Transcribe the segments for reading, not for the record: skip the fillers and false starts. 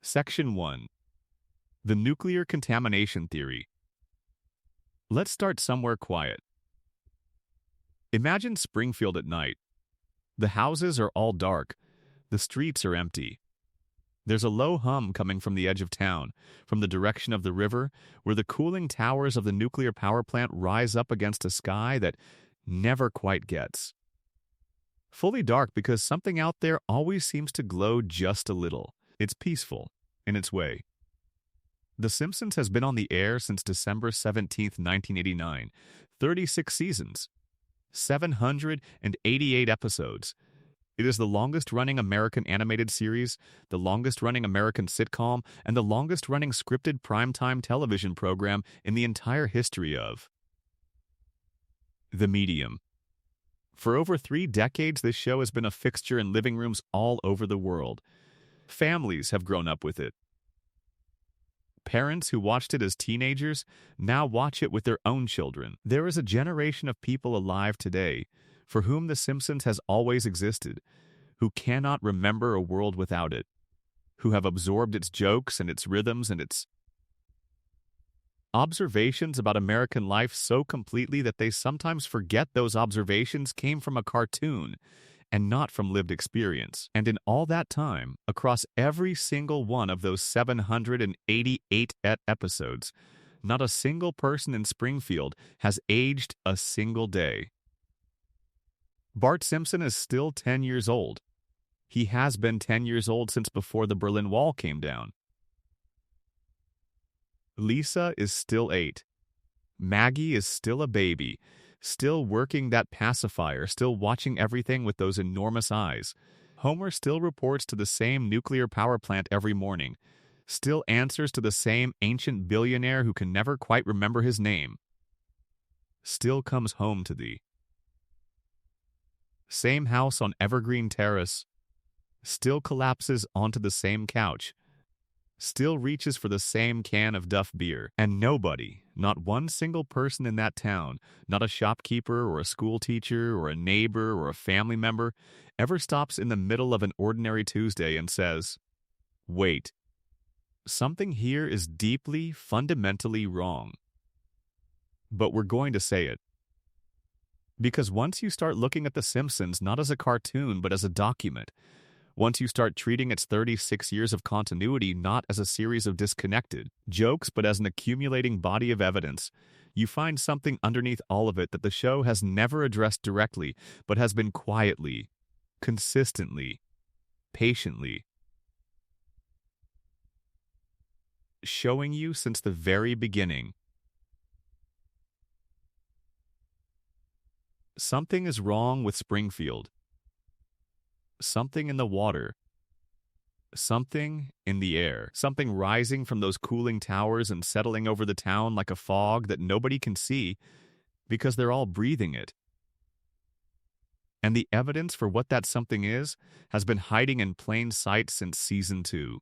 Section 1. The Nuclear Contamination Theory. Let's start somewhere quiet. Imagine Springfield at night. The houses are all dark. The streets are empty. There's a low hum coming from the edge of town, from the direction of the river, where the cooling towers of the nuclear power plant rise up against a sky that never quite gets. Fully dark because something out there always seems to glow just a little. It's peaceful, in its way. The Simpsons has been on the air since December 17th, 1989, 36 seasons, 788 episodes. It is the longest-running American animated series, the longest-running American sitcom, and the longest-running scripted primetime television program in the entire history of the medium. For over 3 decades, this show has been a fixture in living rooms all over the world. Families have grown up with it. Parents who watched it as teenagers now watch it with their own children. There is a generation of people alive today for whom The Simpsons has always existed, who cannot remember a world without it, who have absorbed its jokes and its rhythms and its observations about American life so completely that they sometimes forget those observations came from a cartoon and not from lived experience. And in all that time, across every single one of those 788 episodes, not a single person in Springfield has aged a single day. Bart Simpson is still 10 years old. He has been 10 years old since before the Berlin Wall came down. Lisa is still 8. Maggie is still a baby, still working that pacifier, still watching everything with those enormous eyes. Homer still reports to the same nuclear power plant every morning, still answers to the same ancient billionaire who can never quite remember his name, still comes home to the same house on Evergreen Terrace, still collapses onto the same couch, still reaches for the same can of Duff beer, and nobody, not one single person in that town, not a shopkeeper or a school teacher or a neighbor or a family member, ever stops in the middle of an ordinary Tuesday and says, "Wait, something here is deeply, fundamentally wrong." But we're going to say it. Because once you start looking at The Simpsons not as a cartoon but as a document, once you start treating its 36 years of continuity not as a series of disconnected jokes but as an accumulating body of evidence, you find something underneath all of it that the show has never addressed directly but has been quietly, consistently, patiently showing you since the very beginning. Something is wrong with Springfield. Something in the water, something in the air, something rising from those cooling towers and settling over the town like a fog that nobody can see because they're all breathing it. And the evidence for what that something is has been hiding in plain sight since season 2.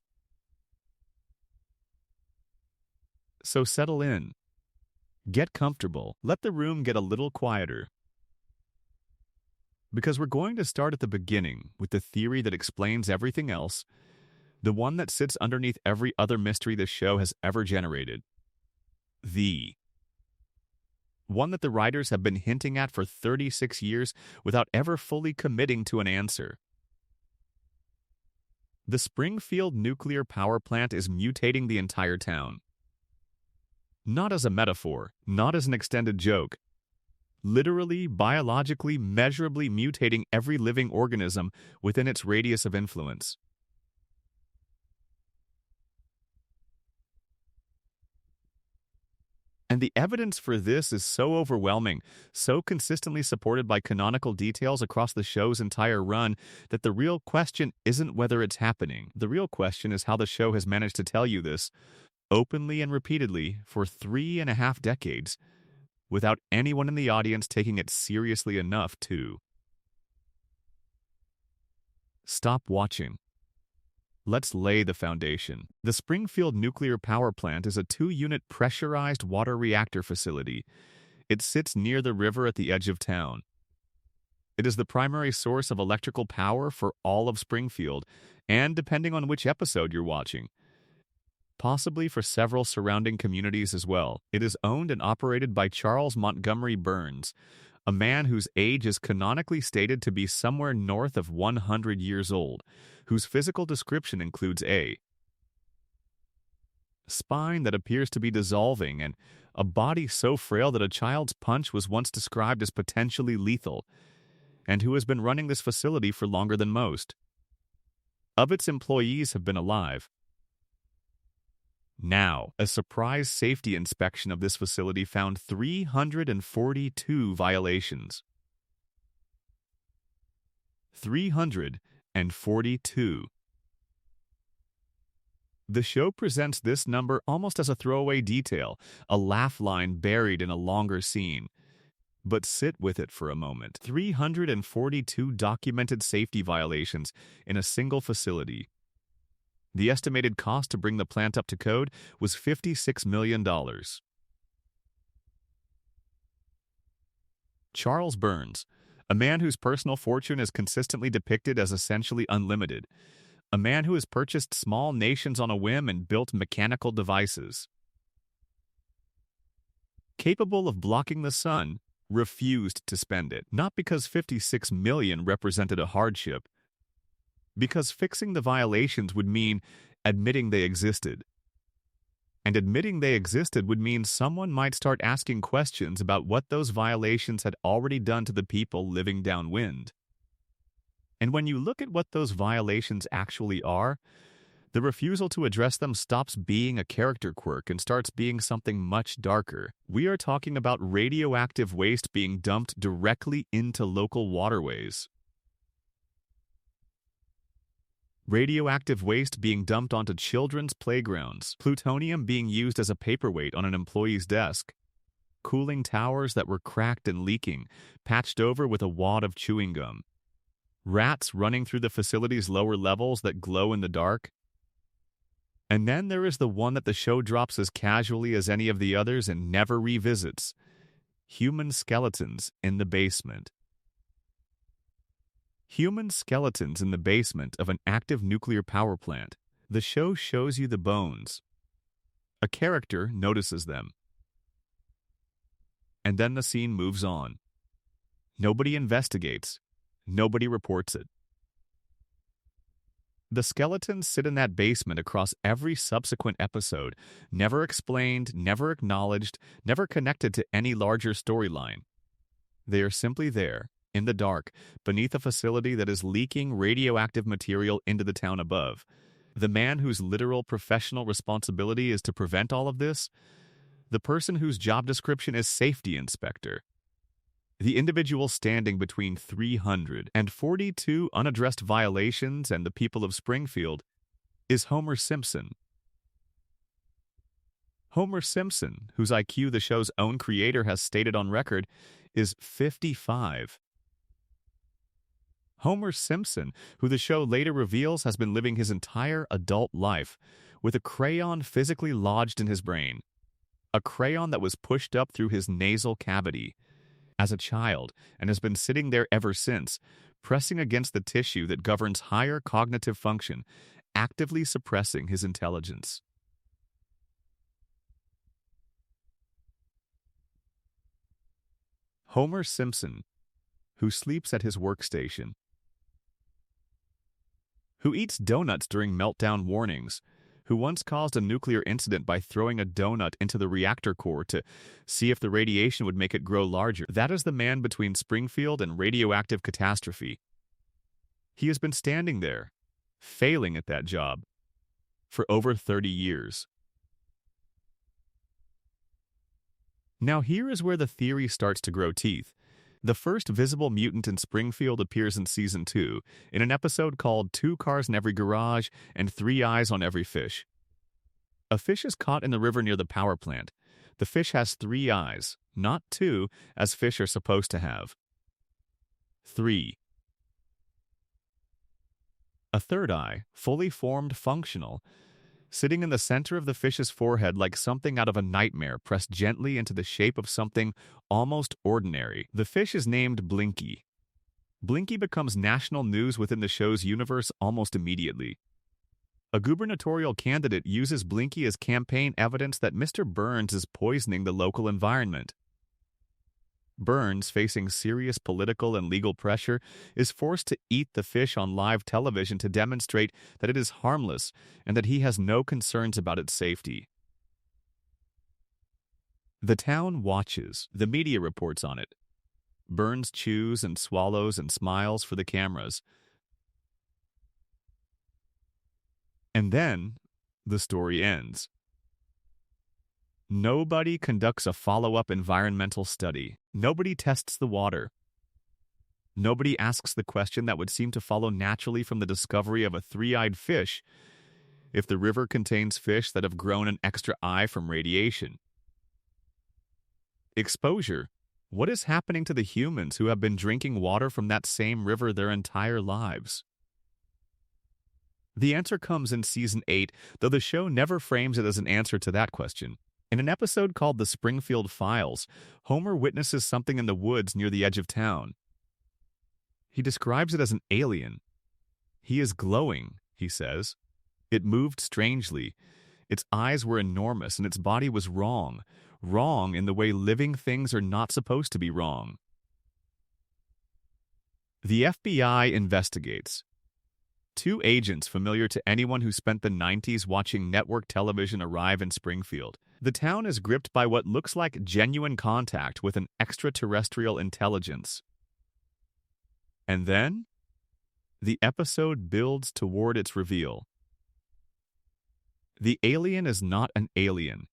So settle in, get comfortable, let the room get a little quieter. Because we're going to start at the beginning with the theory that explains everything else, the one that sits underneath every other mystery this show has ever generated. The one that the writers have been hinting at for 36 years without ever fully committing to an answer. The Springfield nuclear power plant is mutating the entire town. Not as a metaphor, not as an extended joke. Literally, biologically, measurably mutating every living organism within its radius of influence. And the evidence for this is so overwhelming, so consistently supported by canonical details across the show's entire run, that the real question isn't whether it's happening. The real question is how the show has managed to tell you this, openly and repeatedly, for 3.5 decades, without anyone in the audience taking it seriously enough to stop watching. Let's lay the foundation. The Springfield nuclear power plant is a 2-unit pressurized water reactor facility. It sits near the river at the edge of town. It is the primary source of electrical power for all of Springfield, and depending on which episode you're watching, possibly for several surrounding communities as well. It is owned and operated by Charles Montgomery Burns, a man whose age is canonically stated to be somewhere north of 100 years old, whose physical description includes a spine that appears to be dissolving and a body so frail that a child's punch was once described as potentially lethal, and who has been running this facility for longer than most of its employees have been alive. Now, a surprise safety inspection of this facility found 342 violations. 342. The show presents this number almost as a throwaway detail, a laugh line buried in a longer scene. But sit with it for a moment. 342 documented safety violations in a single facility. The estimated cost to bring the plant up to code was $56 million. Charles Burns, a man whose personal fortune is consistently depicted as essentially unlimited, a man who has purchased small nations on a whim and built mechanical devices capable of blocking the sun, refused to spend it, not because $56 million represented a hardship, because fixing the violations would mean admitting they existed. And admitting they existed would mean someone might start asking questions about what those violations had already done to the people living downwind. And when you look at what those violations actually are, the refusal to address them stops being a character quirk and starts being something much darker. We are talking about radioactive waste being dumped directly into local waterways. Radioactive waste being dumped onto children's playgrounds, plutonium being used as a paperweight on an employee's desk, cooling towers that were cracked and leaking, patched over with a wad of chewing gum, rats running through the facility's lower levels that glow in the dark. And then there is the one that the show drops as casually as any of the others and never revisits: human skeletons in the basement. Human skeletons in the basement of an active nuclear power plant. The show shows you the bones. A character notices them. And then the scene moves on. Nobody investigates. Nobody reports it. The skeletons sit in that basement across every subsequent episode, never explained, never acknowledged, never connected to any larger storyline. They are simply there, in the dark, beneath a facility that is leaking radioactive material into the town above. The man whose literal professional responsibility is to prevent all of this? The person whose job description is safety inspector. The individual standing between 342 unaddressed violations and the people of Springfield is Homer Simpson. Homer Simpson, whose IQ the show's own creator has stated on record, is 55. Homer Simpson, who the show later reveals has been living his entire adult life with a crayon physically lodged in his brain, a crayon that was pushed up through his nasal cavity as a child and has been sitting there ever since, pressing against the tissue that governs higher cognitive function, actively suppressing his intelligence. Homer Simpson, who sleeps at his workstation, who eats donuts during meltdown warnings, who once caused a nuclear incident by throwing a donut into the reactor core to see if the radiation would make it grow larger. That is the man between Springfield and radioactive catastrophe. He has been standing there, failing at that job, for over 30 years. Now here is where the theory starts to grow teeth. The first visible mutant in Springfield appears in Season 2, in an episode called 2 Cars in Every Garage and 3 Eyes on Every Fish. A fish is caught in the river near the power plant. The fish has 3 eyes, not 2, as fish are supposed to have. 3. A third eye, fully formed, functional, sitting in the center of the fish's forehead like something out of a nightmare pressed gently into the shape of something almost ordinary. The fish is named Blinky. Blinky becomes national news within the show's universe almost immediately. A gubernatorial candidate uses Blinky as campaign evidence that Mr. Burns is poisoning the local environment. Burns, facing serious political and legal pressure, is forced to eat the fish on live television to demonstrate that it is harmless and that he has no concerns about its safety. The town watches. The media reports on it. Burns chews and swallows and smiles for the cameras. And then the story ends. Nobody conducts a follow-up environmental study. Nobody tests the water. Nobody asks the question that would seem to follow naturally from the discovery of a three-eyed fish if the river contains fish that have grown an extra eye from radiation. Exposure. What is happening to the humans who have been drinking water from that same river their entire lives? The answer comes in Season 8, though the show never frames it as an answer to that question. In an episode called The Springfield Files, Homer witnesses something in the woods near the edge of town. He describes it as an alien. He is glowing, he says. It moved strangely. Its eyes were enormous and its body was wrong. Wrong in the way living things are not supposed to be wrong. The FBI investigates. Two agents familiar to anyone who spent the 90s watching network television arrive in Springfield. The town is gripped by what looks like genuine contact with an extraterrestrial intelligence. And then, the episode builds toward its reveal. The alien is not an alien.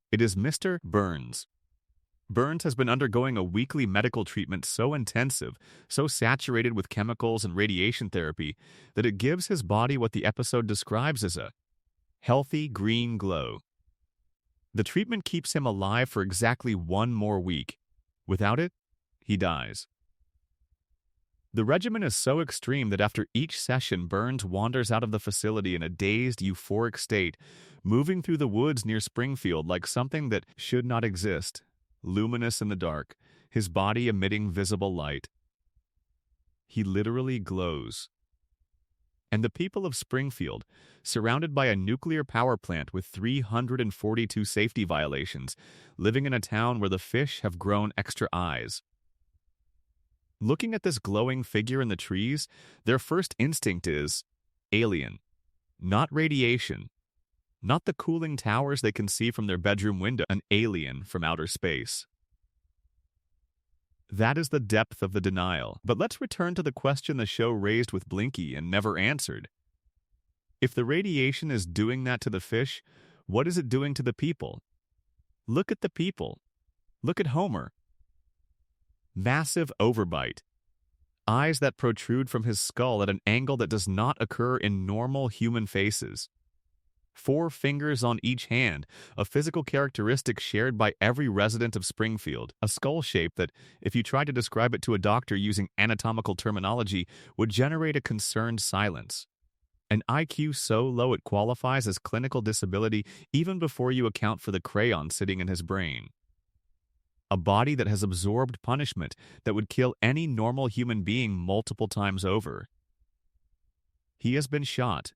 It is Mr. Burns. Burns has been undergoing a weekly medical treatment so intensive, so saturated with chemicals and radiation therapy, that it gives his body what the episode describes as a healthy green glow. The treatment keeps him alive for exactly 1 more week. Without it, he dies. The regimen is so extreme that after each session, Burns wanders out of the facility in a dazed, euphoric state, moving through the woods near Springfield like something that should not exist, luminous in the dark, his body emitting visible light. He literally glows. And the people of Springfield, surrounded by a nuclear power plant with 342 safety violations, living in a town where the fish have grown extra eyes. Looking at this glowing figure in the trees, their first instinct is alien, not radiation, not the cooling towers they can see from their bedroom window, an alien from outer space. That is the depth of the denial. But let's return to the question the show raised with Blinky and never answered. If the radiation is doing that to the fish, what is it doing to the people? Look at the people. Look at Homer. Massive overbite. Eyes that protrude from his skull at an angle that does not occur in normal human faces. 4 fingers on each hand, a physical characteristic shared by every resident of Springfield, a skull shape that, if you tried to describe it to a doctor using anatomical terminology, would generate a concerned silence. An IQ so low it qualifies as clinical disability even before you account for the crayon sitting in his brain. A body that has absorbed punishment that would kill any normal human being multiple times over. He has been shot.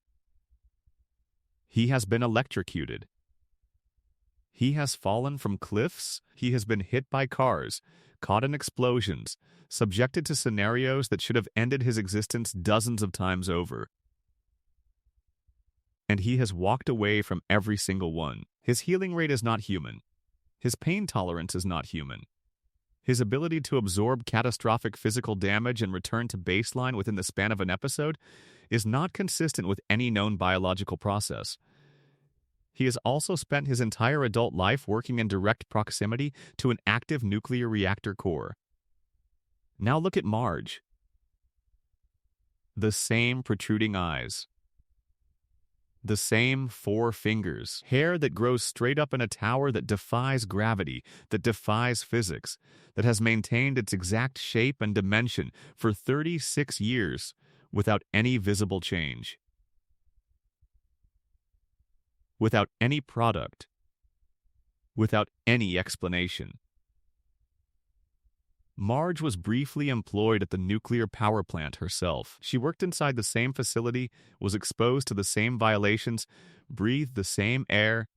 He has been electrocuted. He has fallen from cliffs. He has been hit by cars, caught in explosions, subjected to scenarios that should have ended his existence dozens of times over. And he has walked away from every single one. His healing rate is not human. His pain tolerance is not human. His ability to absorb catastrophic physical damage and return to baseline within the span of an episode is not consistent with any known biological process. He has also spent his entire adult life working in direct proximity to an active nuclear reactor core. Now look at Marge. The same protruding eyes. The same 4 fingers, hair that grows straight up in a tower that defies gravity, that defies physics, that has maintained its exact shape and dimension for 36 years without any visible change. Without any product. Without any explanation. Marge was briefly employed at the nuclear power plant herself. She worked inside the same facility, was exposed to the same violations, breathed the same air,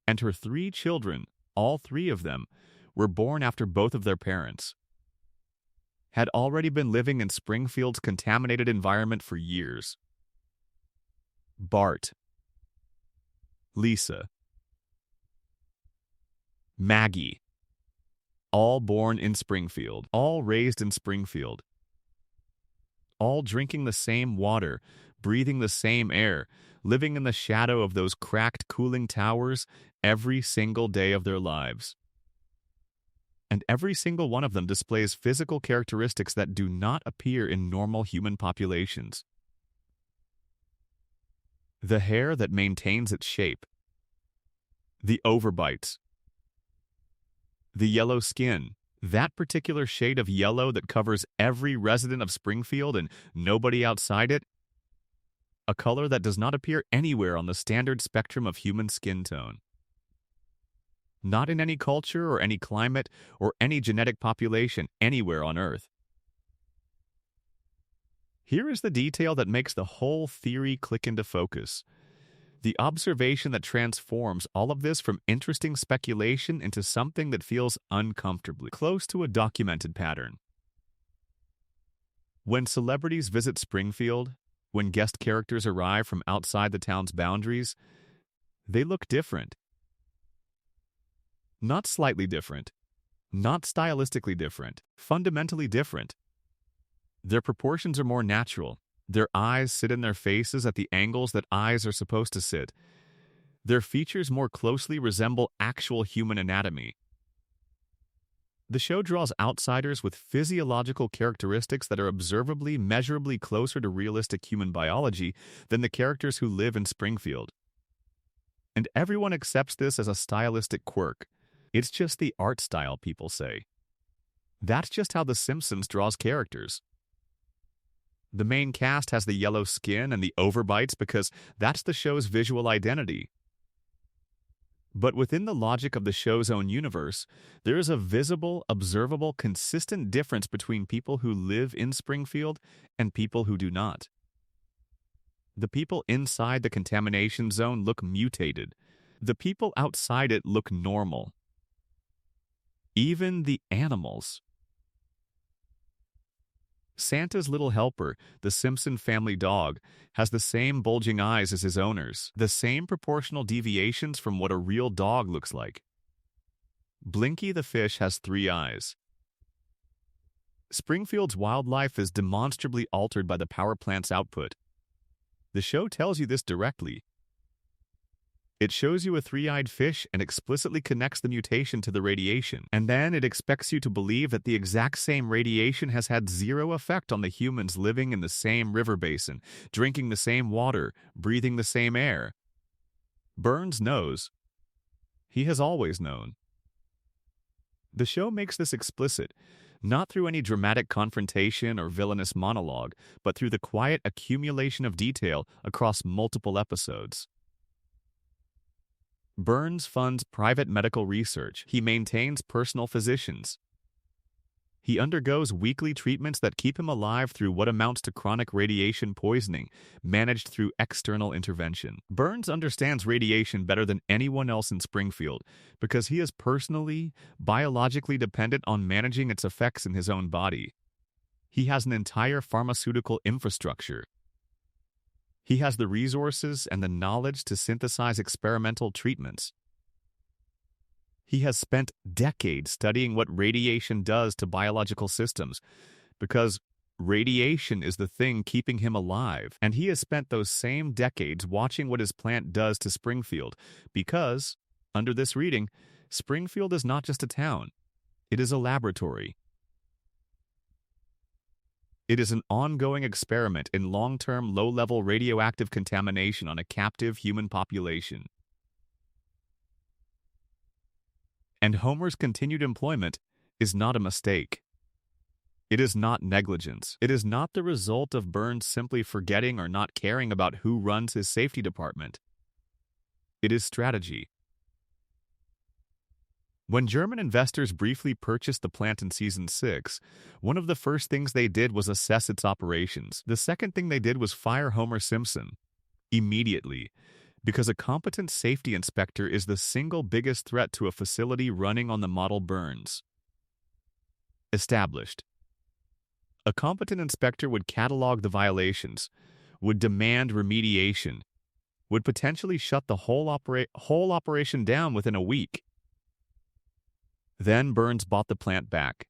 and her 3 children, all 3 of them, were born after both of their parents, had already been living in Springfield's contaminated environment for years. Bart, Lisa, Maggie, all born in Springfield, all raised in Springfield, all drinking the same water, breathing the same air, living in the shadow of those cracked cooling towers every single day of their lives. And every single one of them displays physical characteristics that do not appear in normal human populations. The hair that maintains its shape, the overbites, the yellow skin, that particular shade of yellow that covers every resident of Springfield and nobody outside it, a color that does not appear anywhere on the standard spectrum of human skin tone. Not in any culture or any climate or any genetic population anywhere on Earth. Here is the detail that makes the whole theory click into focus. The observation that transforms all of this from interesting speculation into something that feels uncomfortably close to a documented pattern. When celebrities visit Springfield, when guest characters arrive from outside the town's boundaries, they look different. Not slightly different, not stylistically different, fundamentally different. Their proportions are more natural. Their eyes sit in their faces at the angles that eyes are supposed to sit. Their features more closely resemble actual human anatomy. The show draws outsiders with physiological characteristics that are observably, measurably closer to realistic human biology than the characters who live in Springfield. And everyone accepts this as a stylistic quirk. It's just the art style, people say. That's just how The Simpsons draws characters. The main cast has the yellow skin and the overbites because that's the show's visual identity. But within the logic of the show's own universe, there is a visible, observable, consistent difference between people who live in Springfield and people who do not. The people inside the contamination zone look mutated. The people outside it look normal. Even the animals. Santa's little helper, the Simpson family dog, has the same bulging eyes as his owners, the same proportional deviations from what a real dog looks like. Blinky the fish has 3 eyes. Springfield's wildlife is demonstrably altered by the power plant's output. The show tells you this directly. It shows you a 3-eyed fish and explicitly connects the mutation to the radiation. And then it expects you to believe that the exact same radiation has had 0 effect on the humans living in the same river basin, drinking the same water, breathing the same air. Burns knows. He has always known. The show makes this explicit, not through any dramatic confrontation or villainous monologue, but through the quiet accumulation of detail across multiple episodes. Burns funds private medical research. He maintains personal physicians. He undergoes weekly treatments that keep him alive through what amounts to chronic radiation poisoning, managed through external intervention. Burns understands radiation better than anyone else in Springfield because he is personally, biologically dependent on managing its effects in his own body. He has an entire pharmaceutical infrastructure. He has the resources and the knowledge to synthesize experimental treatments. He has spent decades studying what radiation does to biological systems, because radiation is the thing keeping him alive. And he has spent those same decades watching what his plant does to Springfield, because, under this reading, Springfield is not just a town. It is a laboratory. It is an ongoing experiment in long-term, low-level radioactive contamination on a captive human population. And Homer's continued employment is not a mistake. It is not negligence. It is not the result of Burns simply forgetting or not caring about who runs his safety department. It is strategy. When German investors briefly purchased the plant in season 6, one of the first things they did was assess its operations. The second thing they did was fire Homer Simpson immediately, because a competent safety inspector is the single biggest threat to a facility running on the model Burns. Established. A competent inspector would catalog the violations, would demand remediation, would potentially shut the whole operation down within a week. Then Burns bought the plant back.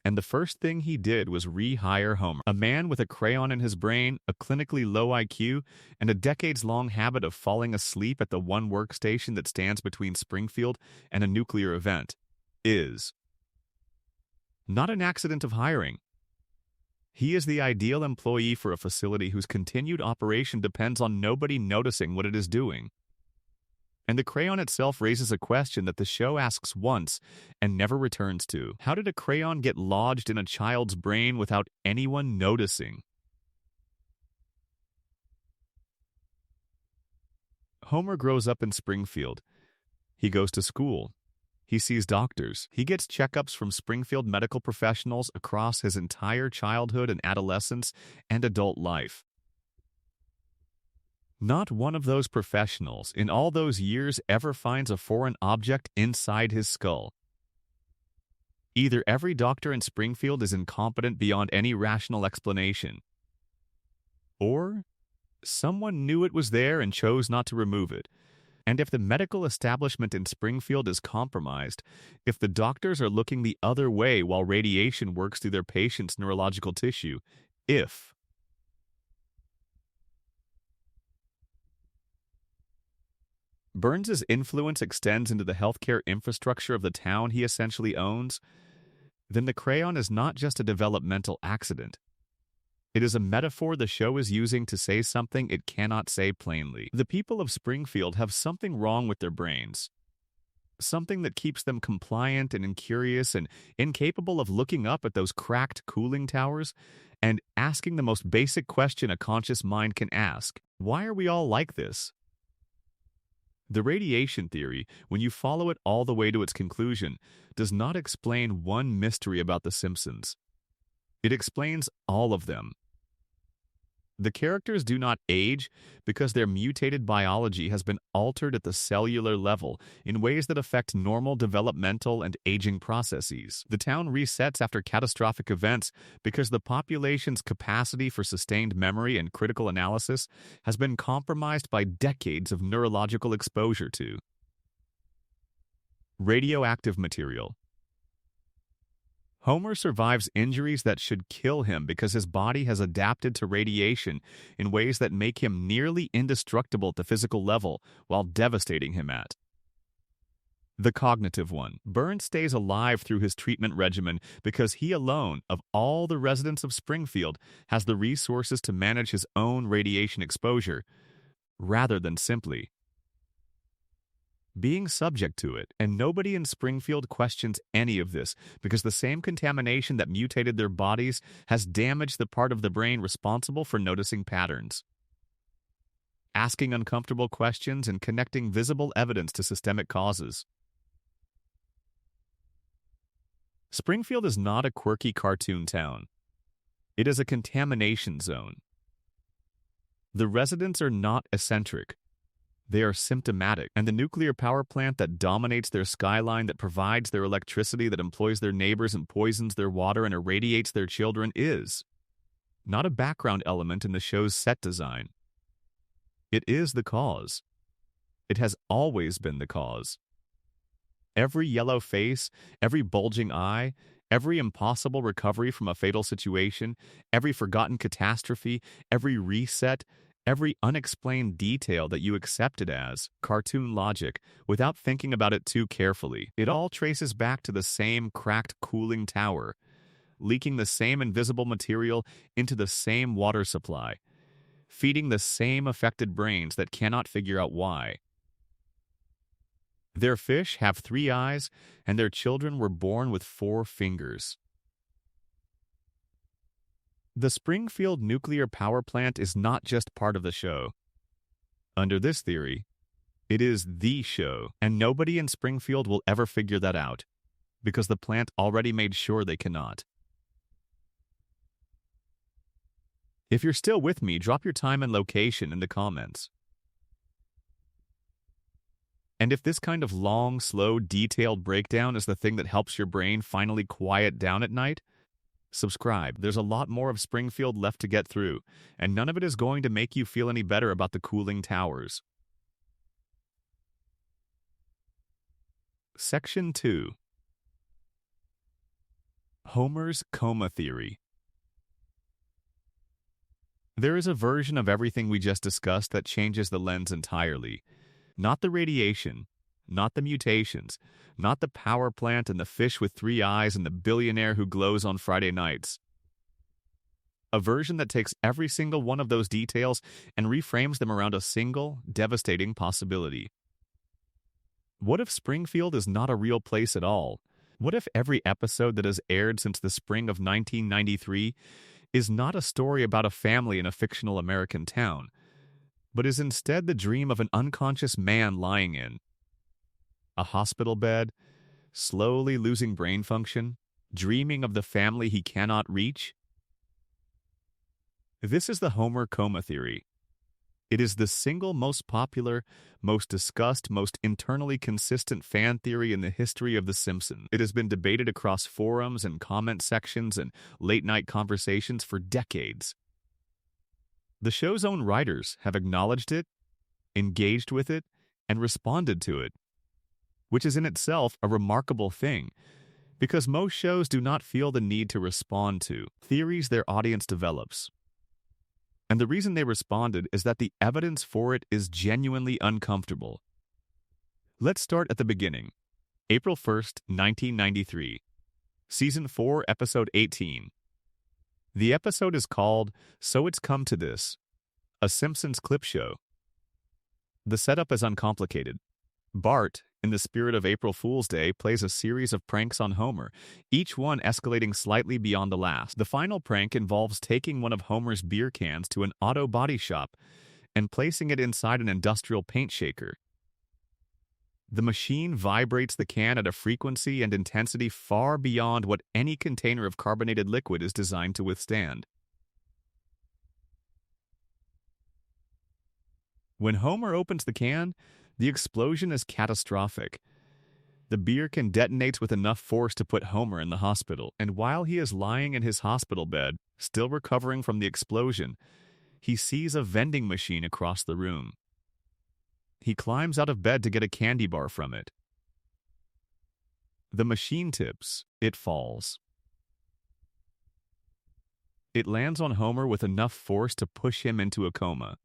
And the first thing he did was rehire Homer, a man with a crayon in his brain, a clinically low IQ, and a decades-long habit of falling asleep at the one workstation that stands between Springfield and a nuclear event. Is not an accident of hiring. He is the ideal employee for a facility whose continued operation depends on nobody noticing what it is doing. And the crayon itself raises a question that the show asks once and never returns to. How did a crayon get lodged in a child's brain without anyone noticing? Homer grows up in Springfield. He goes to school. He sees doctors. He gets checkups from Springfield medical professionals across his entire childhood and adolescence and adult life. Not one of those professionals in all those years ever finds a foreign object inside his skull. Either every doctor in Springfield is incompetent beyond any rational explanation, or someone knew it was there and chose not to remove it. And if the medical establishment in Springfield is compromised, if the doctors are looking the other way while radiation works through their patient's neurological tissue, if Burns's influence extends into the healthcare infrastructure of the town he essentially owns, then the crayon is not just a developmental accident. It is a metaphor the show is using to say something it cannot say plainly. The people of Springfield have something wrong with their brains. Something that keeps them compliant and incurious and incapable of looking up at those cracked cooling towers and asking the most basic question a conscious mind can ask. Why are we all like this? The radiation theory, when you follow it all the way to its conclusion, does not explain one mystery about the Simpsons. It explains all of them. The characters do not age because their mutated biology has been altered at the cellular level in ways that affect normal developmental and aging processes. The town resets after catastrophic events because the population's capacity for sustained memory and critical analysis has been compromised by decades of neurological exposure to radioactive material. Homer survives injuries that should kill him because his body has adapted to radiation in ways that make him nearly indestructible at the physical level while devastating him at the cognitive one. Burns stays alive through his treatment regimen because he alone, of all the residents of Springfield, has the resources to manage his own radiation exposure, rather than simply being subject to it. And nobody in Springfield questions any of this because the same contamination that mutated their bodies has damaged the part of the brain responsible for noticing patterns, asking uncomfortable questions, and connecting visible evidence to systemic causes. Springfield is not a quirky cartoon town. It is a contamination zone. The residents are not eccentric. They are symptomatic, and the nuclear power plant that dominates their skyline, that provides their electricity, that employs their neighbors and poisons their water and irradiates their children is not a background element in the show's set design. It is the cause. It has always been the cause. Every yellow face, every bulging eye, every impossible recovery from a fatal situation, every forgotten catastrophe, every reset, every unexplained detail that you accepted as cartoon logic without thinking about it too carefully. It all traces back to the same cracked cooling tower, leaking the same invisible material into the same water supply, feeding the same affected brains that cannot figure out why. Their fish have 3 eyes, and their children were born with 4 fingers. The Springfield nuclear power plant is not just part of the show. Under this theory, It is the show, and nobody in Springfield will ever figure that out, because the plant already made sure they cannot. If you're still with me, drop your time and location in the comments. And if this kind of long, slow, detailed breakdown is the thing that helps your brain finally quiet down at night, subscribe. There's a lot more of Springfield left to get through, and none of it is going to make you feel any better about the cooling towers. Section 2. Homer's Coma Theory. There is a version of everything we just discussed that changes the lens entirely. Not the radiation, not the mutations, not the power plant and the fish with 3 eyes and the billionaire who glows on Friday nights. A version that takes every single one of those details and reframes them around a single, devastating possibility. What if Springfield is not a real place at all? What if every episode that has aired since the spring of 1993 is not a story about a family in a fictional American town, but is instead the dream of an unconscious man lying in a hospital bed, slowly losing brain function, dreaming of the family he cannot reach? This is the Homer coma theory. It is the single most popular, most discussed, most internally consistent fan theory in the history of The Simpsons. It has been debated across forums and comment sections and late-night conversations for decades. The show's own writers have acknowledged it, engaged with it, and responded to it, which is in itself a remarkable thing, because most shows do not feel the need to respond to theories their audience develops. And the reason they responded is that the evidence for it is genuinely uncomfortable. Let's start at the beginning. April 1st, 1993. Season 4, Episode 18. The episode is called So It's Come to This, a Simpsons clip show. The setup is uncomplicated. Bart, in the spirit of April Fool's Day, plays a series of pranks on Homer, each one escalating slightly beyond the last. The final prank involves taking one of Homer's beer cans to an auto body shop and placing it inside an industrial paint shaker. The machine vibrates the can at a frequency and intensity far beyond what any container of carbonated liquid is designed to withstand. When Homer opens the can, the explosion is catastrophic. The beer can detonates with enough force to put Homer in the hospital, and while he is lying in his hospital bed, still recovering from the explosion, he sees a vending machine across the room. He climbs out of bed to get a candy bar from it. The machine tips, it falls. It lands on Homer with enough force to push him into a coma.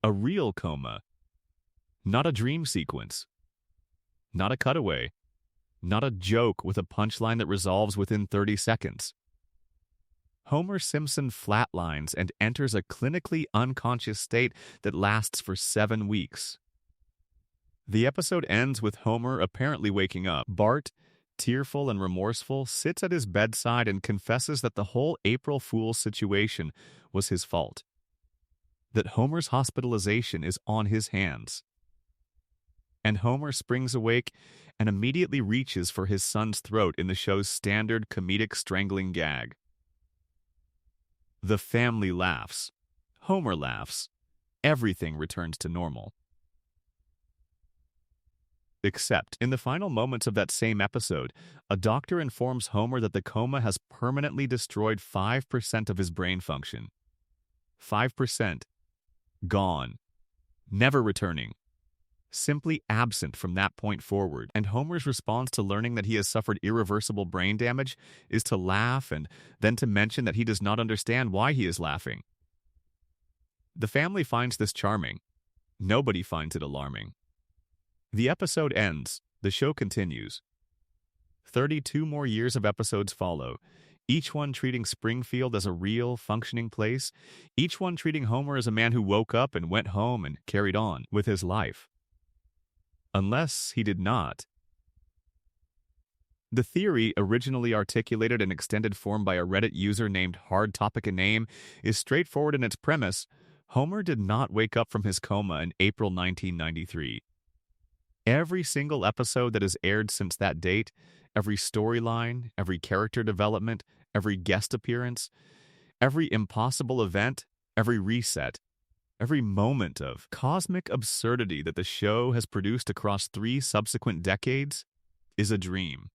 A real coma. Not a dream sequence. Not a cutaway. Not a joke with a punchline that resolves within 30 seconds. Homer Simpson flatlines and enters a clinically unconscious state that lasts for 7 weeks. The episode ends with Homer apparently waking up. Bart, tearful and remorseful, sits at his bedside and confesses that the whole April Fool's situation was his fault. That Homer's hospitalization is on his hands. And Homer springs awake and immediately reaches for his son's throat in the show's standard comedic strangling gag. The family laughs. Homer laughs. Everything returns to normal. Except, in the final moments of that same episode, a doctor informs Homer that the coma has permanently destroyed 5% of his brain function. 5%. Gone. Never returning. Simply absent from that point forward. And Homer's response to learning that he has suffered irreversible brain damage is to laugh and then to mention that he does not understand why he is laughing. The family finds this charming. Nobody finds it alarming. The episode ends. The show continues. 32 more years of episodes follow, each one treating Springfield as a real, functioning place, each one treating Homer as a man who woke up and went home and carried on with his life. Unless he did not. The theory, originally articulated in extended form by a Reddit user named Hard Topic a Name, is straightforward in its premise, Homer did not wake up from his coma in April 1993. Every single episode that has aired since that date, every storyline, every character development, every guest appearance, every impossible event, every reset, every moment of cosmic absurdity that the show has produced across 3 subsequent decades is a dream.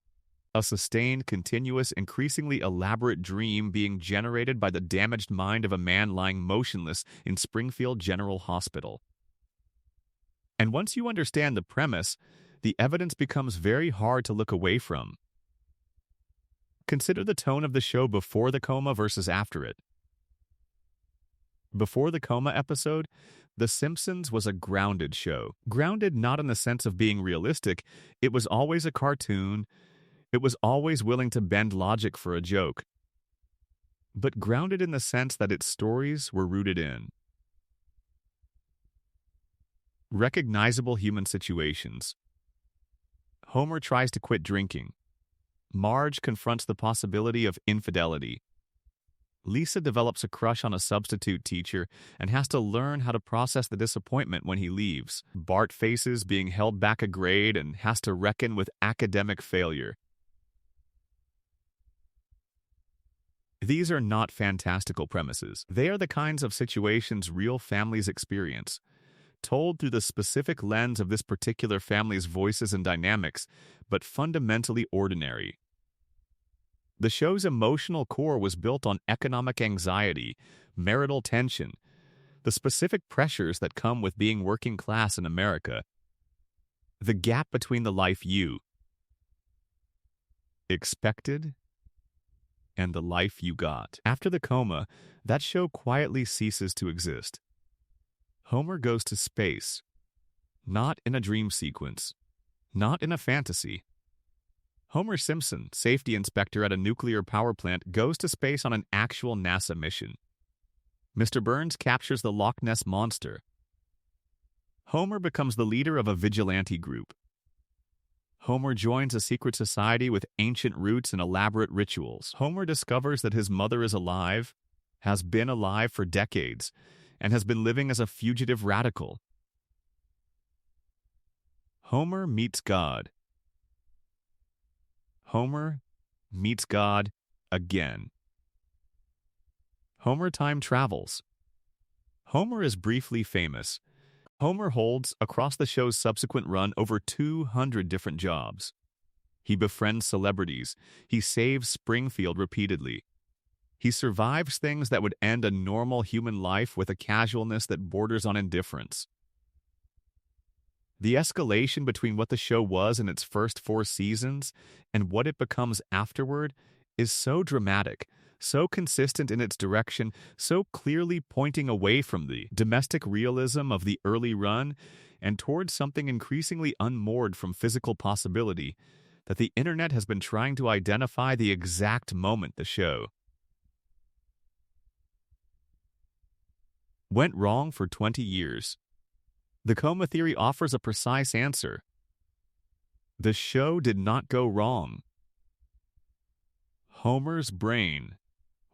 A sustained, continuous, increasingly elaborate dream being generated by the damaged mind of a man lying motionless in Springfield General Hospital. And once you understand the premise, the evidence becomes very hard to look away from. Consider the tone of the show before the coma versus after it. Before the coma episode, The Simpsons was a grounded show. Grounded not in the sense of being realistic, it was always a cartoon, it was always willing to bend logic for a joke, but grounded in the sense that its stories were rooted in recognizable human situations. Homer tries to quit drinking. Marge confronts the possibility of infidelity. Lisa develops a crush on a substitute teacher and has to learn how to process the disappointment when he leaves. Bart faces being held back a grade and has to reckon with academic failure. These are not fantastical premises. They are the kinds of situations real families experience, told through the specific lens of this particular family's voices and dynamics, but fundamentally ordinary. The show's emotional core was built on economic anxiety, marital tension, the specific pressures that come with being working class in America, the gap between the life you expected and the life you got. After the coma, that show quietly ceases to exist. Homer goes to space, not in a dream sequence, not in a fantasy. Homer Simpson, safety inspector at a nuclear power plant, goes to space on an actual NASA mission. Mr. Burns captures the Loch Ness Monster. Homer becomes the leader of a vigilante group. Homer joins a secret society with ancient roots and elaborate rituals. Homer discovers that his mother is alive, has been alive for decades, and has been living as a fugitive radical. Homer meets God. Homer meets God again. Homer time travels. Homer is briefly famous. Homer holds, across the show's subsequent run, over 200 different jobs. He befriends celebrities. He saves Springfield repeatedly. He survives things that would end a normal human life with a casualness that borders on indifference. The escalation between what the show was in its first 4 seasons and what it becomes afterward is so dramatic, so consistent in its direction, so clearly pointing away from the domestic realism of the early run and towards something increasingly unmoored from physical possibility, that the internet has been trying to identify the exact moment the show went wrong for 20 years. The coma theory offers a precise answer. The show did not go wrong. Homer's brain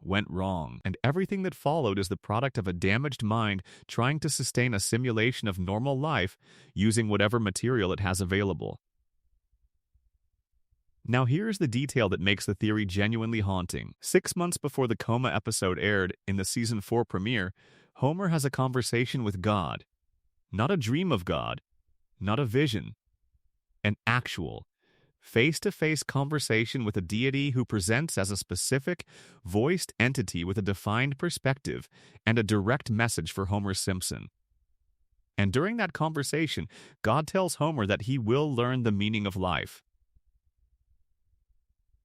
went wrong, and everything that followed is the product of a damaged mind trying to sustain a simulation of normal life using whatever material it has available. Now here's the detail that makes the theory genuinely haunting. 6 months before the coma episode aired in the season 4 premiere, Homer has a conversation with God. Not a dream of God, not a vision, an actual, face-to-face conversation with a deity who presents as a specific, voiced entity with a defined perspective and a direct message for Homer Simpson. And during that conversation, God tells Homer that he will learn the meaning of life.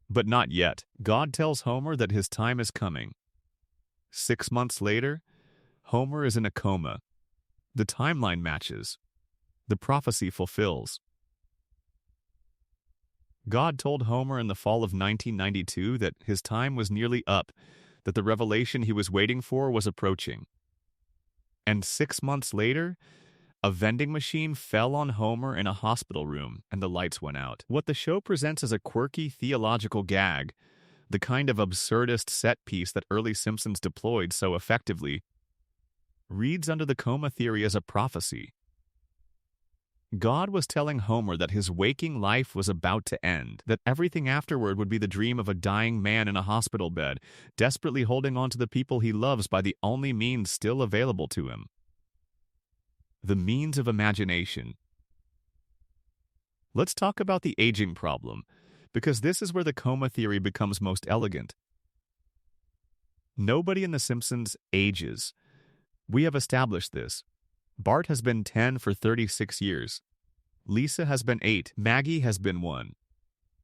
But not yet. God tells Homer that his time is coming. 6 months later, Homer is in a coma. The timeline matches. The prophecy fulfills. God told Homer in the fall of 1992 that his time was nearly up, that the revelation he was waiting for was approaching. And 6 months later, a vending machine fell on Homer in a hospital room and the lights went out. What the show presents as a quirky theological gag, the kind of absurdist set piece that early Simpsons deployed so effectively, reads under the coma theory as a prophecy. God was telling Homer that his waking life was about to end, that everything afterward would be the dream of a dying man in a hospital bed, desperately holding on to the people he loves by the only means still available to him: the means of imagination. Let's talk about the aging problem, because this is where the coma theory becomes most elegant. Nobody in The Simpsons ages. We have established this. Bart has been 10 for 36 years. Lisa has been 8. Maggie has been 1.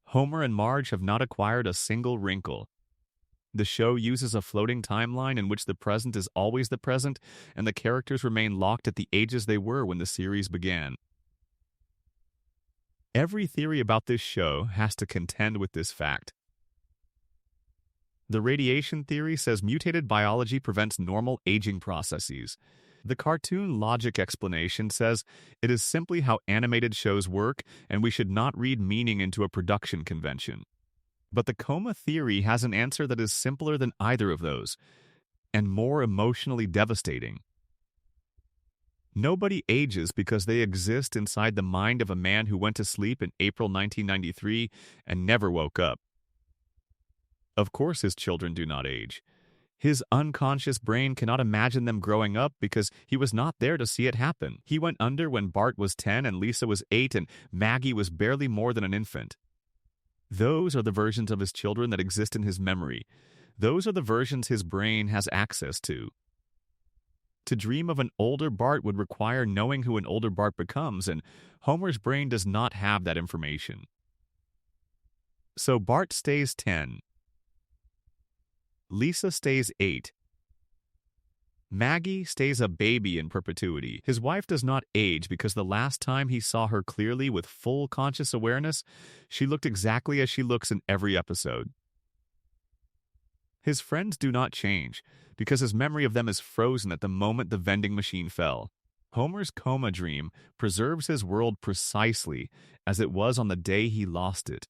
Homer and Marge have not acquired a single wrinkle. The show uses a floating timeline in which the present is always the present, and the characters remain locked at the ages they were when the series began. Every theory about this show has to contend with this fact. The radiation theory says mutated biology prevents normal aging processes. The cartoon logic explanation says it is simply how animated shows work, and we should not read meaning into a production convention. But the coma theory has an answer that is simpler than either of those, and more emotionally devastating. Nobody ages because they exist inside the mind of a man who went to sleep in April 1993 and never woke up. Of course his children do not age. His unconscious brain cannot imagine them growing up because he was not there to see it happen. He went under when Bart was 10 and Lisa was 8 and Maggie was barely more than an infant. Those are the versions of his children that exist in his memory. Those are the versions his brain has access to. To dream of an older Bart would require knowing who an older Bart becomes, and Homer's brain does not have that information. So Bart stays 10. Lisa stays 8. Maggie stays a baby in perpetuity. His wife does not age because the last time he saw her clearly with full conscious awareness, she looked exactly as she looks in every episode. His friends do not change because his memory of them is frozen at the moment the vending machine fell. Homer's coma dream preserves his world precisely as it was on the day he lost it.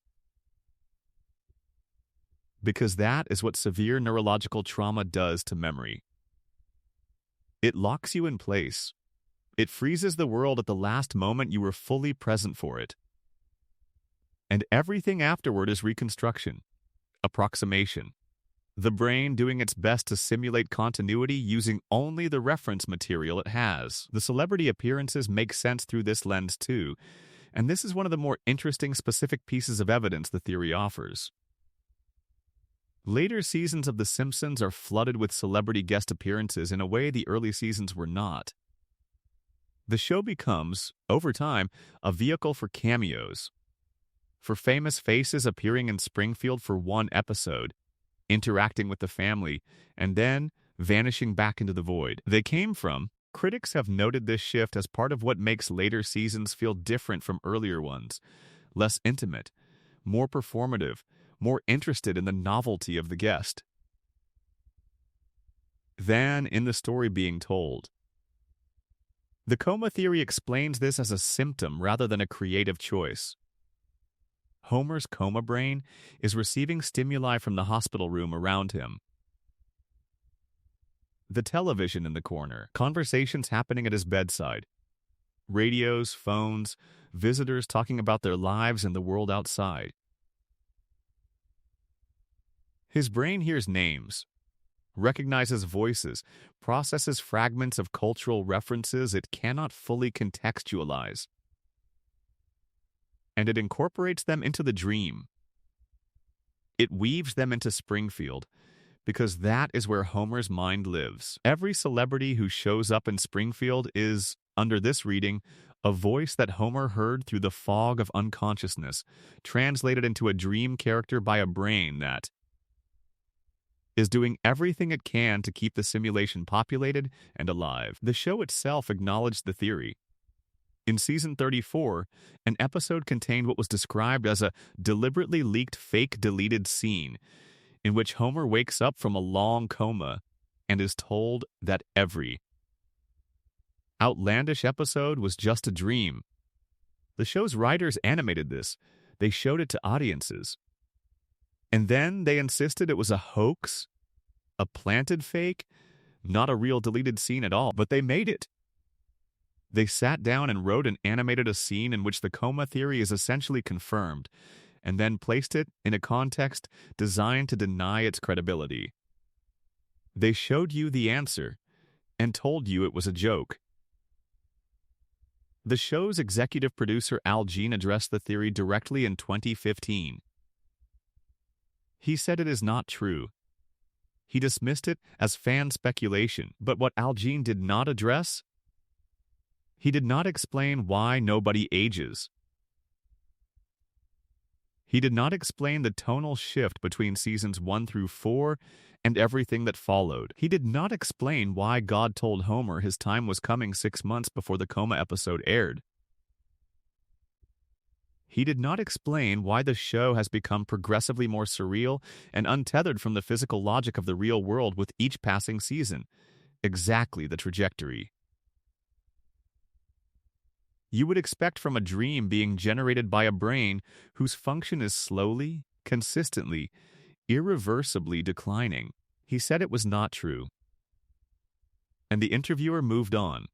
Because that is what severe neurological trauma does to memory. It locks you in place. It freezes the world at the last moment you were fully present for it. And everything afterward is reconstruction, approximation. The brain doing its best to simulate continuity using only the reference material it has. The celebrity appearances make sense through this lens too, and this is one of the more interesting specific pieces of evidence the theory offers. Later seasons of The Simpsons are flooded with celebrity guest appearances in a way the early seasons were not. The show becomes, over time, a vehicle for cameos, for famous faces appearing in Springfield for one episode, interacting with the family, and then vanishing back into the void they came from. Critics have noted this shift as part of what makes later seasons feel different from earlier ones, less intimate, more performative, more interested in the novelty of the guest than in the story being told. The coma theory explains this as a symptom rather than a creative choice. Homer's coma brain is receiving stimuli from the hospital room around him. The television in the corner, conversations happening at his bedside, radios, phones, visitors talking about their lives and the world outside. His brain hears names, recognizes voices, processes fragments of cultural references it cannot fully contextualize, and it incorporates them into the dream. It weaves them into Springfield, because that is where Homer's mind lives. Every celebrity who shows up in Springfield is, under this reading, a voice that Homer heard through the fog of unconsciousness, translated into a dream character by a brain that is doing everything it can to keep the simulation populated and alive. The show itself acknowledged the theory. In season 34, an episode contained what was described as a deliberately leaked fake deleted scene in which Homer wakes up from a long coma and is told that every outlandish episode was just a dream. The show's writers animated this. They showed it to audiences. And then they insisted it was a hoax, a planted fake, Not a real deleted scene at all, but they made it. They sat down and wrote and animated a scene in which the coma theory is essentially confirmed, and then placed it in a context designed to deny its credibility. They showed you the answer and told you it was a joke. The show's executive producer Al Jean addressed the theory directly in 2015. He said it is not true. He dismissed it as fan speculation, but what Al Jean did not address? He did not explain why nobody ages. He did not explain the tonal shift between seasons 1 through 4 and everything that followed. He did not explain why God told Homer his time was coming 6 months before the coma episode aired. He did not explain why the show has become progressively more surreal and untethered from the physical logic of the real world with each passing season. Exactly the trajectory you would expect from a dream being generated by a brain whose function is slowly, consistently, irreversibly declining. He said it was not true. And the interviewer moved on.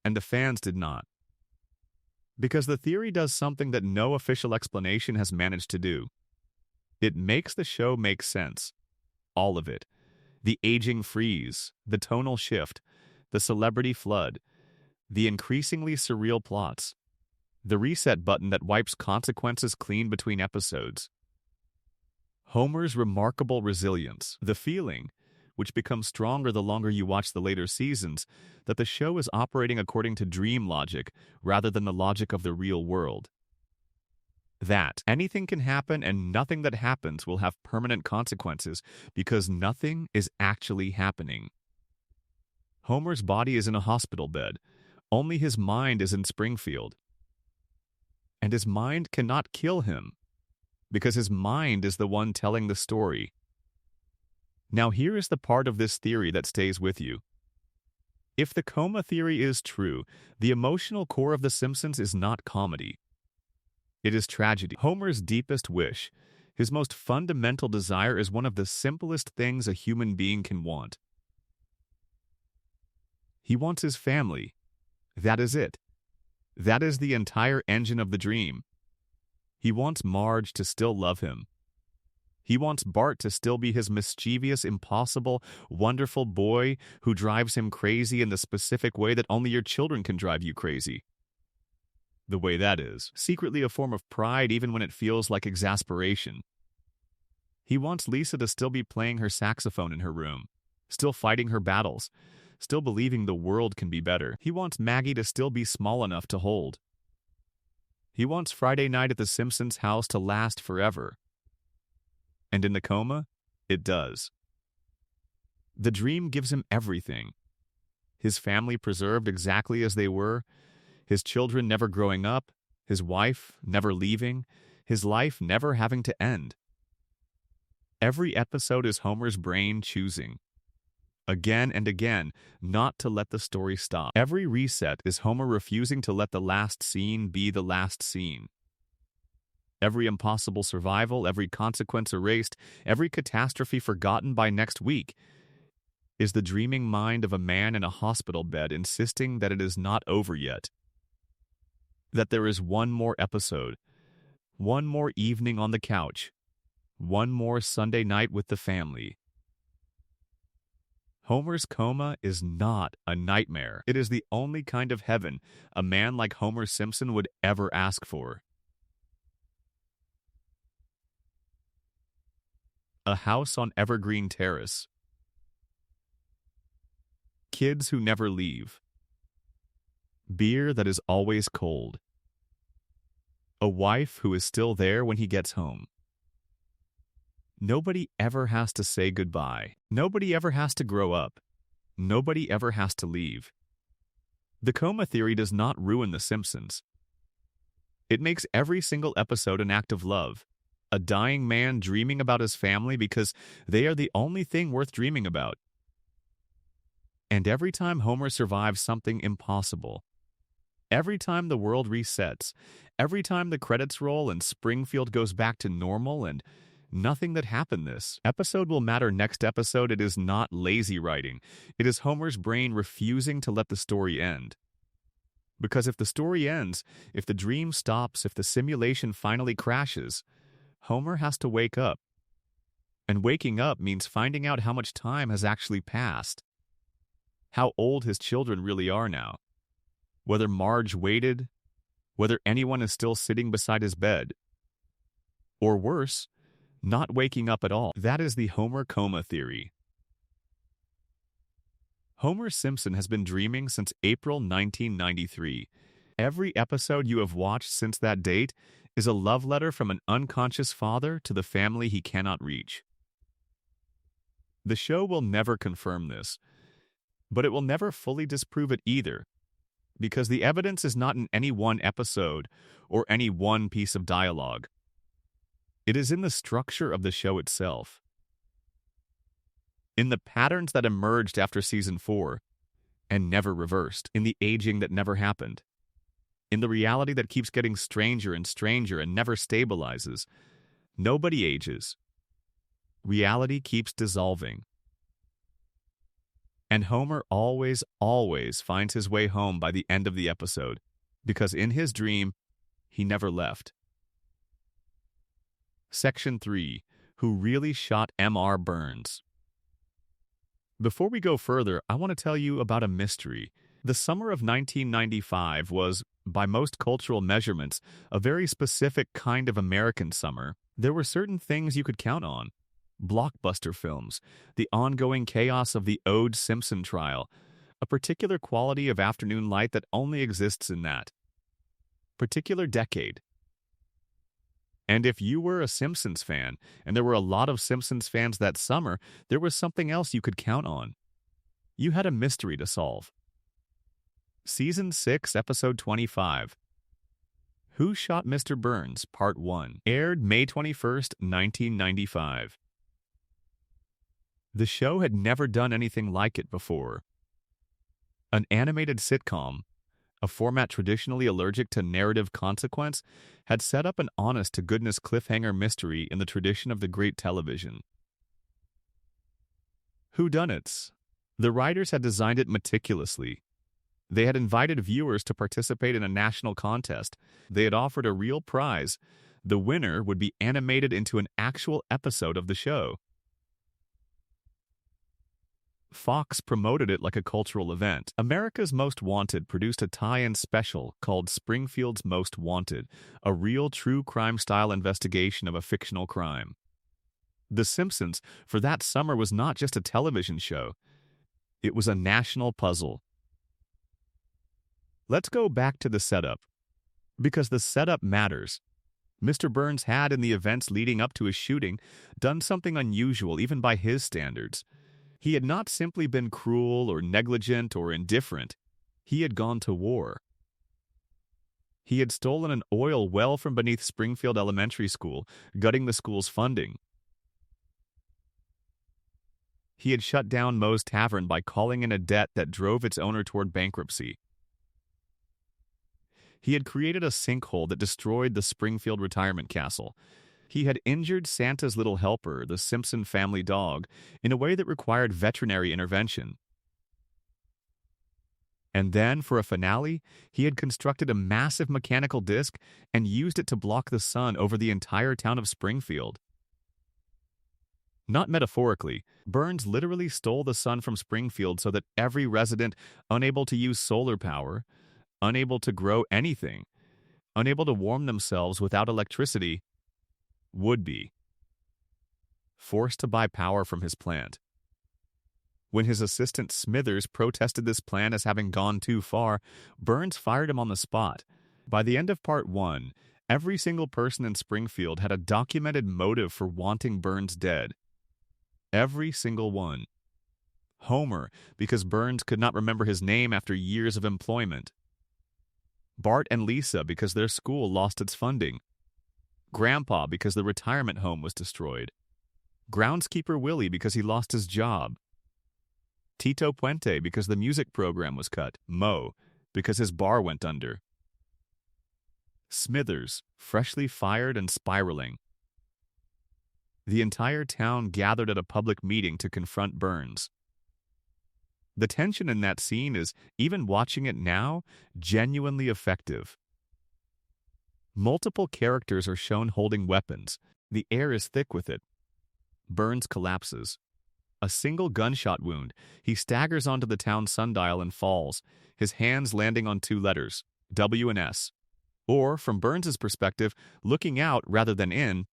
And the fans did not. Because the theory does something that no official explanation has managed to do. It makes the show make sense. All of it. The aging freeze, the tonal shift, the celebrity flood, the increasingly surreal plots, the reset button that wipes consequences clean between episodes. Homer's remarkable resilience, the feeling, which becomes stronger the longer you watch the later seasons, that the show is operating according to dream logic rather than the logic of the real world. That anything can happen and nothing that happens will have permanent consequences because nothing is actually happening. Homer's body is in a hospital bed. Only his mind is in Springfield. And his mind cannot kill him, because his mind is the one telling the story. Now here is the part of this theory that stays with you. If the coma theory is true, the emotional core of The Simpsons is not comedy. It is tragedy. Homer's deepest wish, his most fundamental desire, is one of the simplest things a human being can want. He wants his family. That is it. That is the entire engine of the dream. He wants Marge to still love him. He wants Bart to still be his mischievous, impossible, wonderful boy who drives him crazy in the specific way that only your children can drive you crazy. The way that is, secretly a form of pride even when it feels like exasperation. He wants Lisa to still be playing her saxophone in her room, still fighting her battles, still believing the world can be better. He wants Maggie to still be small enough to hold. He wants Friday night at the Simpsons' house to last forever. And in the coma, it does. The dream gives him everything. His family preserved exactly as they were, his children never growing up, his wife never leaving, his life never having to end. Every episode is Homer's brain choosing, again and again, not to let the story stop. Every reset is Homer refusing to let the last scene be the last scene. Every impossible survival, every consequence erased, every catastrophe forgotten by next week is the dreaming mind of a man in a hospital bed insisting that it is not over yet. That there is one more episode, one more evening on the couch, one more Sunday night with the family. Homer's coma is not a nightmare. It is the only kind of heaven a man like Homer Simpson would ever ask for. A house on Evergreen Terrace. Kids who never leave. Beer that is always cold. A wife who is still there when he gets home. Nobody ever has to say goodbye. Nobody ever has to grow up. Nobody ever has to leave. The coma theory does not ruin The Simpsons. It makes every single episode an act of love. A dying man dreaming about his family because they are the only thing worth dreaming about. And every time Homer survives something impossible, every time the world resets, every time the credits roll and Springfield goes back to normal and Nothing that happened this episode will matter next episode. It is not lazy writing. It is Homer's brain refusing to let the story end. Because if the story ends, if the dream stops, if the simulation finally crashes, Homer has to wake up. And waking up means finding out how much time has actually passed. How old his children really are now. Whether Marge waited, whether anyone is still sitting beside his bed. Or worse, not waking up at all. That is the Homer coma theory. Homer Simpson has been dreaming since April 1993. Every episode you have watched since that date is a love letter from an unconscious father to the family he cannot reach. The show will never confirm this, but it will never fully disprove it either, because the evidence is not in any one episode or any one piece of dialogue. It is in the structure of the show itself. In the patterns that emerged after season 4 and never reversed. In the aging that never happened. In the reality that keeps getting stranger and stranger and never stabilizes. Nobody ages. Reality keeps dissolving. And Homer always finds his way home by the end of the episode, because in his dream, he never left. Section 3. Who really shot M.R. Burns? Before we go further, I want to tell you about a mystery. The summer of 1995 was, by most cultural measurements, a very specific kind of American summer. There were certain things you could count on. Blockbuster films, the ongoing chaos of the O.J. Simpson trial, a particular quality of afternoon light that only exists in that particular decade. And if you were a Simpsons fan, and there were a lot of Simpsons fans that summer, there was something else you could count on. You had a mystery to solve. Season 6, Episode 25. Who Shot Mr. Burns? Part 1. Aired May 21st, 1995. The show had never done anything like it before. An animated sitcom, a format traditionally allergic to narrative consequence, had set up an honest-to-goodness cliffhanger mystery in the tradition of the great television. Whodunits? The writers had designed it meticulously. They had invited viewers to participate in a national contest. They had offered a real prize. The winner would be animated into an actual episode of the show. Fox promoted it like a cultural event. America's Most Wanted produced a tie-in special called Springfield's Most Wanted, a real true crime-style investigation of a fictional crime. The Simpsons, for that summer, was not just a television show. It was a national puzzle. Let's go back to the setup, because the setup matters. Mr. Burns had, in the events leading up to his shooting, done something unusual even by his standards. He had not simply been cruel or negligent or indifferent. He had gone to war. He had stolen an oil well from beneath Springfield Elementary School, gutting the school's funding. He had shut down Moe's Tavern by calling in a debt that drove its owner toward bankruptcy. He had created a sinkhole that destroyed the Springfield retirement castle. He had injured Santa's little helper, the Simpson family dog, in a way that required veterinary intervention. And then, for a finale, he had constructed a massive mechanical disc and used it to block the sun over the entire town of Springfield. Not metaphorically, Burns literally stole the sun from Springfield so that every resident unable to use solar power, unable to grow anything, unable to warm themselves without electricity, would be forced to buy power from his plant. When his assistant Smithers protested this plan as having gone too far, Burns fired him on the spot. By the end of Part 1, every single person in Springfield had a documented motive for wanting Burns dead. Every single one. Homer, because Burns could not remember his name after years of employment. Bart and Lisa, because their school lost its funding. Grandpa, because the retirement home was destroyed. Groundskeeper Willie, because he lost his job. Tito Puente, because the music program was cut. Moe, because his bar went under. Smithers, freshly fired and spiraling. The entire town gathered at a public meeting to confront Burns. The tension in that scene is, even watching it now, genuinely effective. Multiple characters are shown holding weapons. The air is thick with it. Burns collapses. A single gunshot wound. He staggers onto the town sundial and falls, his hands landing on two letters, W and S. Or, from Burns's perspective, looking out rather than in,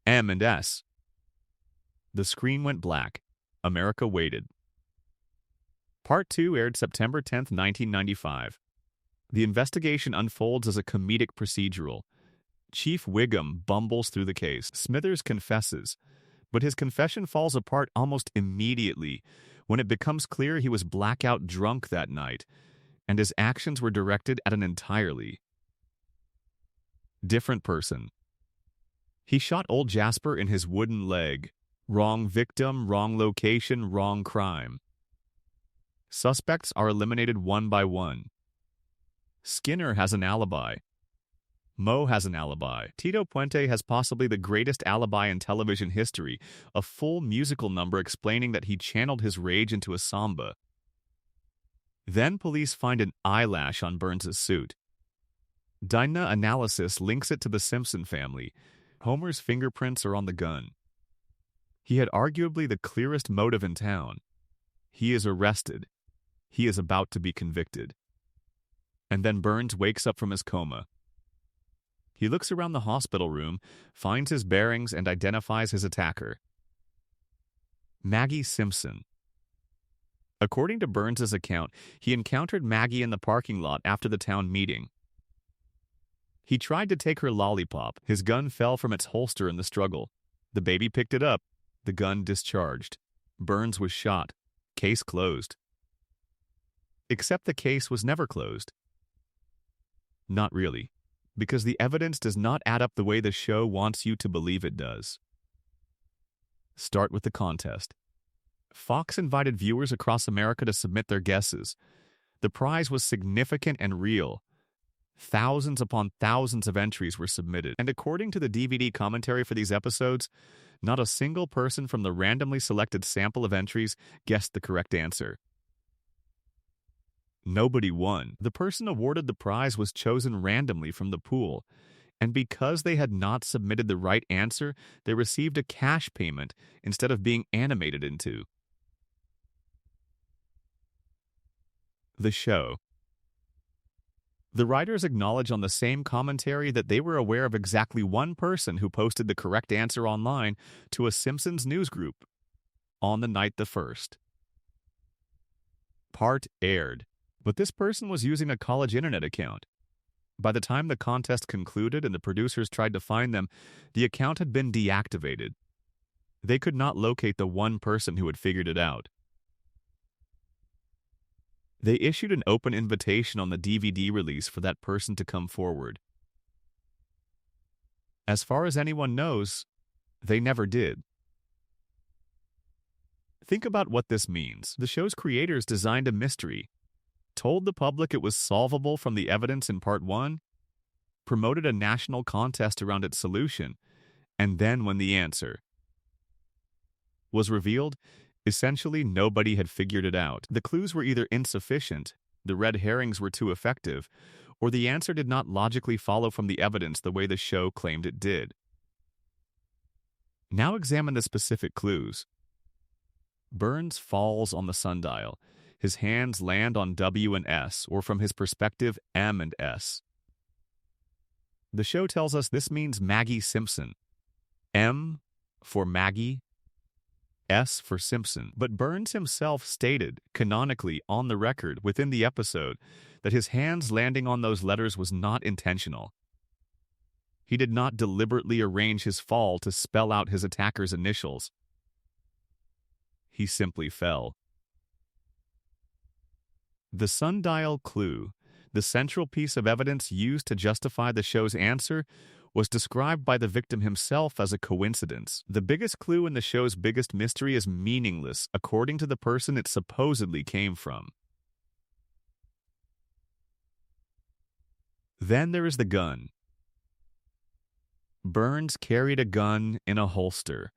M and S. The screen went black. America waited. Part 2 aired September 10, 1995. The investigation unfolds as a comedic procedural. Chief Wiggum bumbles through the case. Smithers confesses, but his confession falls apart almost immediately when it becomes clear he was blackout drunk that night, and his actions were directed at an entirely different person. He shot old Jasper in his wooden leg. Wrong victim, wrong location, wrong crime. Suspects are eliminated one by one. Skinner has an alibi. Moe has an alibi. Tito Puente has possibly the greatest alibi in television history, a full musical number explaining that he channeled his rage into a samba. Then police find an eyelash on Burns' suit. DNA analysis links it to the Simpson family. Homer's fingerprints are on the gun. He had arguably the clearest motive in town. He is arrested. He is about to be convicted. And then Burns wakes up from his coma. He looks around the hospital room, finds his bearings, and identifies his attacker. Maggie Simpson. According to Burns' account, he encountered Maggie in the parking lot after the town meeting. He tried to take her lollipop. His gun fell from its holster in the struggle. The baby picked it up. The gun discharged. Burns was shot. Case closed. Except the case was never closed. Not really, because the evidence does not add up the way the show wants you to believe it does. Start with the contest. Fox invited viewers across America to submit their guesses. The prize was significant and real. Thousands upon thousands of entries were submitted, and according to the DVD commentary for these episodes, not a single person from the randomly selected sample of entries guessed the correct answer. Nobody won. The person awarded the prize was chosen randomly from the pool, and because they had not submitted the right answer, they received a cash payment instead of being animated into. The show. The writers acknowledge on the same commentary that they were aware of exactly one person who posted the correct answer online to a Simpsons news group on the night the first part aired, but this person was using a college internet account. By the time the contest concluded and the producers tried to find them, the account had been deactivated. They could not locate the one person who had figured it out. They issued an open invitation on the DVD release for that person to come forward. As far as anyone knows, they never did. Think about what this means. The show's creators designed a mystery, told the public it was solvable from the evidence in Part 1, promoted a national contest around its solution, and then when the answer was revealed, essentially nobody had figured it out. The clues were either insufficient, the red herrings were too effective, or the answer did not logically follow from the evidence the way the show claimed it did. Now examine the specific clues. Burns falls on the sundial. His hands land on W and S, or from his perspective, M and S. The show tells us this means Maggie Simpson. M for Maggie, S for Simpson. But Burns himself stated, canonically on the record within the episode, that his hands landing on those letters was not intentional. He did not deliberately arrange his fall to spell out his attacker's initials. He simply fell. The sundial clue, the central piece of evidence used to justify the show's answer, was described by the victim himself as a coincidence. The biggest clue in the show's biggest mystery is meaningless, according to the person it supposedly came from. Then there is the gun. Burns carried a gun in a holster.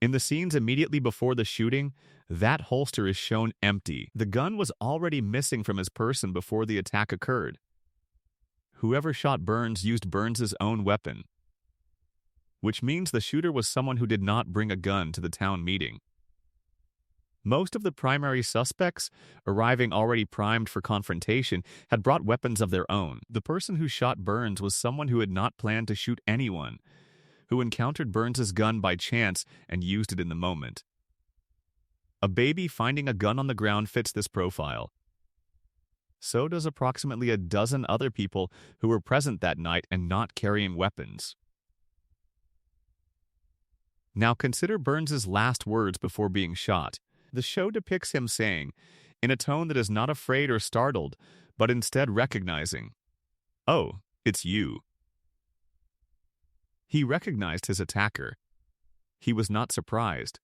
In the scenes immediately before the shooting, that holster is shown empty. The gun was already missing from his person before the attack occurred. Whoever shot Burns used Burns's own weapon, which means the shooter was someone who did not bring a gun to the town meeting. Most of the primary suspects, arriving already primed for confrontation, had brought weapons of their own. The person who shot Burns was someone who had not planned to shoot anyone, who encountered Burns's gun by chance and used it in the moment. A baby finding a gun on the ground fits this profile. So does approximately a dozen other people who were present that night and not carrying weapons. Now consider Burns's last words before being shot. The show depicts him saying, in a tone that is not afraid or startled, but instead recognizing, "Oh, it's you." He recognized his attacker. He was not surprised.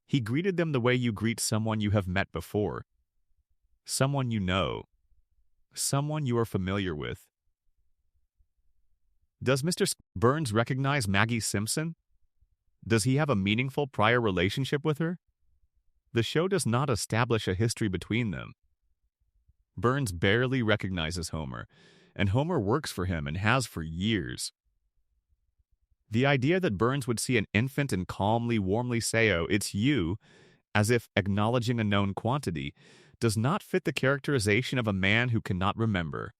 He greeted them the way you greet someone you have met before, someone you know, someone you are familiar with. Does Mr. Burns recognize Maggie Simpson? Does he have a meaningful prior relationship with her? The show does not establish a history between them. Burns barely recognizes Homer, and Homer works for him and has for years. The idea that Burns would see an infant and calmly, warmly say, "Oh, it's you," as if acknowledging a known quantity, does not fit the characterization of a man who cannot remember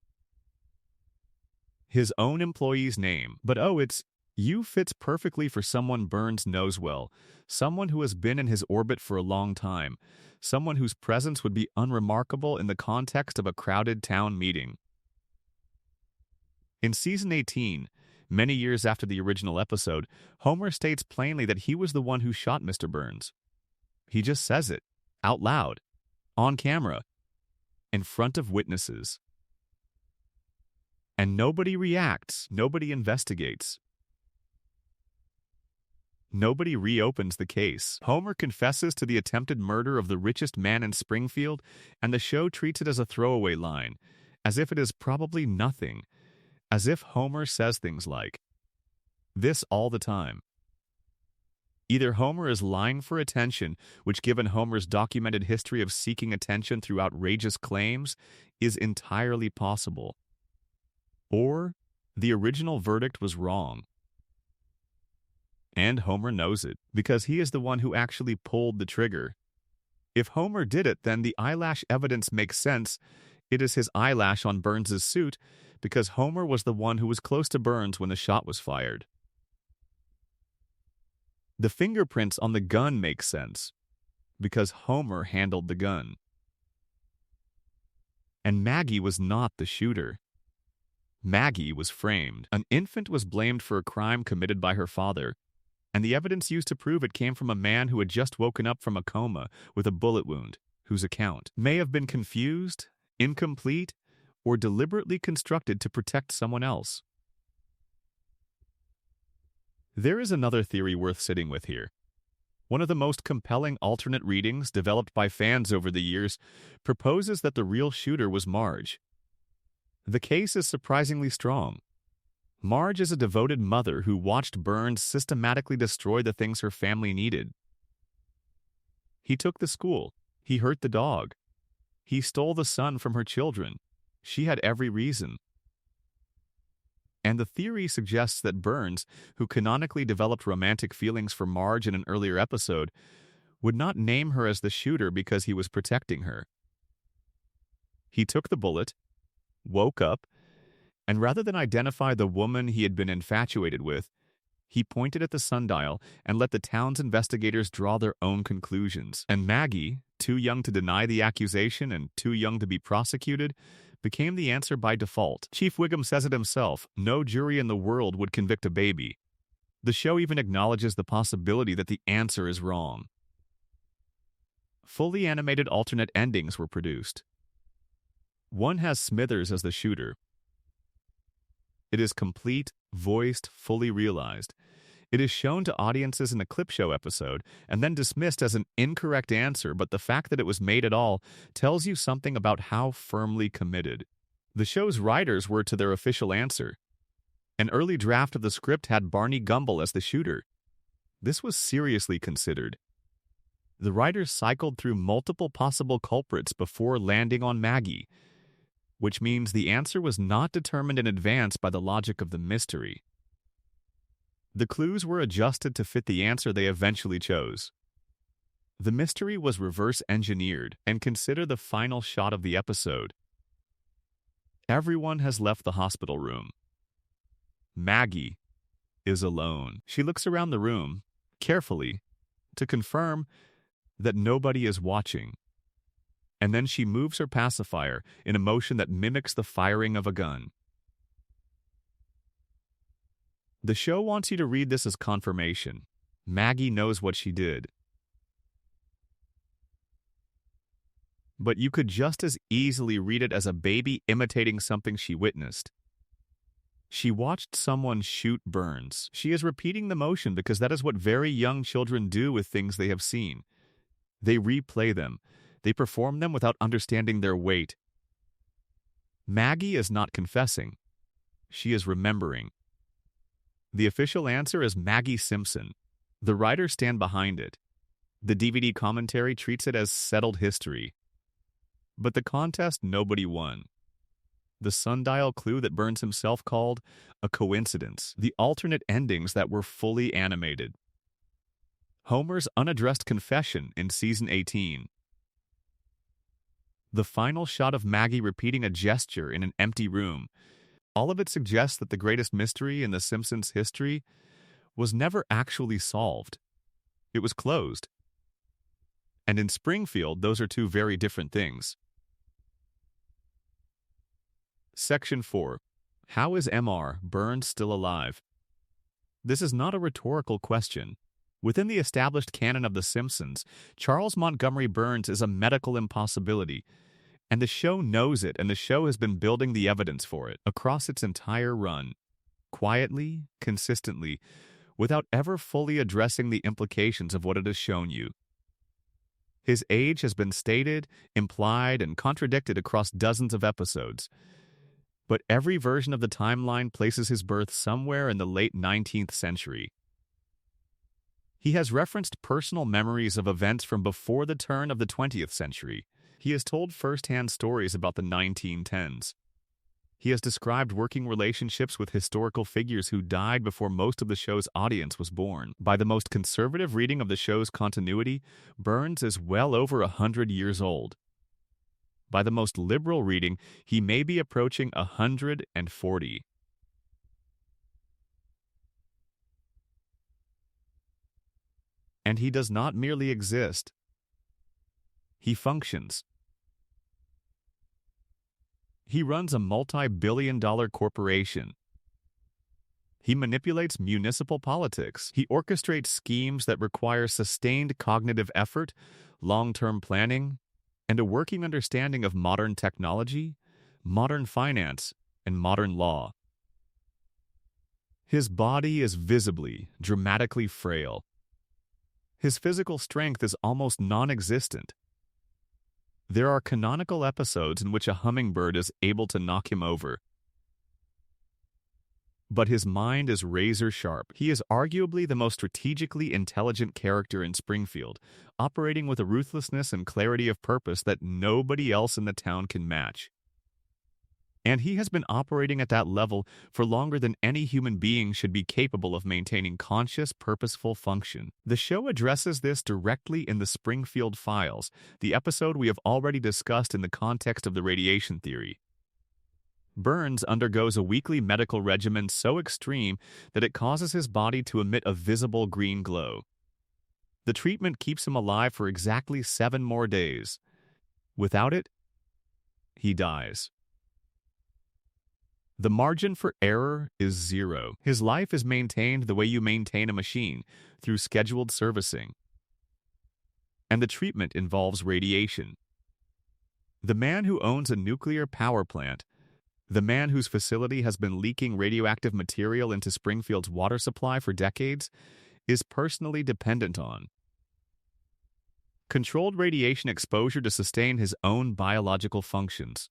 his own employee's name. But "oh, it's you" fits perfectly for someone Burns knows well, someone who has been in his orbit for a long time, someone whose presence would be unremarkable in the context of a crowded town meeting. In Season 18, many years after the original episode, Homer states plainly that he was the one who shot Mr. Burns. He just says it, out loud, on camera, in front of witnesses. And nobody reacts, nobody investigates. Nobody reopens the case. Homer confesses to the attempted murder of the richest man in Springfield, and the show treats it as a throwaway line, as if it is probably nothing, as if Homer says things like this all the time. Either Homer is lying for attention, which given Homer's documented history of seeking attention through outrageous claims, is entirely possible, or the original verdict was wrong. And Homer knows it, because he is the one who actually pulled the trigger. If Homer did it, then the eyelash evidence makes sense. It is his eyelash on Burns's suit, because Homer was the one who was close to Burns when the shot was fired. The fingerprints on the gun make sense, because Homer handled the gun. And Maggie was not the shooter. Maggie was framed. An infant was blamed for a crime committed by her father, and the evidence used to prove it came from a man who had just woken up from a coma with a bullet wound, whose account may have been confused, incomplete, or deliberately constructed to protect someone else. There is another theory worth sitting with here. One of the most compelling alternate readings developed by fans over the years proposes that the real shooter was Marge. The case is surprisingly strong. Marge is a devoted mother who watched Burns systematically destroy the things her family needed. He took the school. He hurt the dog. He stole the son from her children. She had every reason. And the theory suggests that Burns, who canonically developed romantic feelings for Marge in an earlier episode, would not name her as the shooter because he was protecting her. He took the bullet, woke up, and rather than identify the woman he had been infatuated with, he pointed at the sundial and let the town's investigators draw their own conclusions. And Maggie, too young to deny the accusation and too young to be prosecuted, became the answer by default. Chief Wiggum says it himself, no jury in the world would convict a baby. The show even acknowledges the possibility that the answer is wrong. Fully animated alternate endings were produced. One has Smithers as the shooter. It is complete, voiced, fully realized. It is shown to audiences in a clip show episode and then dismissed as an incorrect answer, but the fact that it was made at all tells you something about how firmly committed the show's writers were to their official answer. An early draft of the script had Barney Gumble as the shooter. This was seriously considered. The writers cycled through multiple possible culprits before landing on Maggie, which means the answer was not determined in advance by the logic of the mystery. The clues were adjusted to fit the answer they eventually chose. The mystery was reverse engineered, and consider the final shot of the episode. Everyone has left the hospital room. Maggie is alone. She looks around the room, carefully, to confirm that nobody is watching. And then she moves her pacifier in a motion that mimics the firing of a gun. The show wants you to read this as confirmation. Maggie knows what she did. But you could just as easily read it as a baby imitating something she witnessed. She watched someone shoot Burns. She is repeating the motion because that is what very young children do with things they have seen. They replay them. They perform them without understanding their weight. Maggie is not confessing. She is remembering. The official answer is Maggie Simpson. The writers stand behind it. The DVD commentary treats it as settled history. But the contest nobody won. The sundial clue that Burns himself called a coincidence. The alternate endings that were fully animated. Homer's unaddressed confession in Season 18. The final shot of Maggie repeating a gesture in an empty room. All of it suggests that the greatest mystery in The Simpsons' history was never actually solved. It was closed. And in Springfield, those are two very different things. Section 4. How is Mr. Burns still alive? This is not a rhetorical question. Within the established canon of The Simpsons, Charles Montgomery Burns is a medical impossibility, and the show knows it, and the show has been building the evidence for it across its entire run, quietly, consistently, without ever fully addressing the implications of what it has shown you. His age has been stated, implied, and contradicted across dozens of episodes, but every version of the timeline places his birth somewhere in the late 19th century. He has referenced personal memories of events from before the turn of the 20th century. He has told first-hand stories about the 1910s. He has described working relationships with historical figures who died before most of the show's audience was born. By the most conservative reading of the show's continuity, Burns is well over 100 years old. By the most liberal reading, he may be approaching 140. And he does not merely exist. He functions. He runs a multi-billion-dollar corporation. He manipulates municipal politics. He orchestrates schemes that require sustained cognitive effort, long-term planning, and a working understanding of modern technology, modern finance, and modern law. His body is visibly, dramatically frail. His physical strength is almost non-existent. There are canonical episodes in which a hummingbird is able to knock him over. But his mind is razor-sharp. He is arguably the most strategically intelligent character in Springfield, operating with a ruthlessness and clarity of purpose that nobody else in the town can match. And he has been operating at that level for longer than any human being should be capable of maintaining conscious, purposeful function. The show addresses this directly in the Springfield Files, the episode we have already discussed in the context of the radiation theory. Burns undergoes a weekly medical regimen so extreme that it causes his body to emit a visible green glow. The treatment keeps him alive for exactly 7 more days. Without it, he dies. The margin for error is 0. His life is maintained the way you maintain a machine, through scheduled servicing. And the treatment involves radiation. The man who owns a nuclear power plant, the man whose facility has been leaking radioactive material into Springfield's water supply for decades, is personally dependent on controlled radiation exposure to sustain his own biological functions.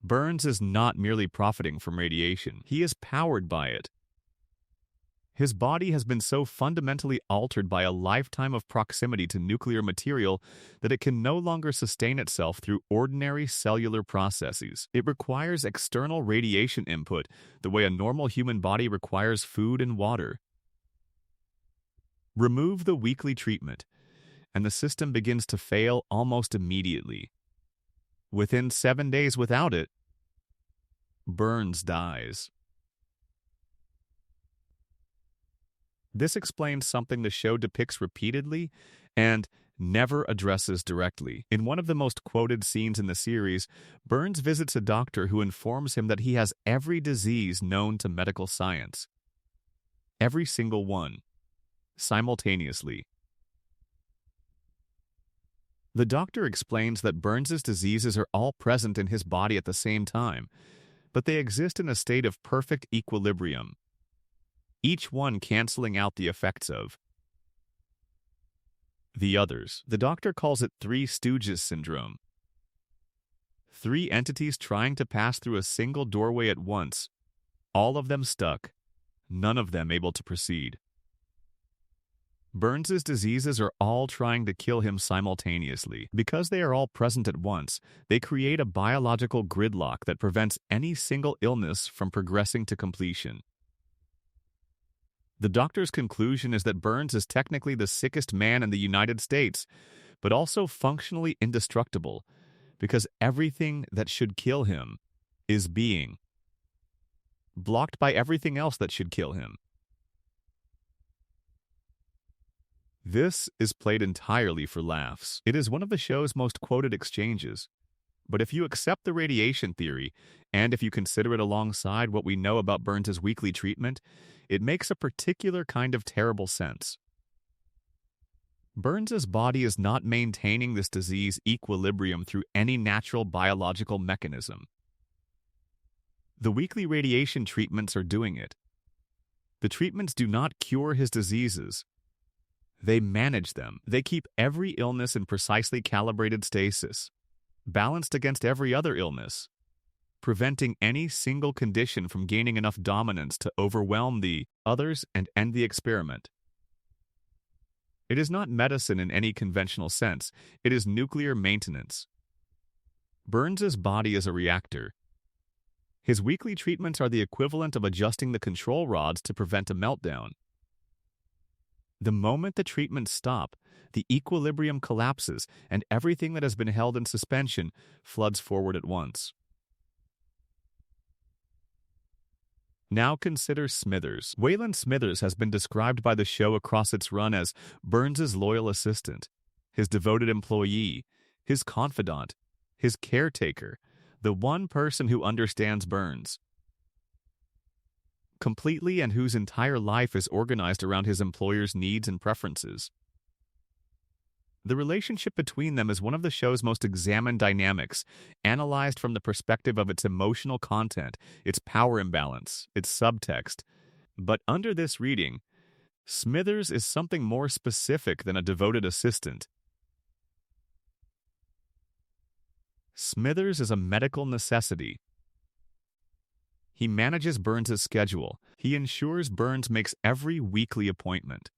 Burns is not merely profiting from radiation. He is powered by it. His body has been so fundamentally altered by a lifetime of proximity to nuclear material that it can no longer sustain itself through ordinary cellular processes. It requires external radiation input the way a normal human body requires food and water. Remove the weekly treatment, and the system begins to fail almost immediately. Within 7 days without it, Burns dies. This explains something the show depicts repeatedly and never addresses directly. In one of the most quoted scenes in the series, Burns visits a doctor who informs him that he has every disease known to medical science. Every single one, simultaneously. The doctor explains that Burns's diseases are all present in his body at the same time, but they exist in a state of perfect equilibrium, each one canceling out the effects of the others. The doctor calls it Three Stooges syndrome. 3 entities trying to pass through a single doorway at once, all of them stuck, none of them able to proceed. Burns's diseases are all trying to kill him simultaneously. Because they are all present at once, they create a biological gridlock that prevents any single illness from progressing to completion. The doctor's conclusion is that Burns is technically the sickest man in the United States, but also functionally indestructible, because everything that should kill him is being blocked by everything else that should kill him. This is played entirely for laughs. It is one of the show's most quoted exchanges. But if you accept the radiation theory, and if you consider it alongside what we know about Burns's weekly treatment, it makes a particular kind of terrible sense. Burns's body is not maintaining this disease equilibrium through any natural biological mechanism. The weekly radiation treatments are doing it. The treatments do not cure his diseases. They manage them. They keep every illness in precisely calibrated stasis, balanced against every other illness, preventing any single condition from gaining enough dominance to overwhelm the others and end the experiment. It is not medicine in any conventional sense. It is nuclear maintenance. Burns's body is a reactor. His weekly treatments are the equivalent of adjusting the control rods to prevent a meltdown. The moment the treatments stop, the equilibrium collapses and everything that has been held in suspension floods forward at once. Now consider Smithers. Waylon Smithers has been described by the show across its run as Burns's loyal assistant, his devoted employee, his confidant, his caretaker, the one person who understands Burns completely and whose entire life is organized around his employer's needs and preferences. The relationship between them is one of the show's most examined dynamics, analyzed from the perspective of its emotional content, its power imbalance, its subtext. But under this reading, Smithers is something more specific than a devoted assistant. Smithers is a medical necessity. He manages Burns's schedule. He ensures Burns makes every weekly appointment.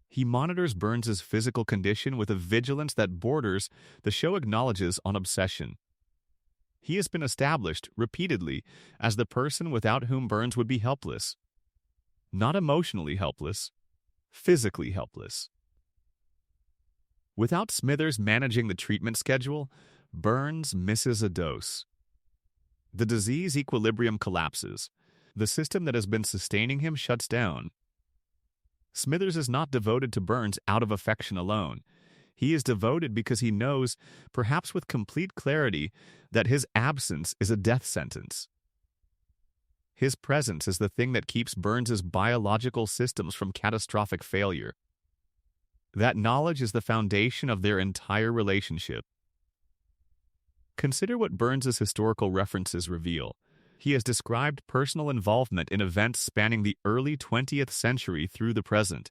He monitors Burns's physical condition with a vigilance that borders, the show acknowledges, on obsession. He has been established, repeatedly, as the person without whom Burns would be helpless. Not emotionally helpless, physically helpless. Without Smithers managing the treatment schedule, Burns misses a dose. The disease equilibrium collapses. The system that has been sustaining him shuts down. Smithers is not devoted to Burns out of affection alone. He is devoted because he knows, perhaps with complete clarity, that his absence is a death sentence. His presence is the thing that keeps Burns's biological systems from catastrophic failure. That knowledge is the foundation of their entire relationship. Consider what Burns's historical references reveal. He has described personal involvement in events spanning the early 20th century through the present.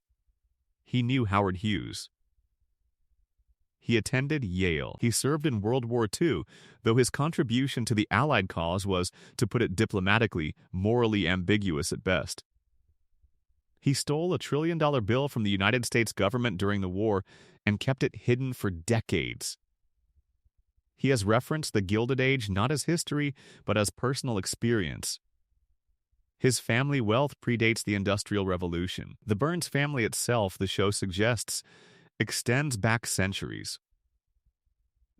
He knew Howard Hughes. He attended Yale. He served in World War II, though his contribution to the Allied cause was, to put it diplomatically, morally ambiguous at best. He stole a $1 trillion bill from the United States government during the war and kept it hidden for decades. He has referenced the Gilded Age not as history, but as personal experience. His family wealth predates the Industrial Revolution. The Burns family itself, the show suggests, extends back centuries.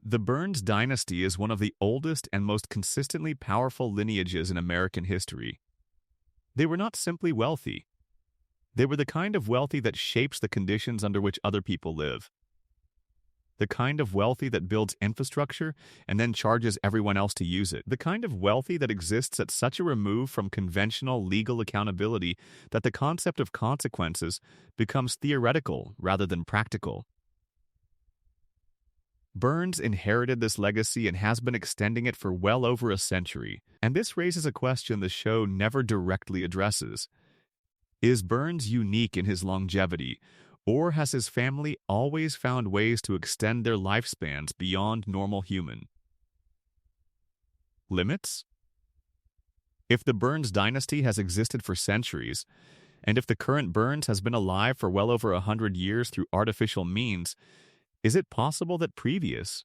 The Burns dynasty is one of the oldest and most consistently powerful lineages in American history. They were not simply wealthy. They were the kind of wealthy that shapes the conditions under which other people live. The kind of wealthy that builds infrastructure and then charges everyone else to use it. The kind of wealthy that exists at such a remove from conventional legal accountability that the concept of consequences becomes theoretical rather than practical. Burns inherited this legacy and has been extending it for well over a century, and this raises a question the show never directly addresses. Is Burns unique in his longevity, or has his family always found ways to extend their lifespans beyond normal human limits? If the Burns dynasty has existed for centuries, and if the current Burns has been alive for well over 100 years through artificial means, is it possible that previous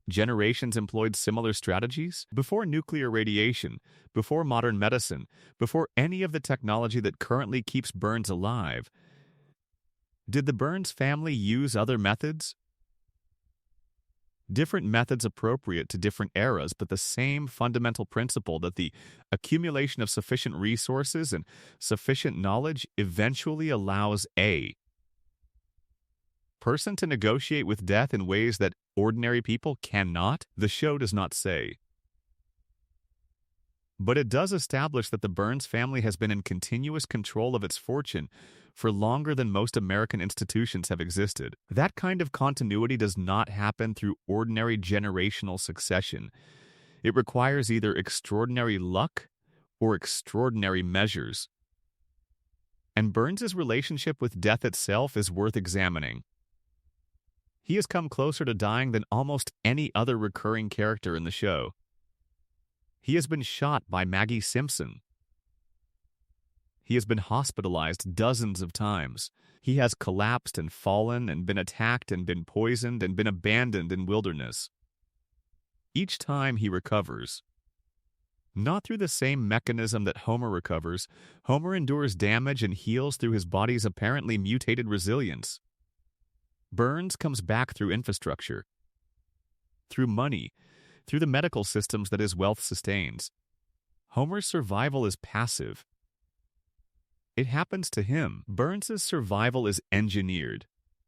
generations employed similar strategies? Before nuclear radiation, before modern medicine, before any of the technology that currently keeps Burns alive, did the Burns family use other methods? Different methods appropriate to different eras, but the same fundamental principle that the accumulation of sufficient resources and sufficient knowledge eventually allows a person to negotiate with death in ways that ordinary people cannot? The show does not say. But it does establish that the Burns family has been in continuous control of its fortune for longer than most American institutions have existed. That kind of continuity does not happen through ordinary generational succession. It requires either extraordinary luck or extraordinary measures. And Burns's relationship with death itself is worth examining. He has come closer to dying than almost any other recurring character in the show. He has been shot by Maggie Simpson. He has been hospitalized dozens of times. He has collapsed and fallen and been attacked and been poisoned and been abandoned in wilderness. Each time he recovers. Not through the same mechanism that Homer recovers, Homer endures damage and heals through his body's apparently mutated resilience. Burns comes back through infrastructure, through money, through the medical systems that his wealth sustains. Homer's survival is passive. It happens to him. Burns's survival is engineered.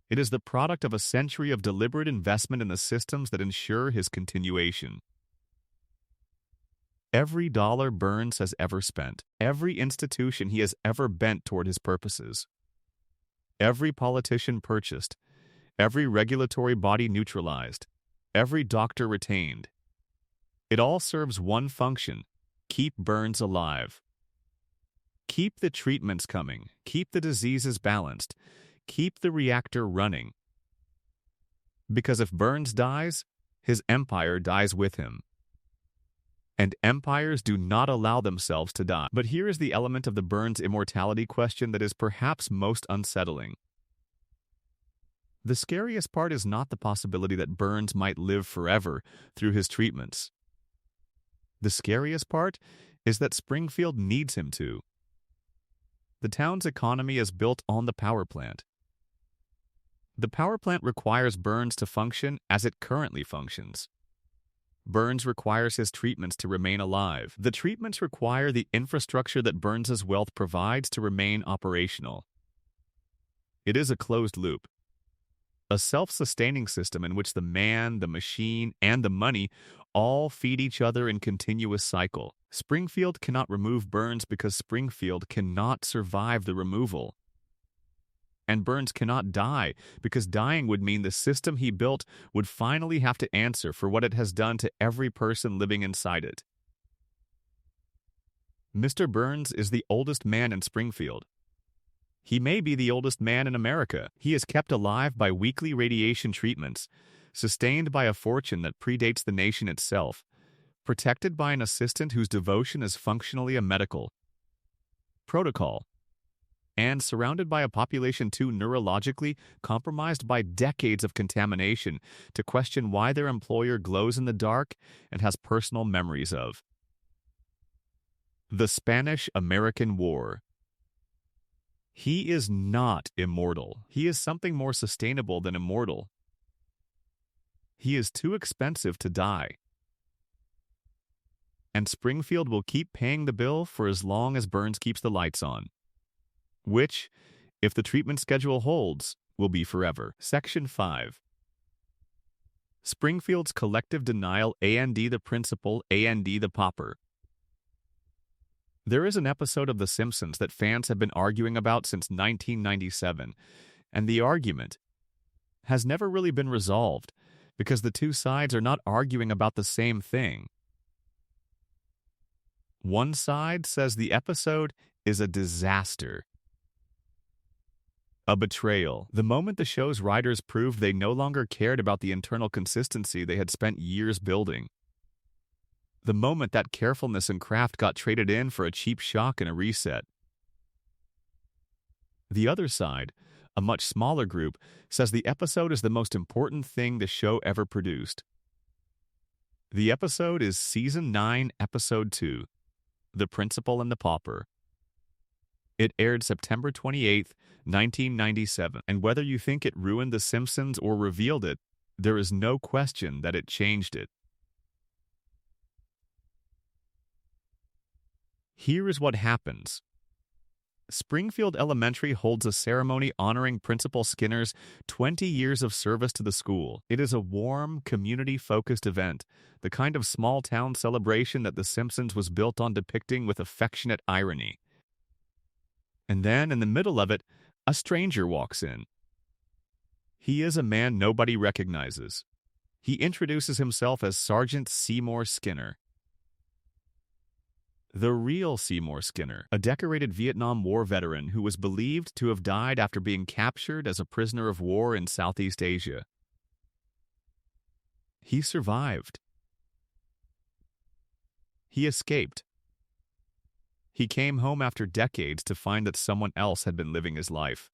It is the product of a century of deliberate investment in the systems that ensure his continuation. Every dollar Burns has ever spent, every institution he has ever bent toward his purposes, every politician purchased, every regulatory body neutralized, every doctor retained, it all serves one function: keep Burns alive. Keep the treatments coming, keep the diseases balanced, keep the reactor running. Because if Burns dies, his empire dies with him. And empires do not allow themselves to die. But here is the element of the Burns immortality question that is perhaps most unsettling. The scariest part is not the possibility that Burns might live forever through his treatments. The scariest part is that Springfield needs him to. The town's economy is built on the power plant. The power plant requires Burns to function as it currently functions. Burns requires his treatments to remain alive. The treatments require the infrastructure that Burns's wealth provides to remain operational. It is a closed loop. A self-sustaining system in which the man, the machine, and the money all feed each other in continuous cycle. Springfield cannot remove Burns because Springfield cannot survive the removal. And Burns cannot die because dying would mean the system he built would finally have to answer for what it has done to every person living inside it. Mr. Burns is the oldest man in Springfield. He may be the oldest man in America. He is kept alive by weekly radiation treatments, sustained by a fortune that predates the nation itself, protected by an assistant whose devotion is functionally a medical protocol. and surrounded by a population too neurologically compromised by decades of contamination to question why their employer glows in the dark and has personal memories of. The Spanish-American War. He is not immortal. He is something more sustainable than immortal. He is too expensive to die. And Springfield will keep paying the bill for as long as Burns keeps the lights on. Which, if the treatment schedule holds, will be forever. Section 5. Springfield's collective denial and the principal and the pauper. There is an episode of The Simpsons that fans have been arguing about since 1997, and the argument has never really been resolved because the two sides are not arguing about the same thing. One side says the episode is a disaster, a betrayal. The moment the show's writers proved they no longer cared about the internal consistency they had spent years building. The moment that carefulness and craft got traded in for a cheap shock and a reset. The other side, a much smaller group, says the episode is the most important thing the show ever produced. The episode is Season 9, Episode 2, The Principal and the Pauper. It aired September 28, 1997, and whether you think it ruined The Simpsons or revealed it, there is no question that it changed it. Here is what happens. Springfield Elementary holds a ceremony honoring Principal Skinner's 20 years of service to the school. It is a warm, community-focused event, the kind of small-town celebration that The Simpsons was built on depicting with affectionate irony. And then, in the middle of it, a stranger walks in. He is a man nobody recognizes. He introduces himself as Sergeant Seymour Skinner. The real Seymour Skinner, a decorated Vietnam War veteran who was believed to have died after being captured as a prisoner of war in Southeast Asia. He survived. He escaped. He came home after decades to find that someone else had been living his life.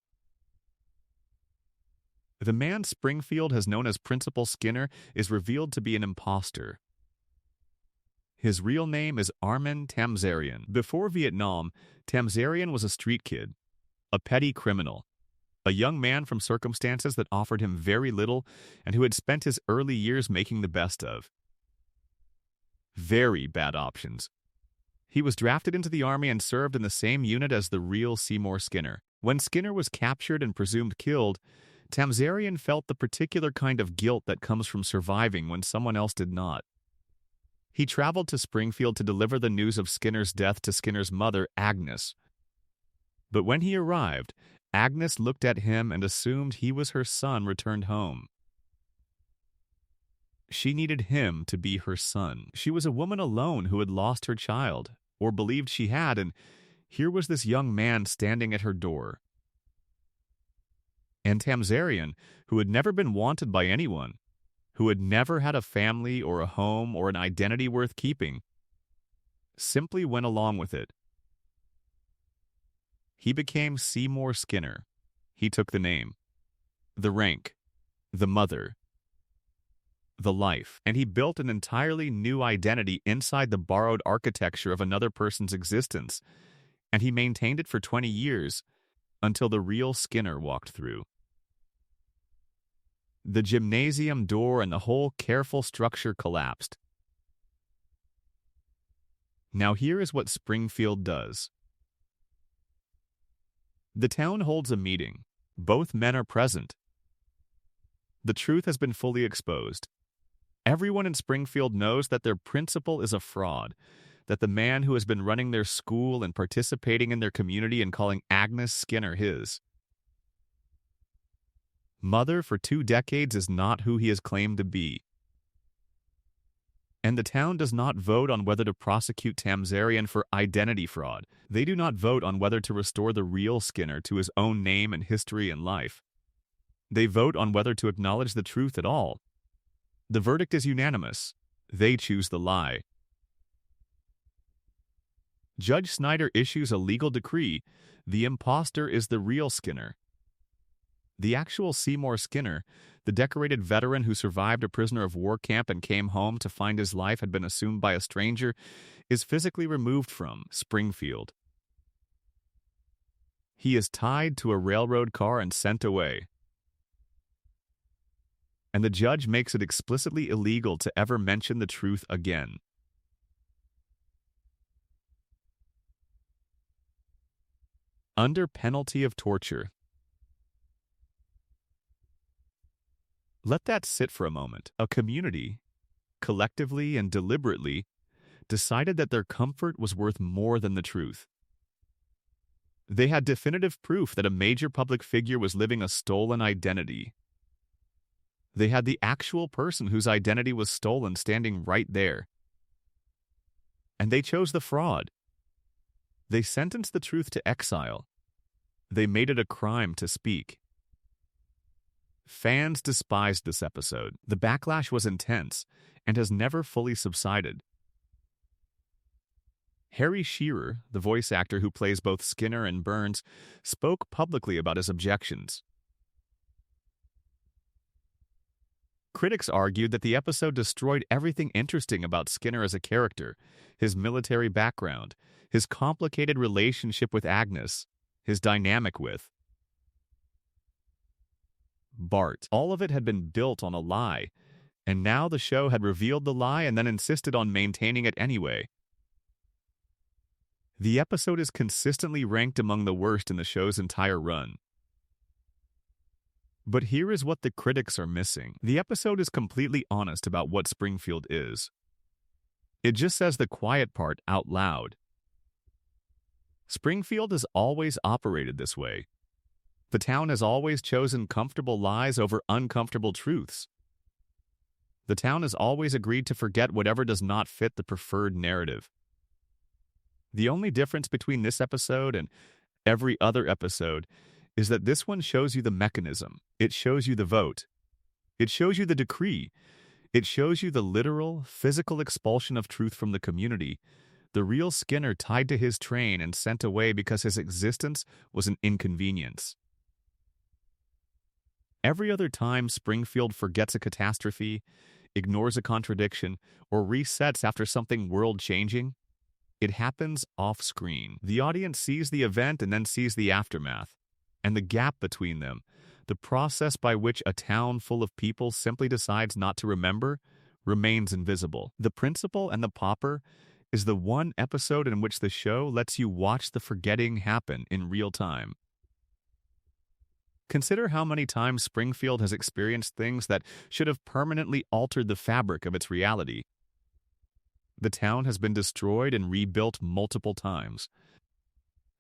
The man Springfield has known as Principal Skinner is revealed to be an imposter. His real name is Armin Tamzarian. Before Vietnam, Tamzarian was a street kid, a petty criminal, a young man from circumstances that offered him very little and who had spent his early years making the best of. Very bad options. He was drafted into the army and served in the same unit as the real Seymour Skinner. When Skinner was captured and presumed killed, Tamzarian felt the particular kind of guilt that comes from surviving when someone else did not. He traveled to Springfield to deliver the news of Skinner's death to Skinner's mother, Agnes. But when he arrived, Agnes looked at him and assumed he was her son returned home. She needed him to be her son. She was a woman alone who had lost her child, or believed she had, and here was this young man standing at her door. And Tamzarian, who had never been wanted by anyone, who had never had a family or a home or an identity worth keeping, simply went along with it. He became Seymour Skinner. He took the name, the rank, the mother, the life, and he built an entirely new identity inside the borrowed architecture of another person's existence, and he maintained it for 20 years until the real Skinner walked through. The gymnasium door and the whole careful structure collapsed. Now here is what Springfield does. The town holds a meeting. Both men are present. The truth has been fully exposed. Everyone in Springfield knows that their principal is a fraud, that the man who has been running their school and participating in their community and calling Agnes Skinner his mother for 2 decades is not who he has claimed to be. And the town does not vote on whether to prosecute Tamzarian for identity fraud. They do not vote on whether to restore the real Skinner to his own name and history and life. They vote on whether to acknowledge the truth at all. The verdict is unanimous. They choose the lie. Judge Snyder issues a legal decree: the imposter is the real Skinner. The actual Seymour Skinner, the decorated veteran who survived a prisoner of war camp and came home to find his life had been assumed by a stranger, is physically removed from Springfield. He is tied to a railroad car and sent away. And the judge makes it explicitly illegal to ever mention the truth again. Under penalty of torture. Let that sit for a moment. A community, collectively and deliberately, decided that their comfort was worth more than the truth. They had definitive proof that a major public figure was living a stolen identity. They had the actual person whose identity was stolen standing right there. And they chose the fraud. They sentenced the truth to exile. They made it a crime to speak. Fans despised this episode. The backlash was intense and has never fully subsided. Harry Shearer, the voice actor who plays both Skinner and Burns, spoke publicly about his objections. Critics argued that the episode destroyed everything interesting about Skinner as a character: his military background, his complicated relationship with Agnes, his dynamic with Bart. All of it had been built on a lie, and now the show had revealed the lie and then insisted on maintaining it anyway. The episode is consistently ranked among the worst in the show's entire run. But here is what the critics are missing. The episode is completely honest about what Springfield is. It just says the quiet part out loud. Springfield has always operated this way. The town has always chosen comfortable lies over uncomfortable truths. The town has always agreed to forget whatever does not fit the preferred narrative. The only difference between this episode and every other episode is that this one shows you the mechanism. It shows you the vote. It shows you the decree. It shows you the literal, physical expulsion of truth from the community. The real Skinner tied to his train and sent away because his existence was an inconvenience. Every other time Springfield forgets a catastrophe, ignores a contradiction, or resets after something world-changing, it happens off-screen. The audience sees the event and then sees the aftermath. And the gap between them, the process by which a town full of people simply decides not to remember, remains invisible. The Principal and the Pauper is the one episode in which the show lets you watch the forgetting happen in real time. Consider how many times Springfield has experienced things that should have permanently altered the fabric of its reality. The town has been destroyed and rebuilt multiple times.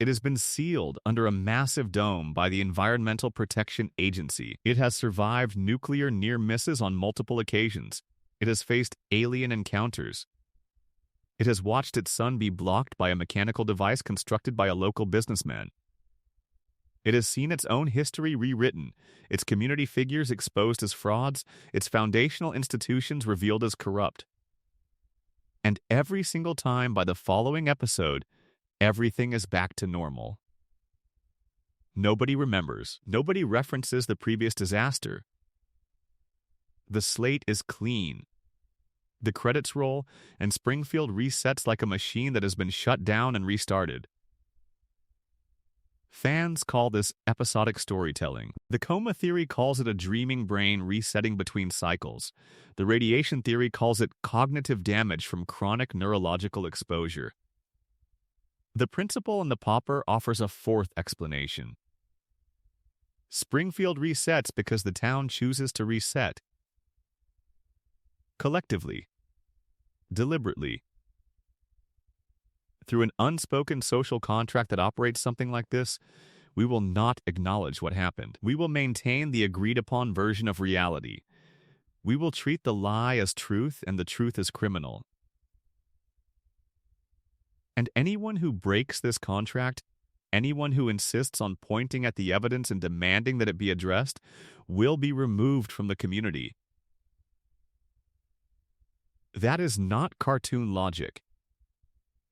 It has been sealed under a massive dome by the Environmental Protection Agency. It has survived nuclear near misses on multiple occasions. It has faced alien encounters. It has watched its sun be blocked by a mechanical device constructed by a local businessman. It has seen its own history rewritten, its community figures exposed as frauds, its foundational institutions revealed as corrupt. And every single time by the following episode, everything is back to normal. Nobody remembers. Nobody references the previous disaster. The slate is clean. The credits roll, and Springfield resets like a machine that has been shut down and restarted. Fans call this episodic storytelling. The coma theory calls it a dreaming brain resetting between cycles. The radiation theory calls it cognitive damage from chronic neurological exposure. The Principal and the Pauper offers a fourth explanation. Springfield resets because the town chooses to reset. Collectively. Deliberately. Through an unspoken social contract that operates something like this, we will not acknowledge what happened. We will maintain the agreed-upon version of reality. We will treat the lie as truth and the truth as criminal. And anyone who breaks this contract, anyone who insists on pointing at the evidence and demanding that it be addressed, will be removed from the community. That is not cartoon logic.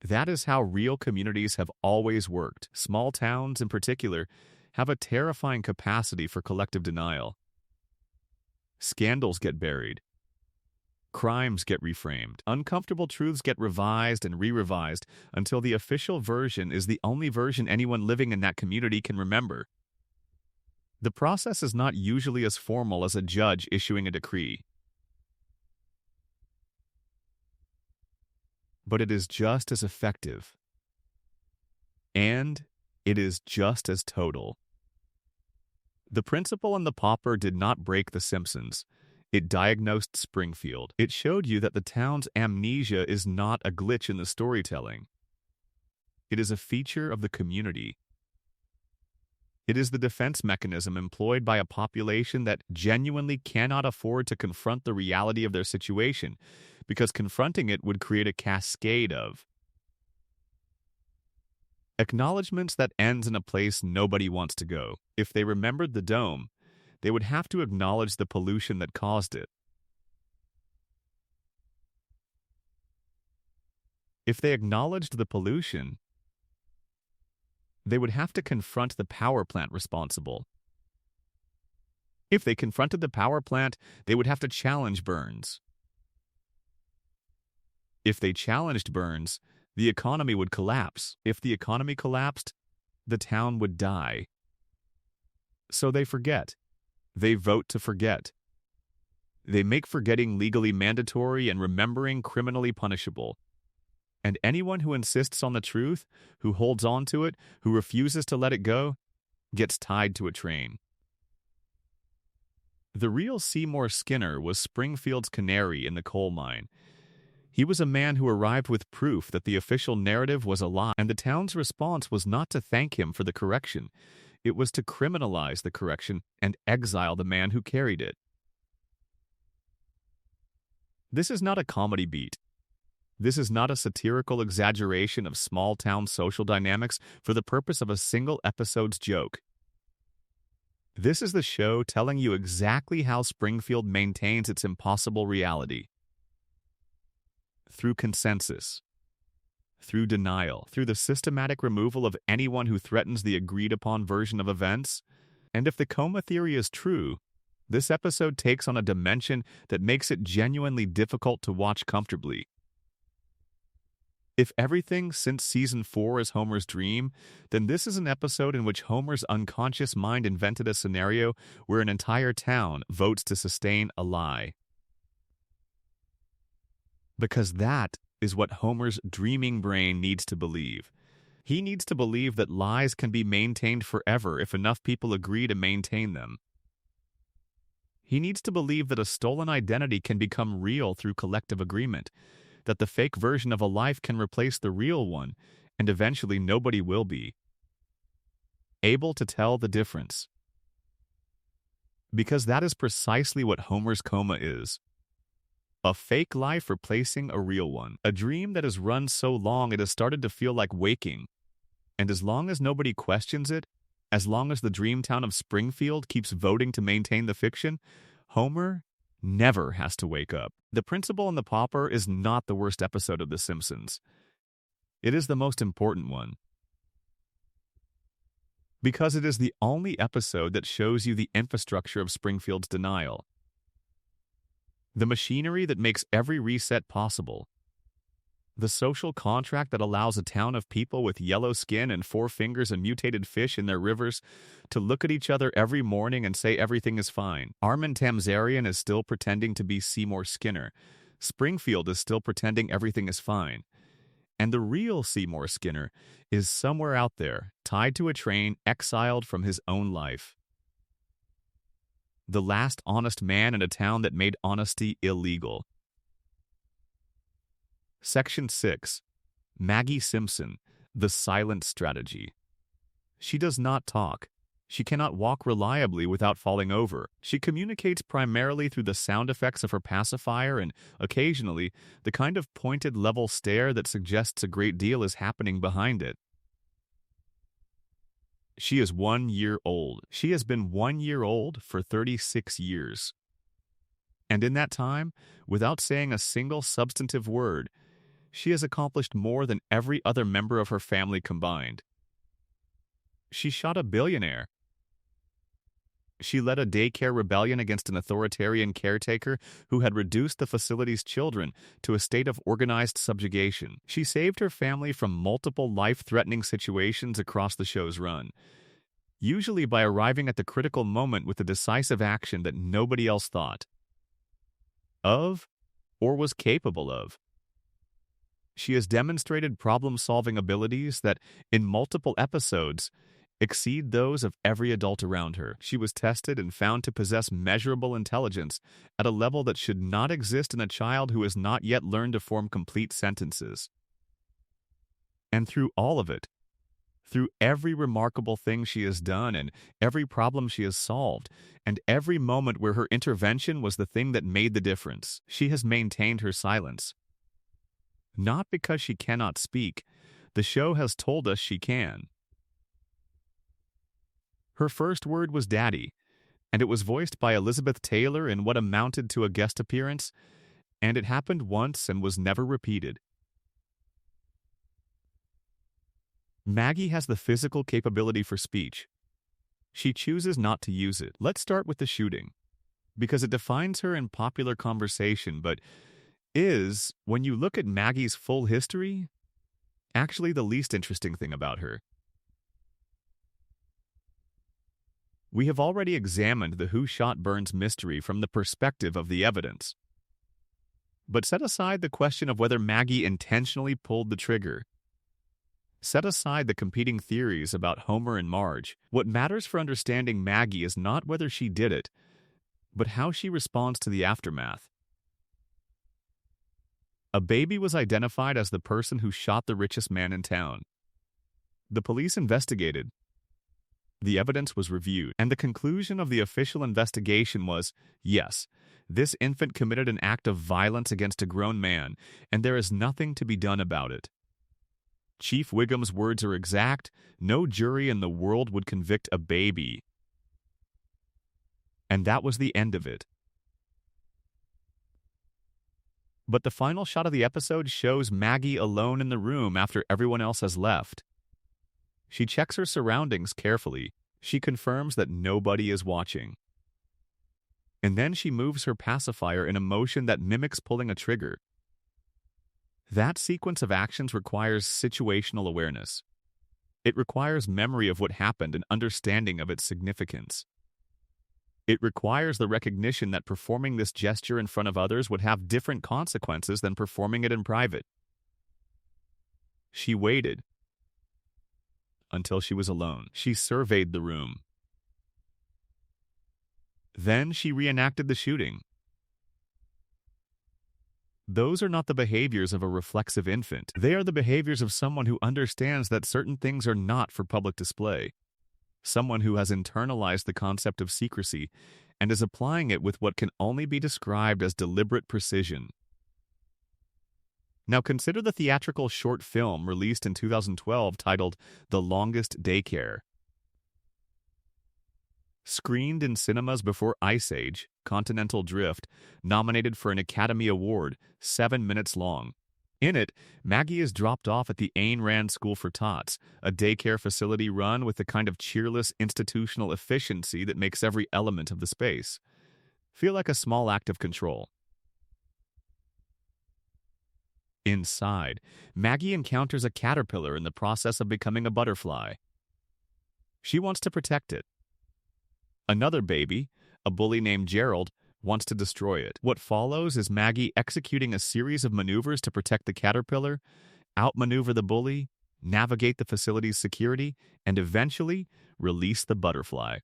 That is how real communities have always worked. Small towns, in particular, have a terrifying capacity for collective denial. Scandals get buried. Crimes get reframed. Uncomfortable truths get revised and re-revised until the official version is the only version anyone living in that community can remember. The process is not usually as formal as a judge issuing a decree, but it is just as effective. And it is just as total. The principal and the pauper did not break the Simpsons. It diagnosed Springfield. It showed you that the town's amnesia is not a glitch in the storytelling. It is a feature of the community. It is the defense mechanism employed by a population that genuinely cannot afford to confront the reality of their situation, because confronting it would create a cascade of acknowledgments that ends in a place nobody wants to go. If they remembered the dome, they would have to acknowledge the pollution that caused it. If they acknowledged the pollution, they would have to confront the power plant responsible. If they confronted the power plant, they would have to challenge Burns. If they challenged Burns, the economy would collapse. If the economy collapsed, the town would die. So they forget. They vote to forget. They make forgetting legally mandatory and remembering criminally punishable. And anyone who insists on the truth, who holds on to it, who refuses to let it go, gets tied to a train. The real Seymour Skinner was Springfield's canary in the coal mine. He was a man who arrived with proof that the official narrative was a lie, and the town's response was not to thank him for the correction. It was to criminalize the correction and exile the man who carried it. This is not a comedy beat. This is not a satirical exaggeration of small-town social dynamics for the purpose of a single episode's joke. This is the show telling you exactly how Springfield maintains its impossible reality. Through consensus, through denial, through the systematic removal of anyone who threatens the agreed-upon version of events. And if the coma theory is true, this episode takes on a dimension that makes it genuinely difficult to watch comfortably. If everything since season 4 is Homer's dream, then this is an episode in which Homer's unconscious mind invented a scenario where an entire town votes to sustain a lie. Because that is what Homer's dreaming brain needs to believe. He needs to believe that lies can be maintained forever if enough people agree to maintain them. He needs to believe that a stolen identity can become real through collective agreement, that the fake version of a life can replace the real one, and eventually nobody will be able to tell the difference. Because that is precisely what Homer's coma is. A fake life replacing a real one. A dream that has run so long it has started to feel like waking. And as long as nobody questions it, as long as the dream town of Springfield keeps voting to maintain the fiction, Homer never has to wake up. The Principal and the Pauper is not the worst episode of The Simpsons. It is the most important one. Because it is the only episode that shows you the infrastructure of Springfield's denial. The machinery that makes every reset possible. The social contract that allows a town of people with yellow skin and 4 fingers and mutated fish in their rivers to look at each other every morning and say everything is fine. Armin Tamzarian is still pretending to be Seymour Skinner. Springfield is still pretending everything is fine. And the real Seymour Skinner is somewhere out there, tied to a train, exiled from his own life. The last honest man in a town that made honesty illegal. Section 6. Maggie Simpson, the silent strategy. She does not talk. She cannot walk reliably without falling over. She communicates primarily through the sound effects of her pacifier and, occasionally, the kind of pointed level stare that suggests a great deal is happening behind it. She is 1 year old. She has been 1 year old for 36 years. And in that time, without saying a single substantive word, She has accomplished more than every other member of her family combined. She shot a billionaire. She led a daycare rebellion against an authoritarian caretaker who had reduced the facility's children to a state of organized subjugation. She saved her family from multiple life-threatening situations across the show's run, usually by arriving at the critical moment with a decisive action that nobody else thought of or was capable of. She has demonstrated problem-solving abilities that, in multiple episodes, exceed those of every adult around her. She was tested and found to possess measurable intelligence at a level that should not exist in a child who has not yet learned to form complete sentences. And through all of it, through every remarkable thing she has done and every problem she has solved, and every moment where her intervention was the thing that made the difference, she has maintained her silence. Not because she cannot speak. The show has told us she can. Her first word was Daddy, and it was voiced by Elizabeth Taylor in what amounted to a guest appearance, and it happened once and was never repeated. Maggie has the physical capability for speech. She chooses not to use it. Let's start with the shooting, because it defines her in popular conversation, but is, when you look at Maggie's full history, actually the least interesting thing about her. We have already examined the who shot Burns mystery from the perspective of the evidence. But set aside the question of whether Maggie intentionally pulled the trigger. Set aside the competing theories about Homer and Marge. What matters for understanding Maggie is not whether she did it, but how she responds to the aftermath. A baby was identified as the person who shot the richest man in town. The police investigated. The evidence was reviewed, and the conclusion of the official investigation was, yes, this infant committed an act of violence against a grown man, and there is nothing to be done about it. Chief Wiggum's words are exact: no jury in the world would convict a baby. And that was the end of it. But the final shot of the episode shows Maggie alone in the room after everyone else has left. She checks her surroundings carefully. She confirms that nobody is watching. And then she moves her pacifier in a motion that mimics pulling a trigger. That sequence of actions requires situational awareness. It requires memory of what happened and understanding of its significance. It requires the recognition that performing this gesture in front of others would have different consequences than performing it in private. She waited until she was alone. She surveyed the room. Then she reenacted the shooting. Those are not the behaviors of a reflexive infant. They are the behaviors of someone who understands that certain things are not for public display. Someone who has internalized the concept of secrecy and is applying it with what can only be described as deliberate precision. Now consider the theatrical short film released in 2012 titled The Longest Daycare. Screened in cinemas before Ice Age, Continental Drift, nominated for an Academy Award, 7 minutes long. In it, Maggie is dropped off at the Ayn Rand School for Tots, a daycare facility run with the kind of cheerless institutional efficiency that makes every element of the space feel like a small act of control. Inside, Maggie encounters a caterpillar in the process of becoming a butterfly. She wants to protect it. Another baby, a bully named Gerald, wants to destroy it. What follows is Maggie executing a series of maneuvers to protect the caterpillar, outmaneuver the bully, navigate the facility's security, and eventually release the butterfly.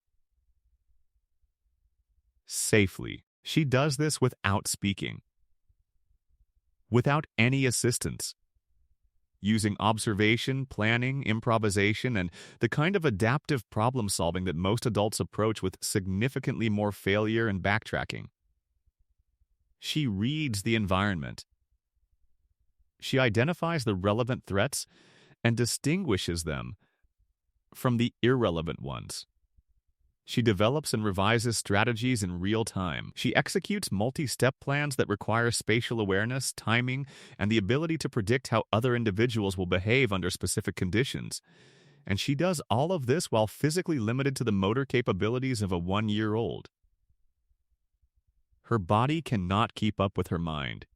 Safely. She does this without speaking, without any assistance, using observation, planning, improvisation, and the kind of adaptive problem-solving that most adults approach with significantly more failure and backtracking. She reads the environment. She identifies the relevant threats and distinguishes them from the irrelevant ones. She develops and revises strategies in real time. She executes multi-step plans that require spatial awareness, timing, and the ability to predict how other individuals will behave under specific conditions. And she does all of this while physically limited to the motor capabilities of a 1-year-old. Her body cannot keep up with her mind.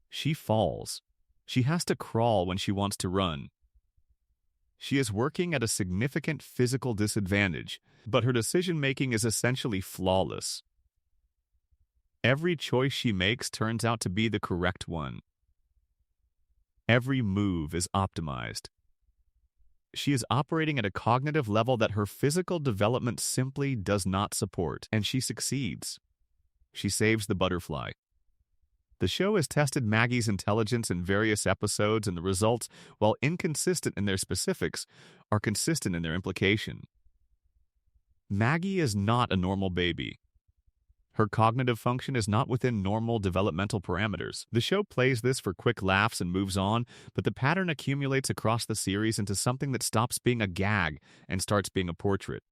She falls. She has to crawl when she wants to run. She is working at a significant physical disadvantage, but her decision-making is essentially flawless. Every choice she makes turns out to be the correct one. Every move is optimized. She is operating at a cognitive level that her physical development simply does not support, and she succeeds. She saves the butterfly. The show has tested Maggie's intelligence in various episodes, and the results, while inconsistent in their specifics, are consistent in their implication. Maggie is not a normal baby. Her cognitive function is not within normal developmental parameters. The show plays this for quick laughs and moves on, but the pattern accumulates across the series into something that stops being a gag and starts being a portrait.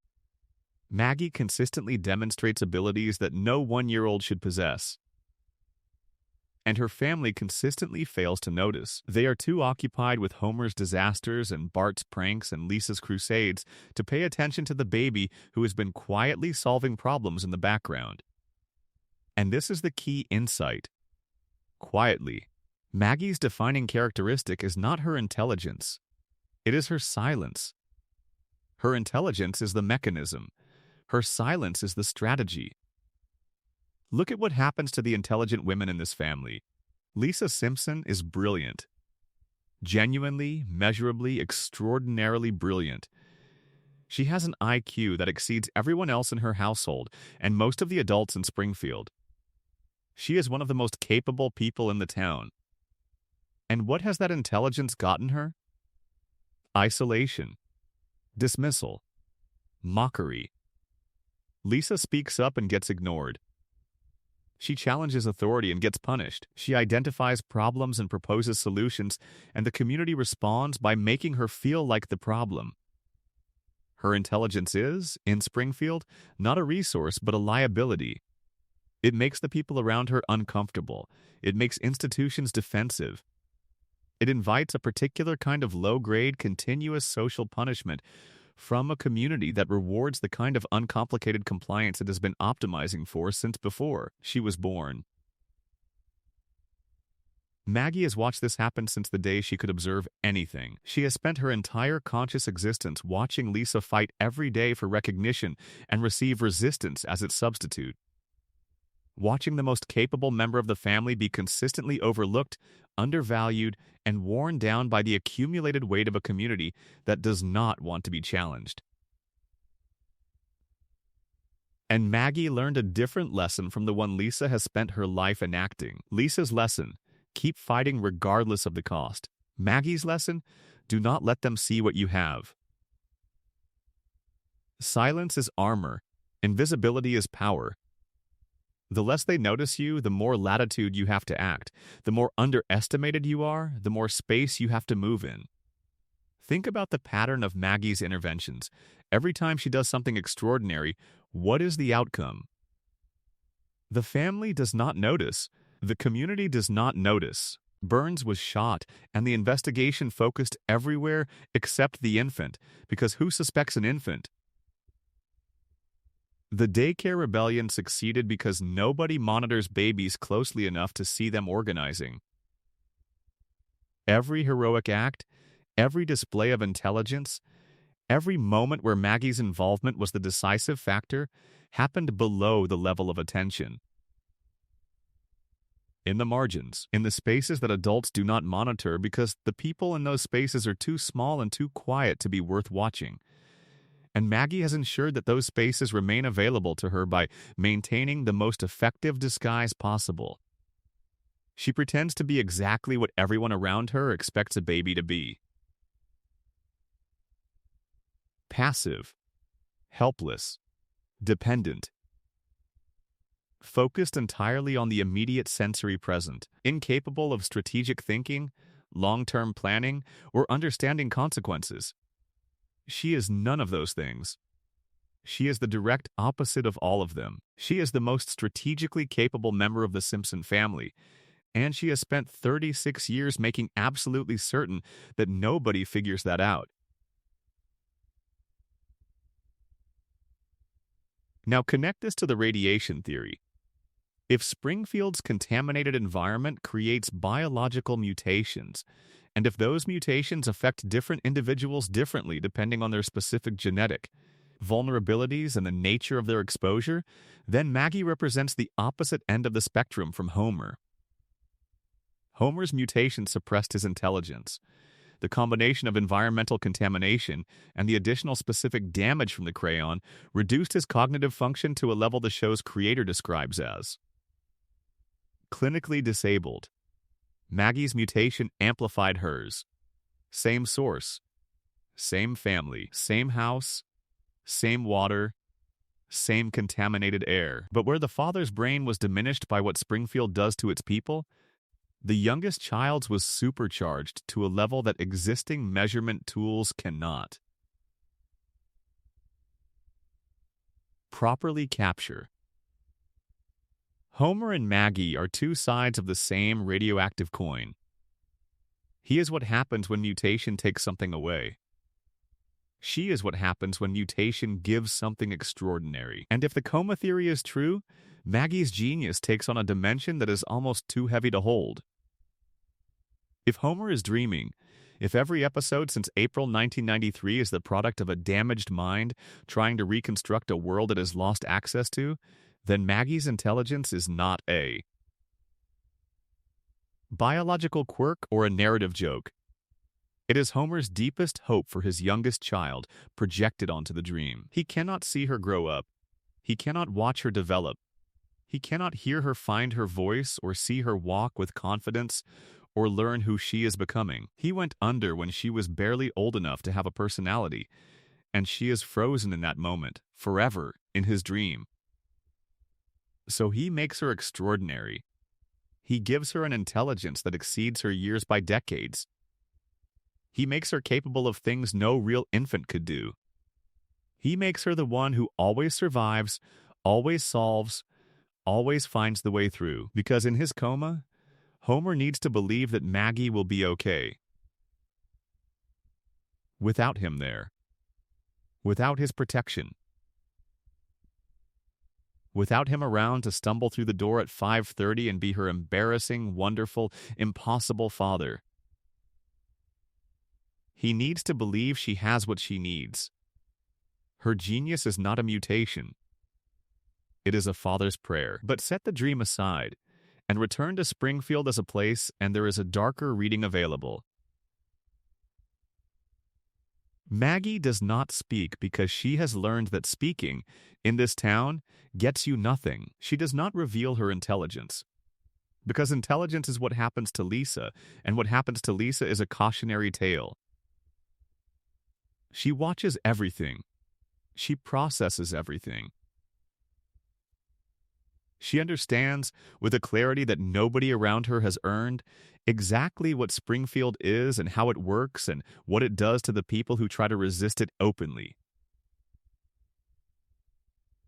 Maggie consistently demonstrates abilities that no 1-year-old should possess, and her family consistently fails to notice. They are too occupied with Homer's disasters and Bart's pranks and Lisa's crusades to pay attention to the baby who has been quietly solving problems in the background. And this is the key insight. Quietly, Maggie's defining characteristic is not her intelligence. It is her silence. Her intelligence is the mechanism. Her silence is the strategy. Look at what happens to the intelligent women in this family. Lisa Simpson is brilliant. Genuinely, measurably, extraordinarily brilliant. She has an IQ that exceeds everyone else in her household and most of the adults in Springfield. She is one of the most capable people in the town. And what has that intelligence gotten her? Isolation, dismissal, mockery. Lisa speaks up and gets ignored. She challenges authority and gets punished. She identifies problems and proposes solutions, and the community responds by making her feel like the problem. Her intelligence is, in Springfield, not a resource but a liability. It makes the people around her uncomfortable. It makes institutions defensive. It invites a particular kind of low-grade, continuous social punishment from a community that rewards the kind of uncomplicated compliance it has been optimizing for since before she was born. Maggie has watched this happen since the day she could observe anything. She has spent her entire conscious existence watching Lisa fight every day for recognition and receive resistance as its substitute. Watching the most capable member of the family be consistently overlooked, undervalued, and worn down by the accumulated weight of a community that does not want to be challenged. And Maggie learned a different lesson from the one Lisa has spent her life enacting. Lisa's lesson: keep fighting regardless of the cost. Maggie's lesson: do not let them see what you have. Silence is armor. Invisibility is power. The less they notice you, the more latitude you have to act. The more underestimated you are, the more space you have to move in. Think about the pattern of Maggie's interventions. Every time she does something extraordinary, what is the outcome? The family does not notice. The community does not notice. Burns was shot, and the investigation focused everywhere except the infant, because who suspects an infant? The daycare rebellion succeeded because nobody monitors babies closely enough to see them organizing. Every heroic act, every display of intelligence, every moment where Maggie's involvement was the decisive factor happened below the level of attention. In the margins, in the spaces that adults do not monitor because the people in those spaces are too small and too quiet to be worth watching. And Maggie has ensured that those spaces remain available to her by maintaining the most effective disguise possible. She pretends to be exactly what everyone around her expects a baby to be. Passive, helpless, dependent. Focused entirely on the immediate sensory present, incapable of strategic thinking, long-term planning, or understanding consequences. She is none of those things. She is the direct opposite of all of them. She is the most strategically capable member of the Simpson family, and she has spent 36 years making absolutely certain that nobody figures that out. Now connect this to the radiation theory. If Springfield's contaminated environment creates biological mutations, and if those mutations affect different individuals differently depending on their specific genetic vulnerabilities and the nature of their exposure, then Maggie represents the opposite end of the spectrum from Homer. Homer's mutation suppressed his intelligence. The combination of environmental contamination and the additional specific damage from the crayon reduced his cognitive function to a level the show's creator describes as clinically disabled. Maggie's mutation amplified hers. Same source, same family, same house, same water, same contaminated air. But where the father's brain was diminished by what Springfield does to its people, the youngest child's was supercharged to a level that existing measurement tools cannot properly capture. Homer and Maggie are two sides of the same radioactive coin. He is what happens when mutation takes something away. She is what happens when mutation gives something extraordinary. And if the coma theory is true, Maggie's genius takes on a dimension that is almost too heavy to hold. If Homer is dreaming, if every episode since April 1993 is the product of a damaged mind trying to reconstruct a world it has lost access to, then Maggie's intelligence is not a biological quirk or a narrative joke. It is Homer's deepest hope for his youngest child projected onto the dream. He cannot see her grow up. He cannot watch her develop. He cannot hear her find her voice or see her walk with confidence or learn who she is becoming. He went under when she was barely old enough to have a personality, and she is frozen in that moment, forever, in his dream. So he makes her extraordinary. He gives her an intelligence that exceeds her years by decades. He makes her capable of things no real infant could do. He makes her the one who always survives, always solves, always finds the way through. Because in his coma, Homer needs to believe that Maggie will be okay. Without him there. Without his protection. Without him around to stumble through the door at 5:30 and be her embarrassing, wonderful, impossible father. He needs to believe she has what she needs. Her genius is not a mutation. It is a father's prayer. But set the dream aside and return to Springfield as a place, and there is a darker reading available. Maggie does not speak because she has learned that speaking, in this town, gets you nothing. She does not reveal her intelligence. Because intelligence is what happens to Lisa, and what happens to Lisa is a cautionary tale. She watches everything. She processes everything. She understands, with a clarity that nobody around her has earned, exactly what Springfield is and how it works and what it does to the people who try to resist it openly.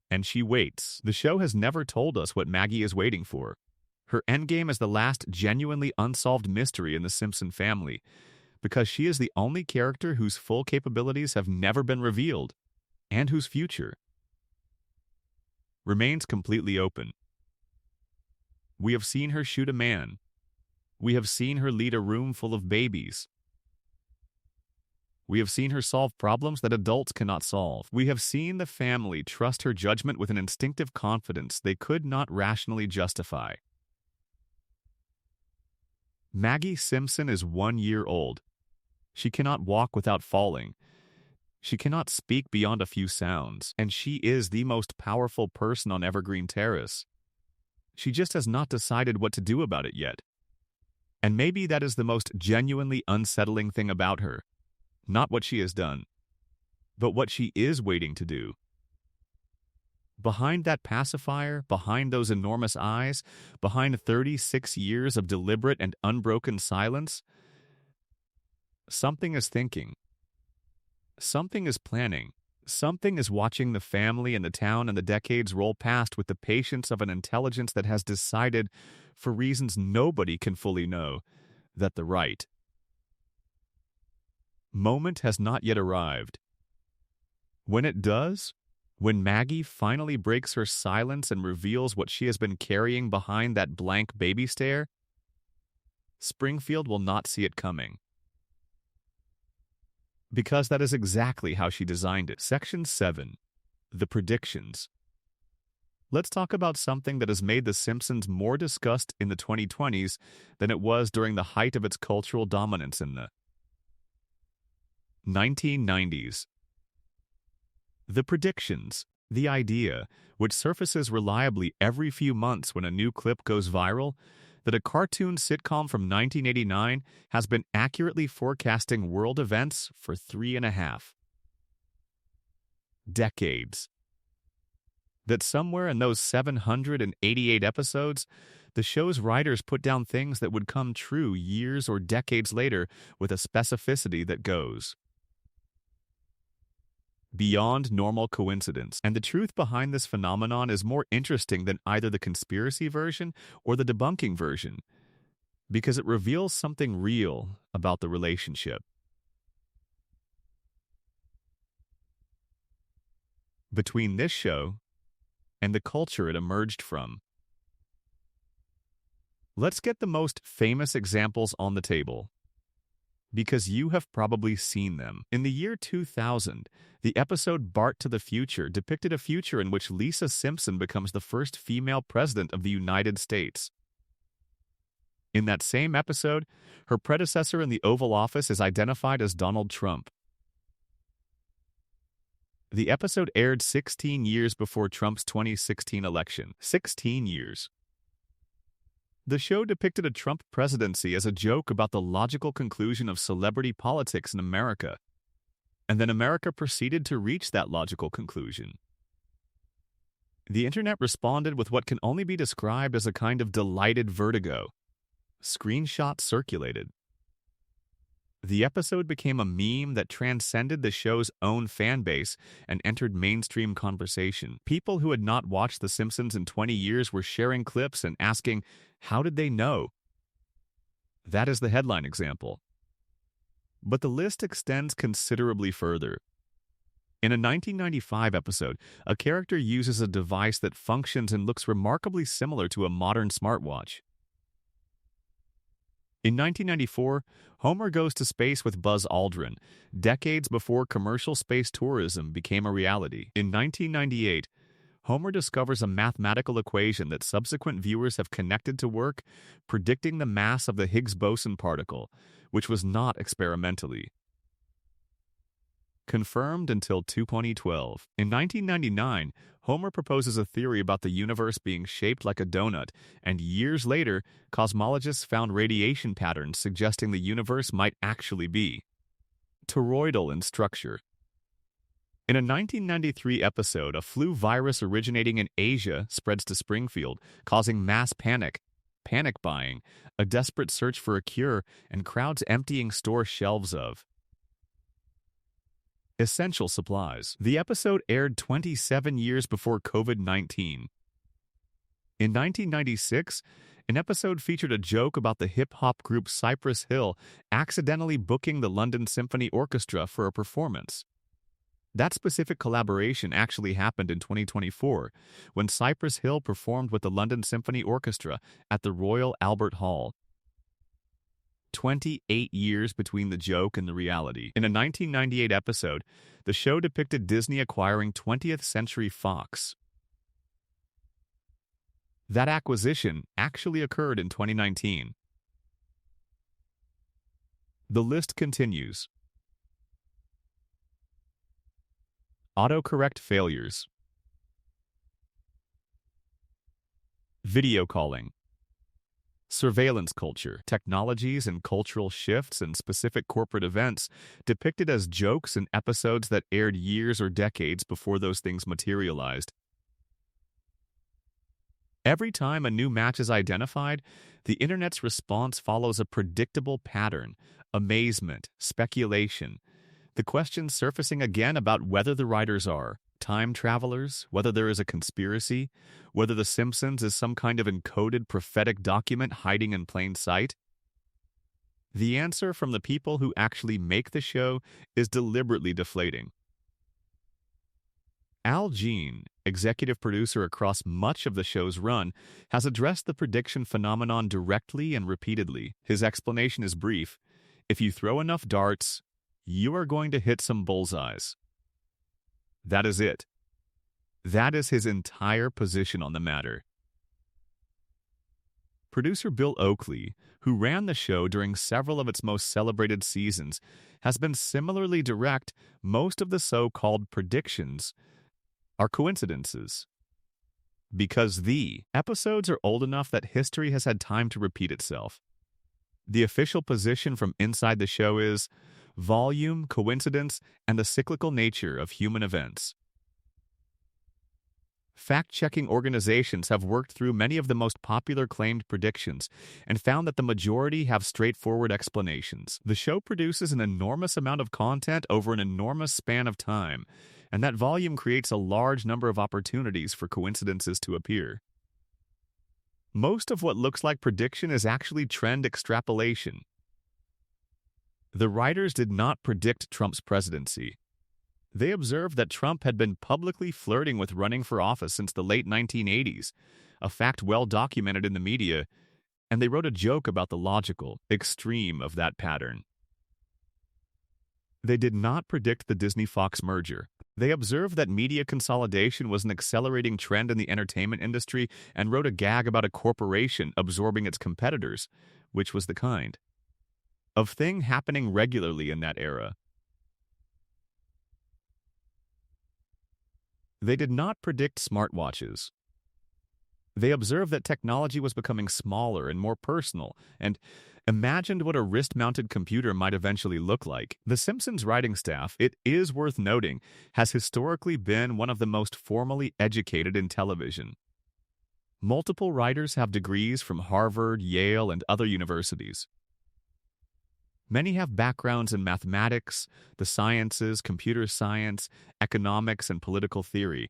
And she waits. The show has never told us what Maggie is waiting for. Her endgame is the last genuinely unsolved mystery in the Simpson family, because she is the only character whose full capabilities have never been revealed, and whose future remains completely open. We have seen her shoot a man. We have seen her lead a room full of babies. We have seen her solve problems that adults cannot solve. We have seen the family trust her judgment with an instinctive confidence they could not rationally justify. Maggie Simpson is 1 year old. She cannot walk without falling. She cannot speak beyond a few sounds, and she is the most powerful person on Evergreen Terrace. She just has not decided what to do about it yet. And maybe that is the most genuinely unsettling thing about her. Not what she has done, but what she is waiting to do. Behind that pacifier, behind those enormous eyes, behind 36 years of deliberate and unbroken silence, something is thinking. Something is planning. Something is watching the family and the town and the decades roll past with the patience of an intelligence that has decided, for reasons nobody can fully know, that the right moment has not yet arrived. When it does, when Maggie finally breaks her silence and reveals what she has been carrying behind that blank baby stare, Springfield will not see it coming. Because that is exactly how she designed it. Section 7. The predictions. Let's talk about something that has made The Simpsons more discussed in the 2020s than it was during the height of its cultural dominance in the 1990s. The predictions, the idea, which surfaces reliably every few months when a new clip goes viral, that a cartoon sitcom from 1989 has been accurately forecasting world events for 3.5 decades. That somewhere in those 788 episodes, the show's writers put down things that would come true years or decades later with a specificity that goes beyond normal coincidence. And the truth behind this phenomenon is more interesting than either the conspiracy version or the debunking version, because it reveals something real about the relationship between this show and the culture it emerged from. Let's get the most famous examples on the table, because you have probably seen them. In the year 2000, the episode Bart to the Future depicted a future in which Lisa Simpson becomes the first female president of the United States. In that same episode, her predecessor in the Oval Office is identified as Donald Trump. The episode aired 16 years before Trump's 2016 election. 16 years. The show depicted a Trump presidency as a joke about the logical conclusion of celebrity politics in America, and then America proceeded to reach that logical conclusion. The internet responded with what can only be described as a kind of delighted vertigo. Screenshots circulated. The episode became a meme that transcended the show's own fan base and entered mainstream conversation. People who had not watched The Simpsons in 20 years were sharing clips and asking, how did they know? That is the headline example. But the list extends considerably further. In a 1995 episode, a character uses a device that functions and looks remarkably similar to a modern smartwatch. In 1994, Homer goes to space with Buzz Aldrin, decades before commercial space tourism became a reality. In 1998, Homer discovers a mathematical equation that subsequent viewers have connected to work, predicting the mass of the Higgs boson particle, which was not experimentally confirmed until 2012. In 1999, Homer proposes a theory about the universe being shaped like a donut, and years later, cosmologists found radiation patterns suggesting the universe might actually be toroidal in structure. In a 1993 episode, a flu virus originating in Asia spreads to Springfield, causing mass panic buying, a desperate search for a cure, and crowds emptying store shelves of essential supplies. The episode aired 27 years before COVID-19. In 1996, an episode featured a joke about the hip-hop group Cypress Hill accidentally booking the London Symphony Orchestra for a performance. That specific collaboration actually happened in 2024, when Cypress Hill performed with the London Symphony Orchestra at the Royal Albert Hall. 28 years between the joke and the reality. In a 1998 episode, the show depicted Disney acquiring 20th Century Fox. That acquisition actually occurred in 2019. The list continues. Autocorrect failures. Video calling. Surveillance culture, technologies and cultural shifts and specific corporate events depicted as jokes in episodes that aired years or decades before those things materialized. Every time a new match is identified, the internet's response follows a predictable pattern: amazement, speculation, The questions surfacing again about whether the writers are time travelers, whether there is a conspiracy, whether The Simpsons is some kind of encoded prophetic document hiding in plain sight. The answer from the people who actually make the show is deliberately deflating. Al Jean, executive producer across much of the show's run, has addressed the prediction phenomenon directly and repeatedly. His explanation is brief. If you throw enough darts, you are going to hit some bullseyes. That is it. That is his entire position on the matter. Producer Bill Oakley, who ran the show during several of its most celebrated seasons, has been similarly direct. Most of the so-called predictions are coincidences. Because the episodes are old enough that history has had time to repeat itself. The official position from inside the show is volume, coincidence, and the cyclical nature of human events. Fact-checking organizations have worked through many of the most popular claimed predictions and found that the majority have straightforward explanations. The show produces an enormous amount of content over an enormous span of time, and that volume creates a large number of opportunities for coincidences to appear. Most of what looks like prediction is actually trend extrapolation. The writers did not predict Trump's presidency. They observed that Trump had been publicly flirting with running for office since the late 1980s, a fact well documented in the media, and they wrote a joke about the logical extreme of that pattern. They did not predict the Disney-Fox merger. They observed that media consolidation was an accelerating trend in the entertainment industry and wrote a gag about a corporation absorbing its competitors, which was the kind of thing happening regularly in that era. They did not predict smartwatches. They observed that technology was becoming smaller and more personal, and imagined what a wrist-mounted computer might eventually look like. The Simpsons writing staff, it is worth noting, has historically been one of the most formally educated in television. Multiple writers have degrees from Harvard, Yale, and other universities. Many have backgrounds in mathematics, the sciences, computer science, economics, and political theory.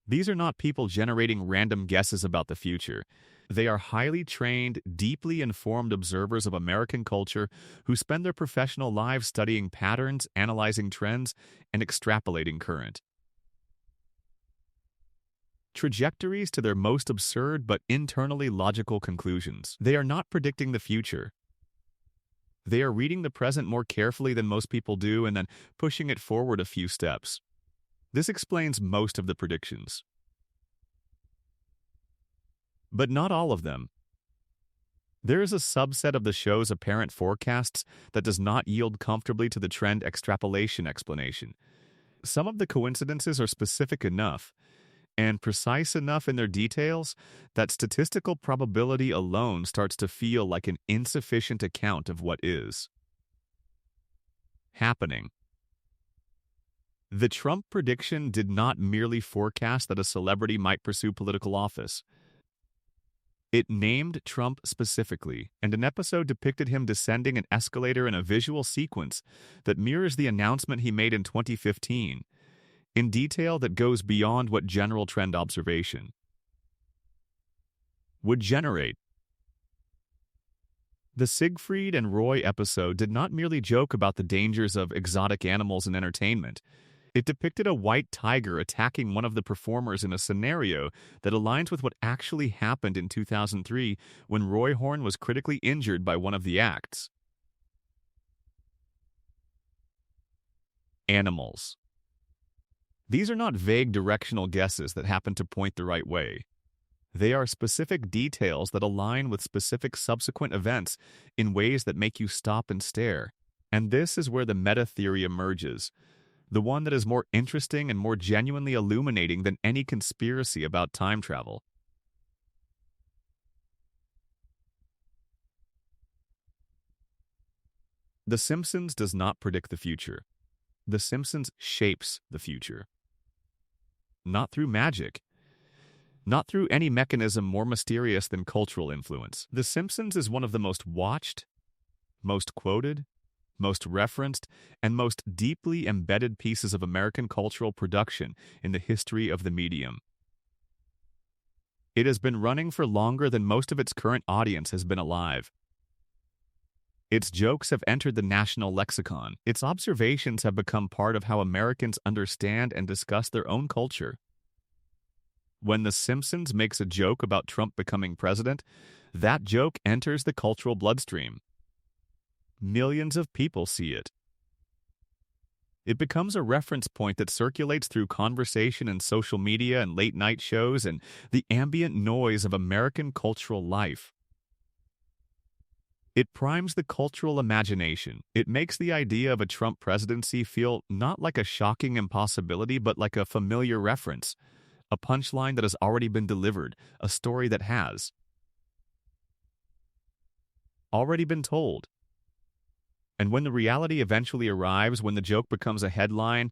These are not people generating random guesses about the future. They are highly trained, deeply informed observers of American culture who spend their professional lives studying patterns, analyzing trends, and extrapolating current trajectories to their most absurd but internally logical conclusions. They are not predicting the future. They are reading the present more carefully than most people do and then pushing it forward a few steps. This explains most of the predictions. But not all of them. There is a subset of the show's apparent forecasts that does not yield comfortably to the trend extrapolation explanation. Some of the coincidences are specific enough and precise enough in their details that statistical probability alone starts to feel like an insufficient account of what is happening. The Trump prediction did not merely forecast that a celebrity might pursue political office. It named Trump specifically, and an episode depicted him descending an escalator in a visual sequence that mirrors the announcement he made in 2015, in detail that goes beyond what general trend observation would generate. The Siegfried and Roy episode did not merely joke about the dangers of exotic animals in entertainment. It depicted a white tiger attacking one of the performers in a scenario that aligns with what actually happened in 2003 when Roy Horn was critically injured by one of the acts. Animals. These are not vague directional guesses that happen to point the right way. They are specific details that align with specific subsequent events in ways that make you stop and stare. And this is where the meta-theory emerges, the one that is more interesting and more genuinely illuminating than any conspiracy about time travel. The Simpsons does not predict the future. The Simpsons shapes the future. Not through magic. Not through any mechanism more mysterious than cultural influence. The Simpsons is one of the most watched, most quoted, most referenced, and most deeply embedded pieces of American cultural production in the history of the medium. It has been running for longer than most of its current audience has been alive. Its jokes have entered the national lexicon. Its observations have become part of how Americans understand and discuss their own culture. When The Simpsons makes a joke about Trump becoming president, that joke enters the cultural bloodstream. Millions of people see it. It becomes a reference point that circulates through conversation and social media and late-night shows and the ambient noise of American cultural life. It primes the cultural imagination. It makes the idea of a Trump presidency feel not like a shocking impossibility, but like a familiar reference, a punchline that has already been delivered, a story that has already been told. And when the reality eventually arrives, when the joke becomes a headline,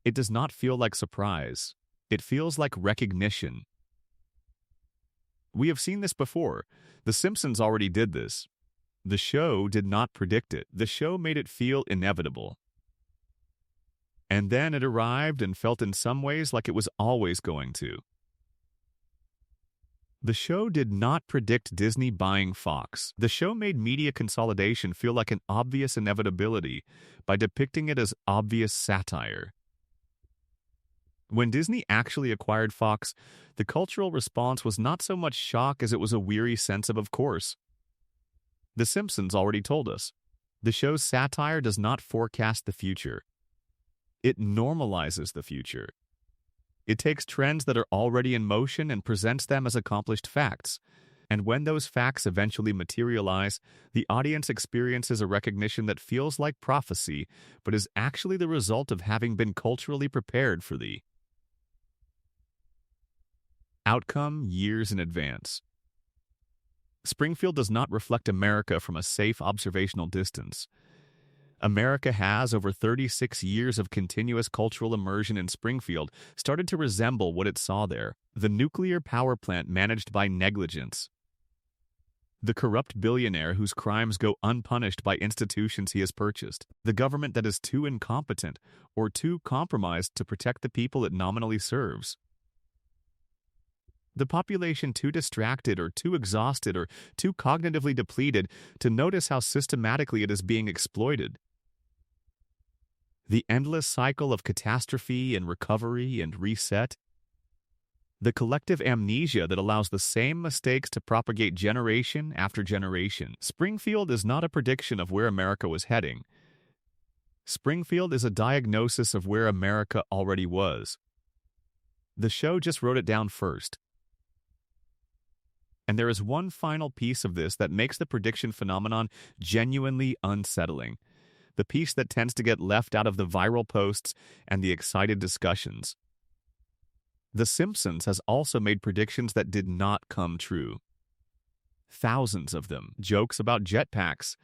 it does not feel like surprise. It feels like recognition. We have seen this before. The Simpsons already did this. The show did not predict it. The show made it feel inevitable. And then it arrived and felt in some ways like it was always going to. The show did not predict Disney buying Fox. The show made media consolidation feel like an obvious inevitability by depicting it as obvious satire. When Disney actually acquired Fox, the cultural response was not so much shock as it was a weary sense of course. The Simpsons already told us. The show's satire does not forecast the future. It normalizes the future. It takes trends that are already in motion and presents them as accomplished facts. And when those facts eventually materialize, the audience experiences a recognition that feels like prophecy, but is actually the result of having been culturally prepared for the outcome years in advance. Springfield does not reflect America from a safe observational distance. America has, over 36 years of continuous cultural immersion in Springfield, started to resemble what it saw there: the nuclear power plant managed by negligence, the corrupt billionaire whose crimes go unpunished by institutions he has purchased, the government that is too incompetent or too compromised to protect the people it nominally serves, the population too distracted or too exhausted or too cognitively depleted to notice how systematically it is being exploited. The endless cycle of catastrophe and recovery and reset. The collective amnesia that allows the same mistakes to propagate generation after generation. Springfield is not a prediction of where America was heading. Springfield is a diagnosis of where America already was. The show just wrote it down first. And there is one final piece of this that makes the prediction phenomenon genuinely unsettling. The piece that tends to get left out of the viral posts and the excited discussions. The Simpsons has also made predictions that did not come true. Thousands of them, jokes about jetpacks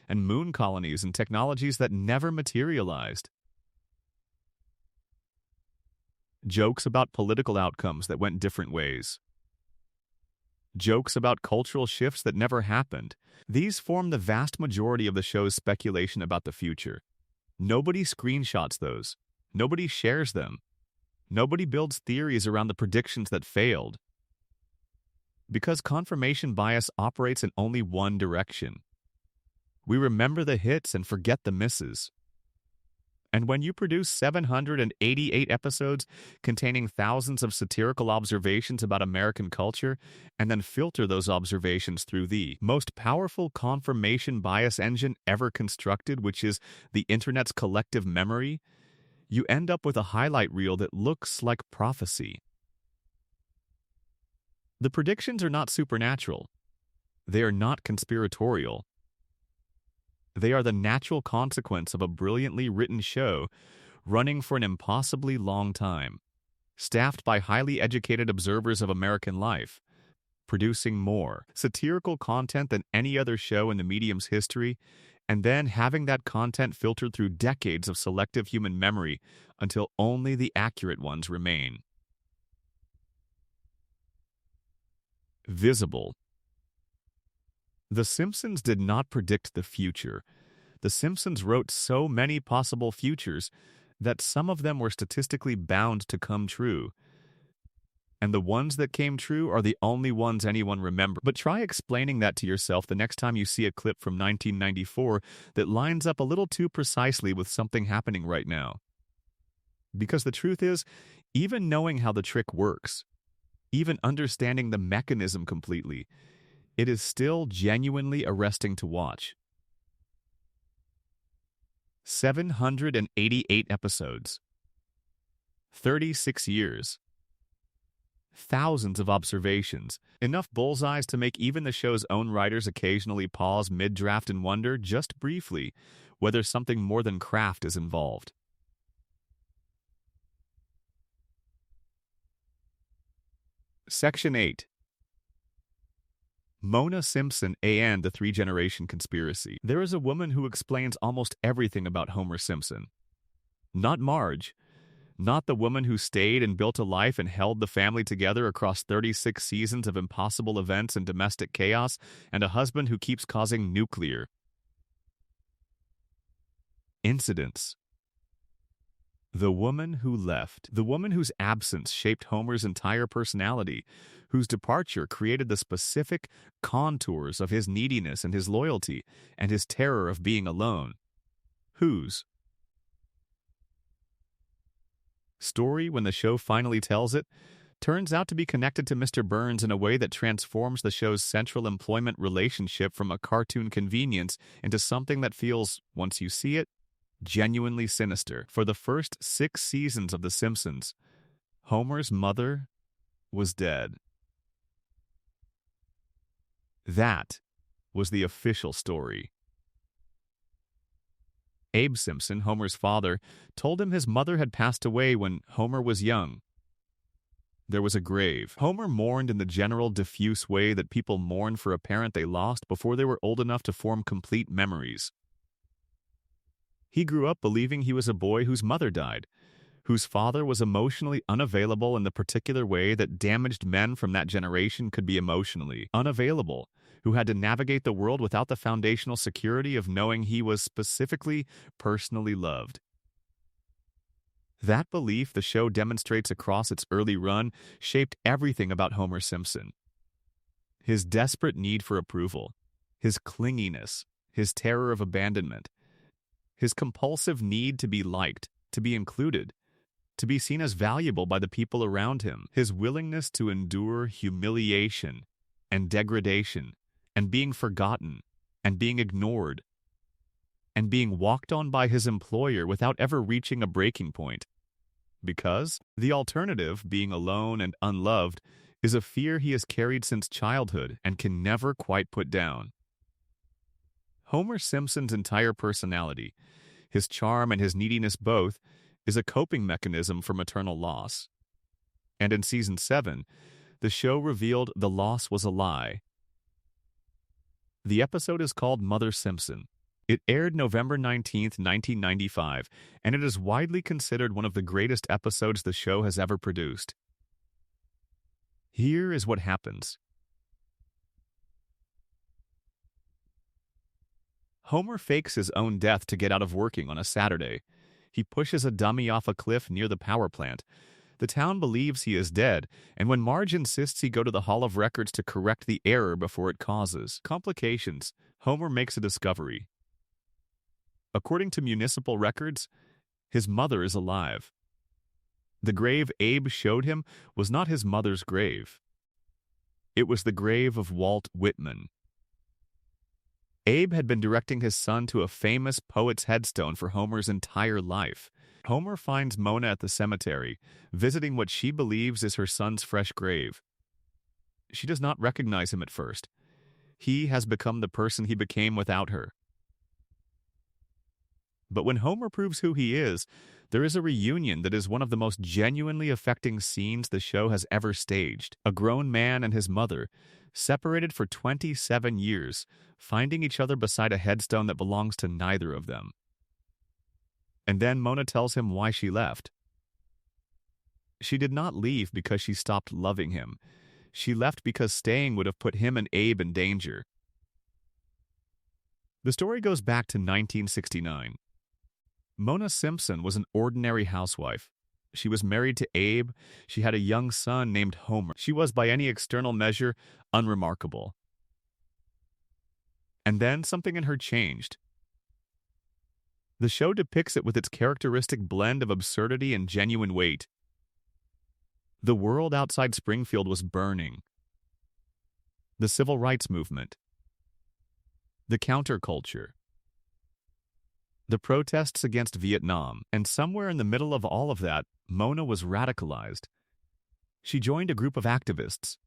and moon colonies and technologies that never materialized. Jokes about political outcomes that went different ways. Jokes about cultural shifts that never happened. These form the vast majority of the show's speculation about the future. Nobody screenshots those. Nobody shares them. Nobody builds theories around the predictions that failed. Because confirmation bias operates in only one direction. We remember the hits and forget the misses. And when you produce 788 episodes containing thousands of satirical observations about American culture, and then filter those observations through the most powerful confirmation bias engine ever constructed, which is the internet's collective memory, you end up with a highlight reel that looks like prophecy. The predictions are not supernatural. They are not conspiratorial. They are the natural consequence of a brilliantly written show running for an impossibly long time, staffed by highly educated observers of American life, producing more satirical content than any other show in the medium's history, and then having that content filtered through decades of selective human memory until only the accurate ones remain. Visible. The Simpsons did not predict the future. The Simpsons wrote so many possible futures that some of them were statistically bound to come true. And the ones that came true are the only ones anyone remembers. But try explaining that to yourself the next time you see a clip from 1994 that lines up a little too precisely with something happening right now. Because the truth is, even knowing how the trick works, even understanding the mechanism completely, it is still genuinely arresting to watch. 788 episodes. 36 years. Thousands of observations. Enough bullseyes to make even the show's own writers occasionally pause mid-draft and wonder, just briefly, whether something more than craft is involved. Section 8. Mona Simpson and the Three-Generation Conspiracy. There is a woman who explains almost everything about Homer Simpson. Not Marge. Not the woman who stayed and built a life and held the family together across 36 seasons of impossible events and domestic chaos, and a husband who keeps causing nuclear incidents. The woman who left. The woman whose absence shaped Homer's entire personality, whose departure created the specific contours of his neediness and his loyalty, and his terror of being alone. Whose story, when the show finally tells it, turns out to be connected to Mr. Burns in a way that transforms the show's central employment relationship from a cartoon convenience into something that feels, once you see it, genuinely sinister. For the first 6 seasons of The Simpsons, Homer's mother was dead. That was the official story. Abe Simpson, Homer's father, told him his mother had passed away when Homer was young. There was a grave. Homer mourned in the general diffuse way that people mourn for a parent they lost before they were old enough to form complete memories. He grew up believing he was a boy whose mother died, whose father was emotionally unavailable in the particular way that damaged men from that generation could be emotionally unavailable, who had to navigate the world without the foundational security of knowing he was specifically, personally loved. That belief the show demonstrates across its early run shaped everything about Homer Simpson. His desperate need for approval, his clinginess, his terror of abandonment, his compulsive need to be liked, to be included, to be seen as valuable by the people around him, his willingness to endure humiliation and degradation, and being forgotten, and being ignored, and being walked on by his employer without ever reaching a breaking point. Because the alternative, being alone and unloved, is a fear he has carried since childhood and can never quite put down. Homer Simpson's entire personality, his charm and his neediness both, is a coping mechanism for maternal loss. And in Season 7, the show revealed the loss was a lie. The episode is called Mother Simpson. It aired November 19, 1995, and it is widely considered one of the greatest episodes the show has ever produced. Here is what happens. Homer fakes his own death to get out of working on a Saturday. He pushes a dummy off a cliff near the power plant. The town believes he is dead, and when Marge insists he go to the Hall of Records to correct the error before it causes complications, Homer makes a discovery. According to municipal records, his mother is alive. The grave Abe showed him was not his mother's grave. It was the grave of Walt Whitman. Abe had been directing his son to a famous poet's headstone for Homer's entire life. Homer finds Mona at the cemetery, visiting what she believes is her son's fresh grave. She does not recognize him at first. He has become the person he became without her. But when Homer proves who he is, there is a reunion that is one of the most genuinely affecting scenes the show has ever staged. A grown man and his mother, separated for 27 years, finding each other beside a headstone that belongs to neither of them. And then Mona tells him why she left. She did not leave because she stopped loving him. She left because staying would have put him and Abe in danger. The story goes back to 1969. Mona Simpson was an ordinary housewife. She was married to Abe. She had a young son named Homer. She was, by any external measure, unremarkable. And then something in her changed. The show depicts it with its characteristic blend of absurdity and genuine weight. The world outside Springfield was burning. The civil rights movement. The counterculture. The protests against Vietnam, and somewhere in the middle of all of that, Mona was radicalized. She joined a group of activists.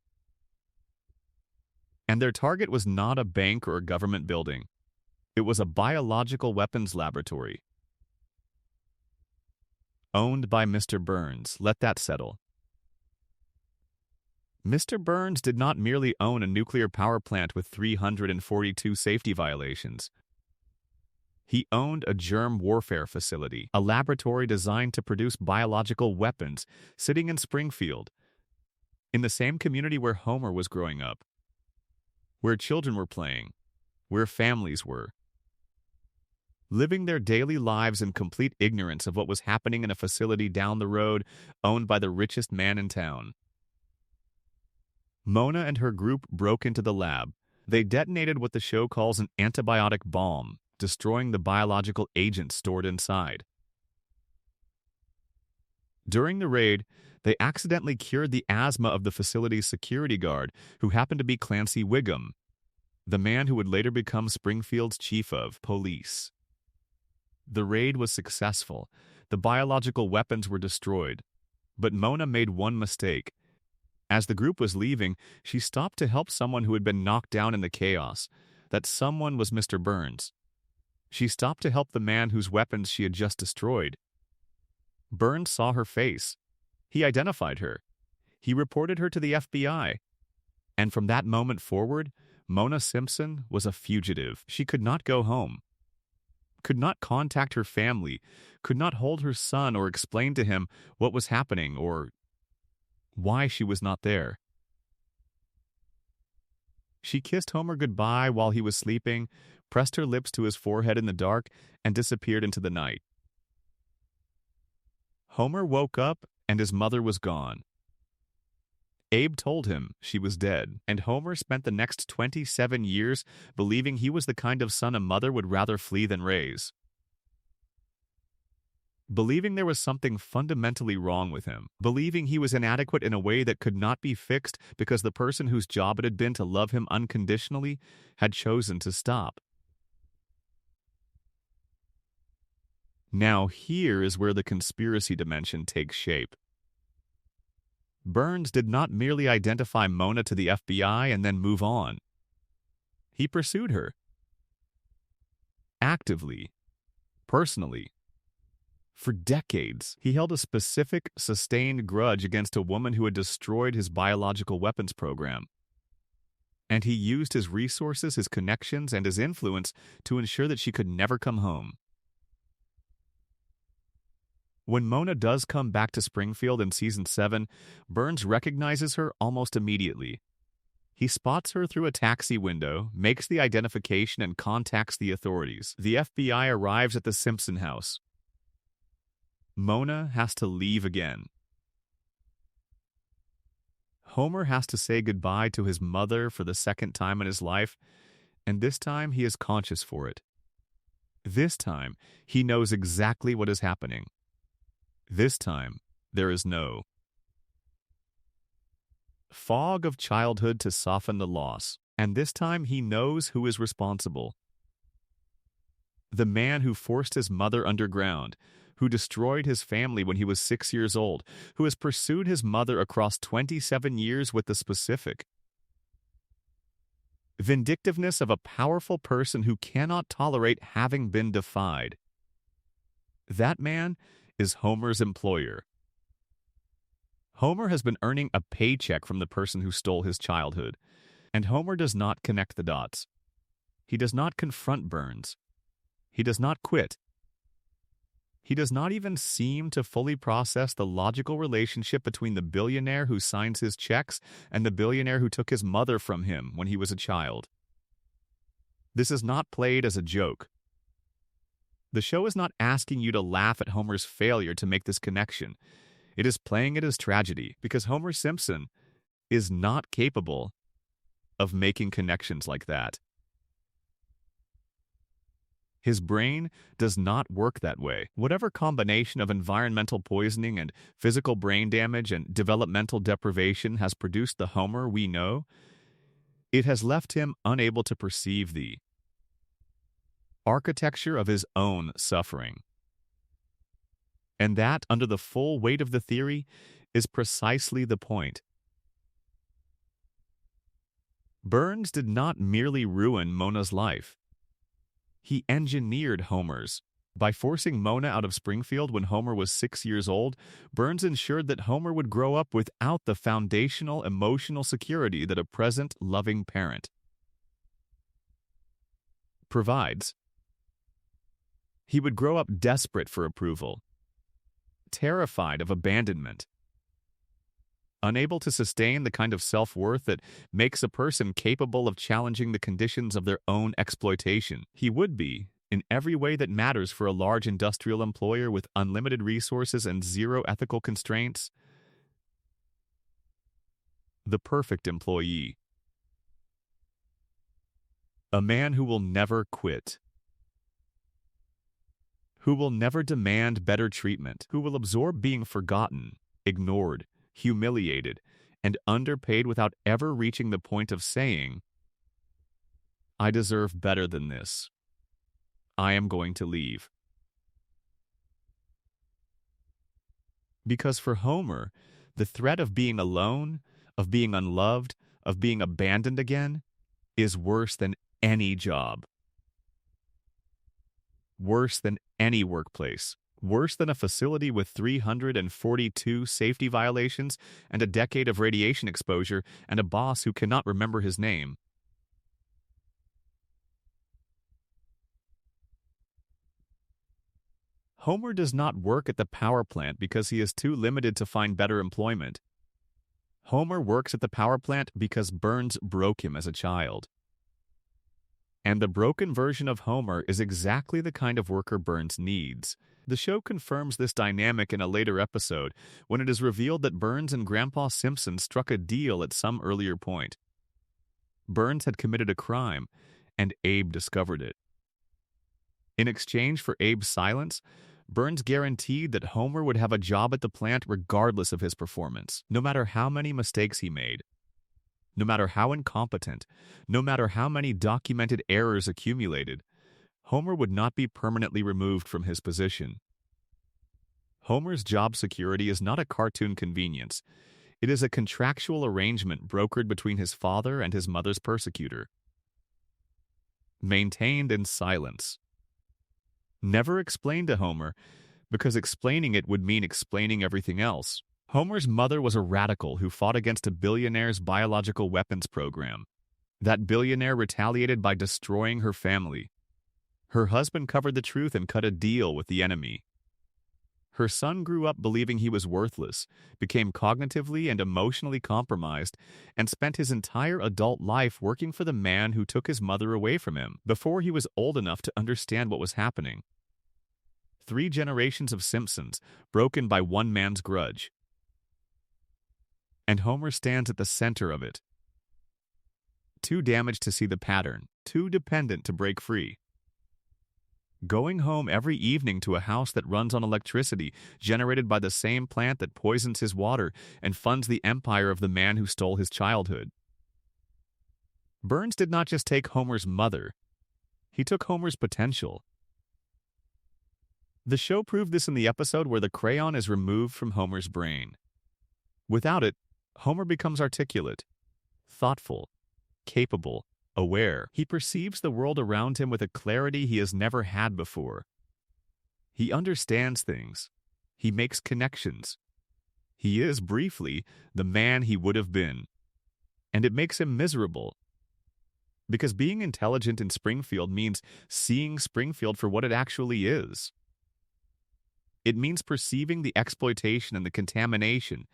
And their target was not a bank or a government building. It was a biological weapons laboratory. Owned by Mr. Burns. Let that settle. Mr. Burns did not merely own a nuclear power plant with 342 safety violations. He owned a germ warfare facility, a laboratory designed to produce biological weapons, sitting in Springfield, in the same community where Homer was growing up, where children were playing, where families were, living their daily lives in complete ignorance of what was happening in a facility down the road owned by the richest man in town. Mona and her group broke into the lab. They detonated what the show calls an antibiotic bomb, destroying the biological agents stored inside. During the raid, they accidentally cured the asthma of the facility's security guard, who happened to be Clancy Wiggum, the man who would later become Springfield's chief of police. The raid was successful. The biological weapons were destroyed. But Mona made one mistake. As the group was leaving, she stopped to help someone who had been knocked down in the chaos. That someone was Mr. Burns. She stopped to help the man whose weapons she had just destroyed. Burns saw her face. He identified her. He reported her to the FBI. And from that moment forward, Mona Simpson was a fugitive. She could not go home, could not contact her family, could not hold her son or explain to him what was happening or why she was not there. She kissed Homer goodbye while he was sleeping, pressed her lips to his forehead in the dark, and disappeared into the night. Homer woke up and his mother was gone. Abe told him she was dead, and Homer spent the next 27 years believing he was the kind of son a mother would rather flee than raise. Believing there was something fundamentally wrong with him, believing he was inadequate in a way that could not be fixed because the person whose job it had been to love him unconditionally had chosen to stop. Now here is where the conspiracy dimension takes shape. Burns did not merely identify Mona to the FBI and then move on. He pursued her. Actively. Personally. For decades, he held a specific, sustained grudge against a woman who had destroyed his biological weapons program. And he used his resources, his connections, and his influence to ensure that she could never come home. When Mona does come back to Springfield in Season 7, Burns recognizes her almost immediately. He spots her through a taxi window, makes the identification, and contacts the authorities. The FBI arrives at the Simpson house. Mona has to leave again. Homer has to say goodbye to his mother for the second time in his life, and this time he is conscious for it. This time, he knows exactly what is happening. This time, there is no fog of childhood to soften the loss, and this time he knows who is responsible. The man who forced his mother underground, who destroyed his family when he was 6 years old, who has pursued his mother across 27 years with the specific vindictiveness of a powerful person who cannot tolerate having been defied. That man is Homer's employer. Homer has been earning a paycheck from the person who stole his childhood, and Homer does not connect the dots. He does not confront Burns. He does not quit. He does not even seem to fully process the logical relationship between the billionaire who signs his checks and the billionaire who took his mother from him when he was a child. This is not played as a joke. The show is not asking you to laugh at Homer's failure to make this connection. It is playing it as tragedy because Homer Simpson is not capable of making connections like that. His brain does not work that way. Whatever combination of environmental poisoning and physical brain damage and developmental deprivation has produced the Homer we know, it has left him unable to perceive the architecture of his own suffering. And that, under the full weight of the theory, is precisely the point. Burns did not merely ruin Mona's life. He engineered Homer's. By forcing Mona out of Springfield when Homer was 6 years old, Burns ensured that Homer would grow up without the foundational emotional security that a present, loving parent provides. He would grow up desperate for approval, terrified of abandonment, unable to sustain the kind of self-worth that makes a person capable of challenging the conditions of their own exploitation. He would be, in every way that matters for a large industrial employer with unlimited resources and zero ethical constraints, the perfect employee. A man who will never quit, who will never demand better treatment, who will absorb being forgotten, ignored, humiliated, and underpaid without ever reaching the point of saying, "I deserve better than this. I am going to leave." Because for Homer, the threat of being alone, of being unloved, of being abandoned again, is worse than any job. Worse than any workplace. Worse than a facility with 342 safety violations and a decade of radiation exposure and a boss who cannot remember his name. Homer does not work at the power plant because he is too limited to find better employment. Homer works at the power plant because Burns broke him as a child. And the broken version of Homer is exactly the kind of worker Burns needs. The show confirms this dynamic in a later episode when it is revealed that Burns and Grandpa Simpson struck a deal at some earlier point. Burns had committed a crime, and Abe discovered it. In exchange for Abe's silence, Burns guaranteed that Homer would have a job at the plant regardless of his performance, no matter how many mistakes he made. No matter how incompetent, no matter how many documented errors accumulated, Homer would not be permanently removed from his position. Homer's job security is not a cartoon convenience. It is a contractual arrangement brokered between his father and his mother's persecutor. Maintained in silence. Never explained to Homer, because explaining it would mean explaining everything else. Homer's mother was a radical who fought against a billionaire's biological weapons program. That billionaire retaliated by destroying her family. Her husband covered the truth and cut a deal with the enemy. Her son grew up believing he was worthless, became cognitively and emotionally compromised, and spent his entire adult life working for the man who took his mother away from him before he was old enough to understand what was happening. 3 generations of Simpsons, broken by one man's grudge. And Homer stands at the center of it. Too damaged to see the pattern, too dependent to break free. Going home every evening to a house that runs on electricity generated by the same plant that poisons his water and funds the empire of the man who stole his childhood. Burns did not just take Homer's mother, he took Homer's potential. The show proved this in the episode where the crayon is removed from Homer's brain. Without it, Homer becomes articulate, thoughtful, capable, aware. He perceives the world around him with a clarity he has never had before. He understands things. He makes connections. He is, briefly, the man he would have been. And it makes him miserable. Because being intelligent in Springfield means seeing Springfield for what it actually is. It means perceiving the exploitation and the contamination.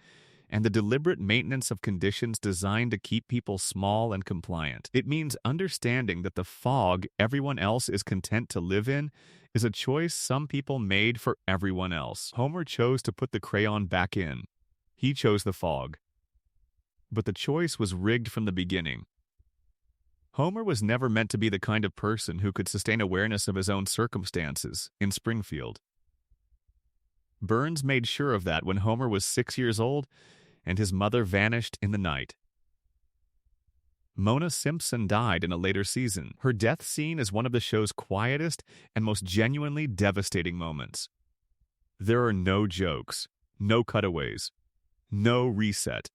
and the deliberate maintenance of conditions designed to keep people small and compliant. It means understanding that the fog everyone else is content to live in is a choice some people made for everyone else. Homer chose to put the crayon back in. He chose the fog. But the choice was rigged from the beginning. Homer was never meant to be the kind of person who could sustain awareness of his own circumstances in Springfield. Burns made sure of that when Homer was 6 years old and his mother vanished in the night. Mona Simpson died in a later season. Her death scene is one of the show's quietest and most genuinely devastating moments. There are no jokes, no cutaways, no reset.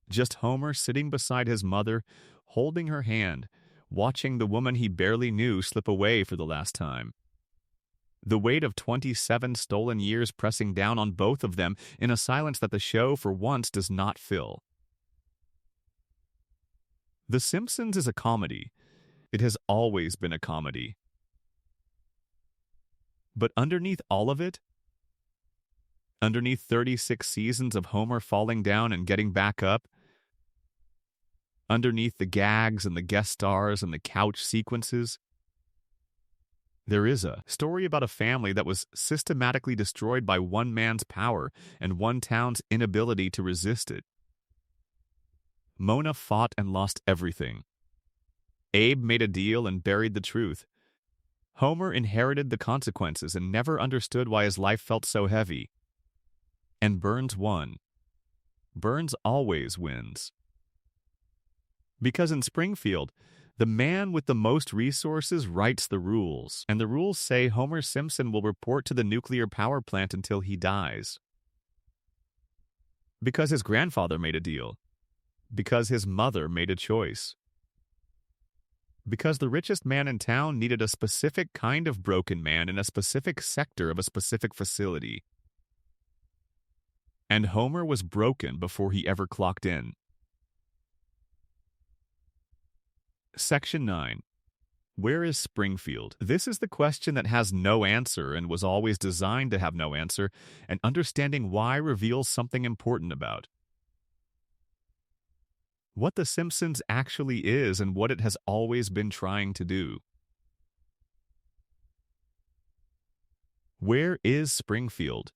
Just Homer sitting beside his mother, holding her hand, watching the woman he barely knew slip away for the last time. The weight of 27 stolen years pressing down on both of them in a silence that the show for once does not fill. The Simpsons is a comedy. It has always been a comedy. But underneath all of it, underneath 36 seasons of Homer falling down and getting back up, underneath the gags and the guest stars and the couch sequences, there is a story about a family that was systematically destroyed by one man's power and one town's inability to resist it. Mona fought and lost everything. Abe made a deal and buried the truth. Homer inherited the consequences and never understood why his life felt so heavy. And Burns won. Burns always wins. Because in Springfield, the man with the most resources writes the rules, and the rules say Homer Simpson will report to the nuclear power plant until he dies. Because his grandfather made a deal. Because his mother made a choice. Because the richest man in town needed a specific kind of broken man in a specific sector of a specific facility. And Homer was broken before he ever clocked in. Section 9. Where is Springfield? This is the question that has no answer and was always designed to have no answer, and understanding why reveals something important about what The Simpsons actually is and what it has always been trying to do. Where is Springfield?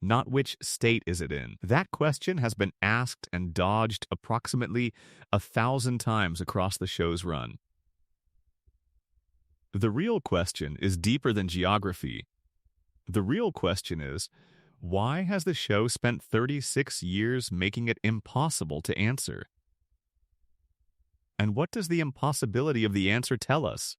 Not which state is it in. That question has been asked and dodged approximately 1,000 times across the show's run. The real question is deeper than geography. The real question is, why has the show spent 36 years making it impossible to answer? And what does the impossibility of the answer tell us?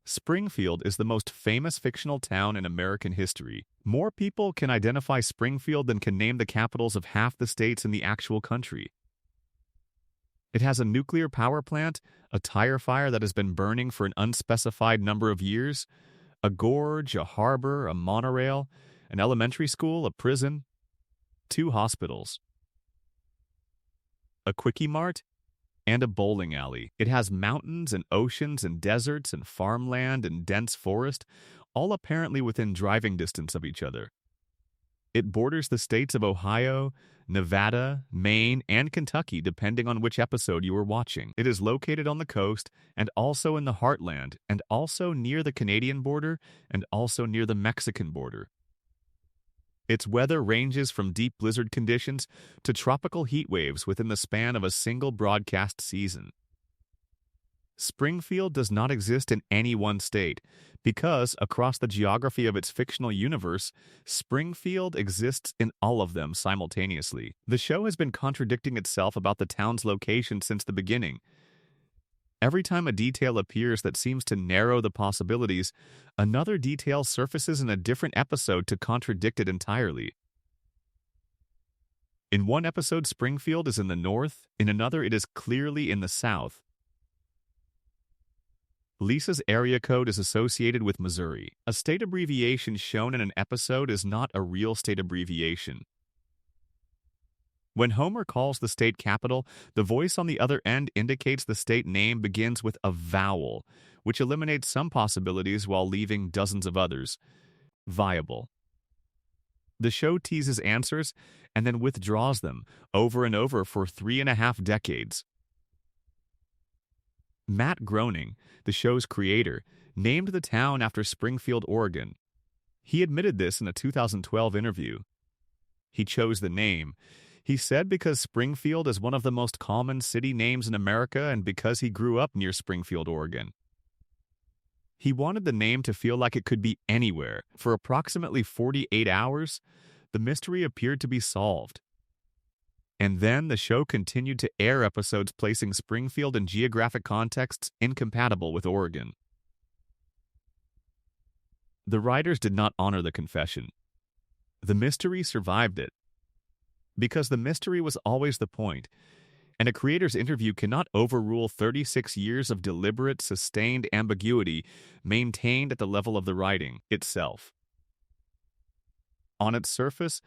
Springfield is the most famous fictional town in American history. More people can identify Springfield than can name the capitals of half the states in the actual country. It has a nuclear power plant, a tire fire that has been burning for an unspecified number of years, a gorge, a harbor, a monorail, an elementary school, a prison, 2 hospitals, a Quickie Mart, and a bowling alley. It has mountains and oceans and deserts and farmland and dense forest, all apparently within driving distance of each other. It borders the states of Ohio, Nevada, Maine, and Kentucky, depending on which episode you are watching. It is located on the coast and also in the heartland, and also near the Canadian border and also near the Mexican border. Its weather ranges from deep blizzard conditions to tropical heat waves within the span of a single broadcast season. Springfield does not exist in any one state because, across the geography of its fictional universe, Springfield exists in all of them simultaneously. The show has been contradicting itself about the town's location since the beginning. Every time a detail appears that seems to narrow the possibilities, another detail surfaces in a different episode to contradict it entirely. In one episode, Springfield is in the north, in another it is clearly in the south. Lisa's area code is associated with Missouri. A state abbreviation shown in an episode is not a real state abbreviation. When Homer calls the state capital, the voice on the other end indicates the state name begins with a vowel, which eliminates some possibilities while leaving dozens of others viable. The show teases answers and then withdraws them over and over for 3.5 decades. Matt Groening, the show's creator, named the town after Springfield, Oregon. He admitted this in a 2012 interview. He chose the name, he said, because Springfield is one of the most common city names in America and because he grew up near Springfield, Oregon. He wanted the name to feel like it could be anywhere. For approximately 48 hours, the mystery appeared to be solved. And then the show continued to air episodes placing Springfield in geographic contexts incompatible with Oregon. The writers did not honor the confession. The mystery survived it. Because the mystery was always the point, and a creator's interview cannot overrule 36 years of deliberate, sustained ambiguity maintained at the level of the writing itself. On its surface,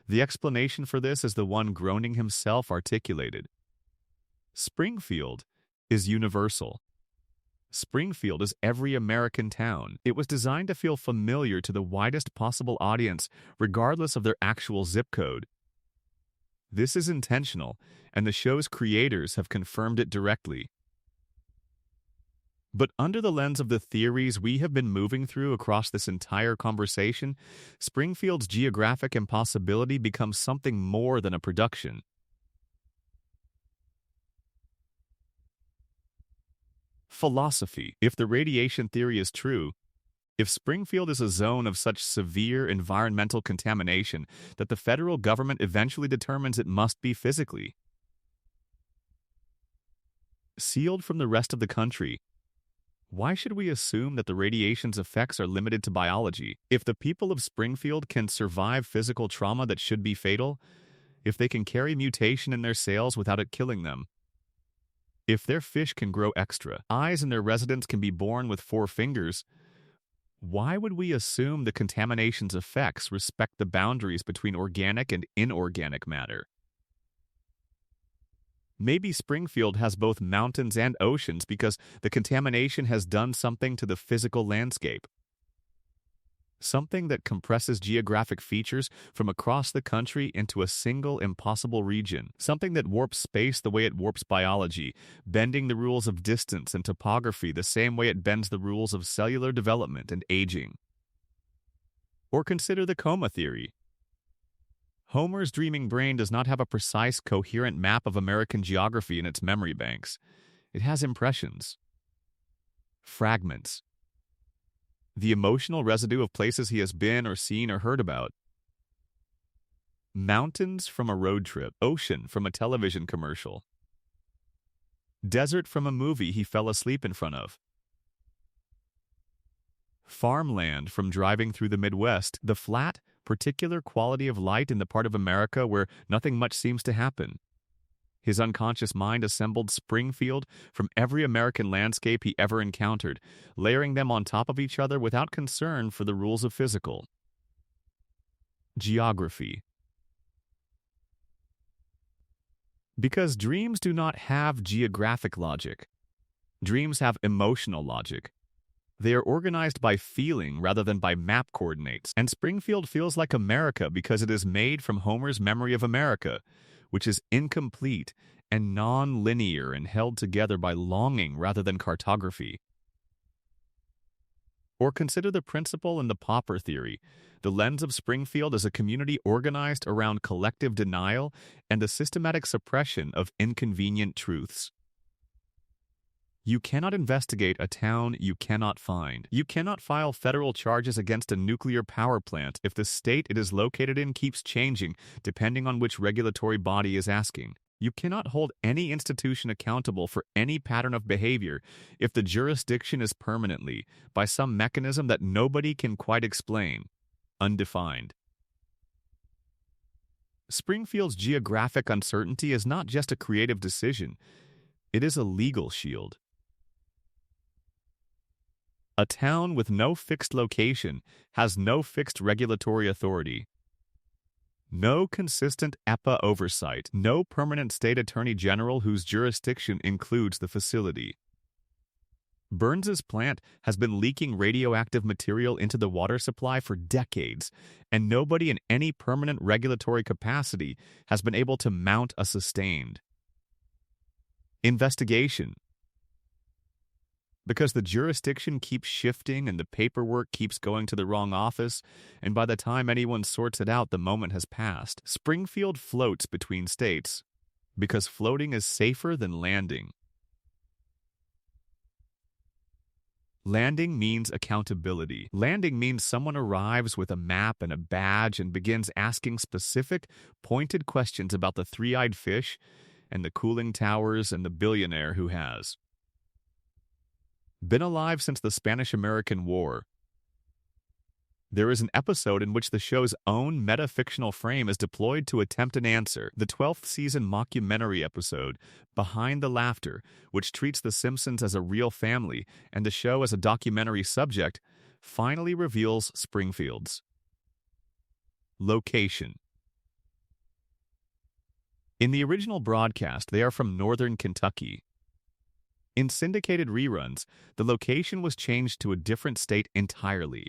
the explanation for this is the one Groening himself articulated. Springfield is universal. Springfield is every American town. It was designed to feel familiar to the widest possible audience, regardless of their actual zip code. This is intentional, and the show's creators have confirmed it directly. But under the lens of the theories we have been moving through across this entire conversation, Springfield's geographic impossibility becomes something more than a production. Philosophy. If the radiation theory is true, if Springfield is a zone of such severe environmental contamination that the federal government eventually determines it must be physically sealed from the rest of the country, why should we assume that the radiation's effects are limited to biology? If the people of Springfield can survive physical trauma that should be fatal, if they can carry mutation in their cells without it killing them, if their fish can grow extra eyes and their residents can be born with 4 fingers, why would we assume the contamination's effects respect the boundaries between organic and inorganic matter? Maybe Springfield has both mountains and oceans because the contamination has done something to the physical landscape. Something that compresses geographic features from across the country into a single impossible region. Something that warps space the way it warps biology, bending the rules of distance and topography the same way it bends the rules of cellular development and aging. Or consider the coma theory. Homer's dreaming brain does not have a precise, coherent map of American geography in its memory banks. It has impressions, fragments, the emotional residue of places he has been or seen or heard about. Mountains from a road trip, ocean from a television commercial, desert from a movie he fell asleep in front of, farmland from driving through the Midwest, the flat, particular quality of light in the part of America where nothing much seems to happen. His unconscious mind assembled Springfield from every American landscape he ever encountered, layering them on top of each other without concern for the rules of physical geography. Because dreams do not have geographic logic. Dreams have emotional logic. They are organized by feeling rather than by map coordinates, and Springfield feels like America because it is made from Homer's memory of America, which is incomplete and non-linear and held together by longing rather than cartography. Or consider the principle in the Popper theory. The lens of Springfield is a community organized around collective denial and the systematic suppression of inconvenient truths. You cannot investigate a town you cannot find. You cannot file federal charges against a nuclear power plant if the state it is located in keeps changing depending on which regulatory body is asking. You cannot hold any institution accountable for any pattern of behavior if the jurisdiction is permanently, by some mechanism that nobody can quite explain, undefined. Springfield's geographic uncertainty is not just a creative decision, it is a legal shield. A town with no fixed location has no fixed regulatory authority, no consistent EPA oversight, no permanent state attorney general whose jurisdiction includes the facility. Burns's plant has been leaking radioactive material into the water supply for decades, and nobody in any permanent regulatory capacity has been able to mount a sustained investigation. Because the jurisdiction keeps shifting and the paperwork keeps going to the wrong office, and by the time anyone sorts it out, the moment has passed. Springfield floats between states because floating is safer than landing. Landing means accountability. Landing means someone arrives with a map and a badge and begins asking specific, pointed questions about the three-eyed fish and the cooling towers and the billionaire who has been alive since the Spanish-American War. There is an episode in which the show's own metafictional frame is deployed to attempt an answer. The 12th season mockumentary episode, Behind the Laughter, which treats the Simpsons as a real family and the show as a documentary subject, finally reveals Springfield's location. In the original broadcast, they are from northern Kentucky. In syndicated reruns, the location was changed to a different state entirely.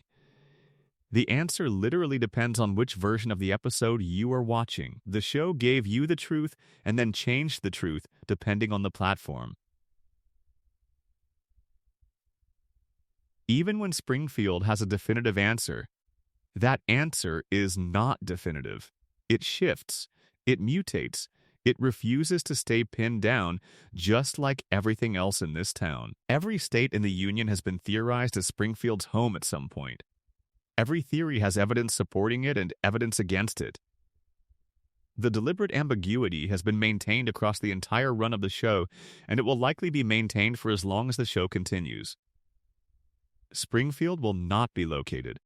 The answer literally depends on which version of the episode you are watching. The show gave you the truth and then changed the truth depending on the platform. Even when Springfield has a definitive answer, that answer is not definitive. It shifts, it mutates, it refuses to stay pinned down, just like everything else in this town. Every state in the Union has been theorized as Springfield's home at some point. Every theory has evidence supporting it and evidence against it. The deliberate ambiguity has been maintained across the entire run of the show, and it will likely be maintained for as long as the show continues. Springfield will not be located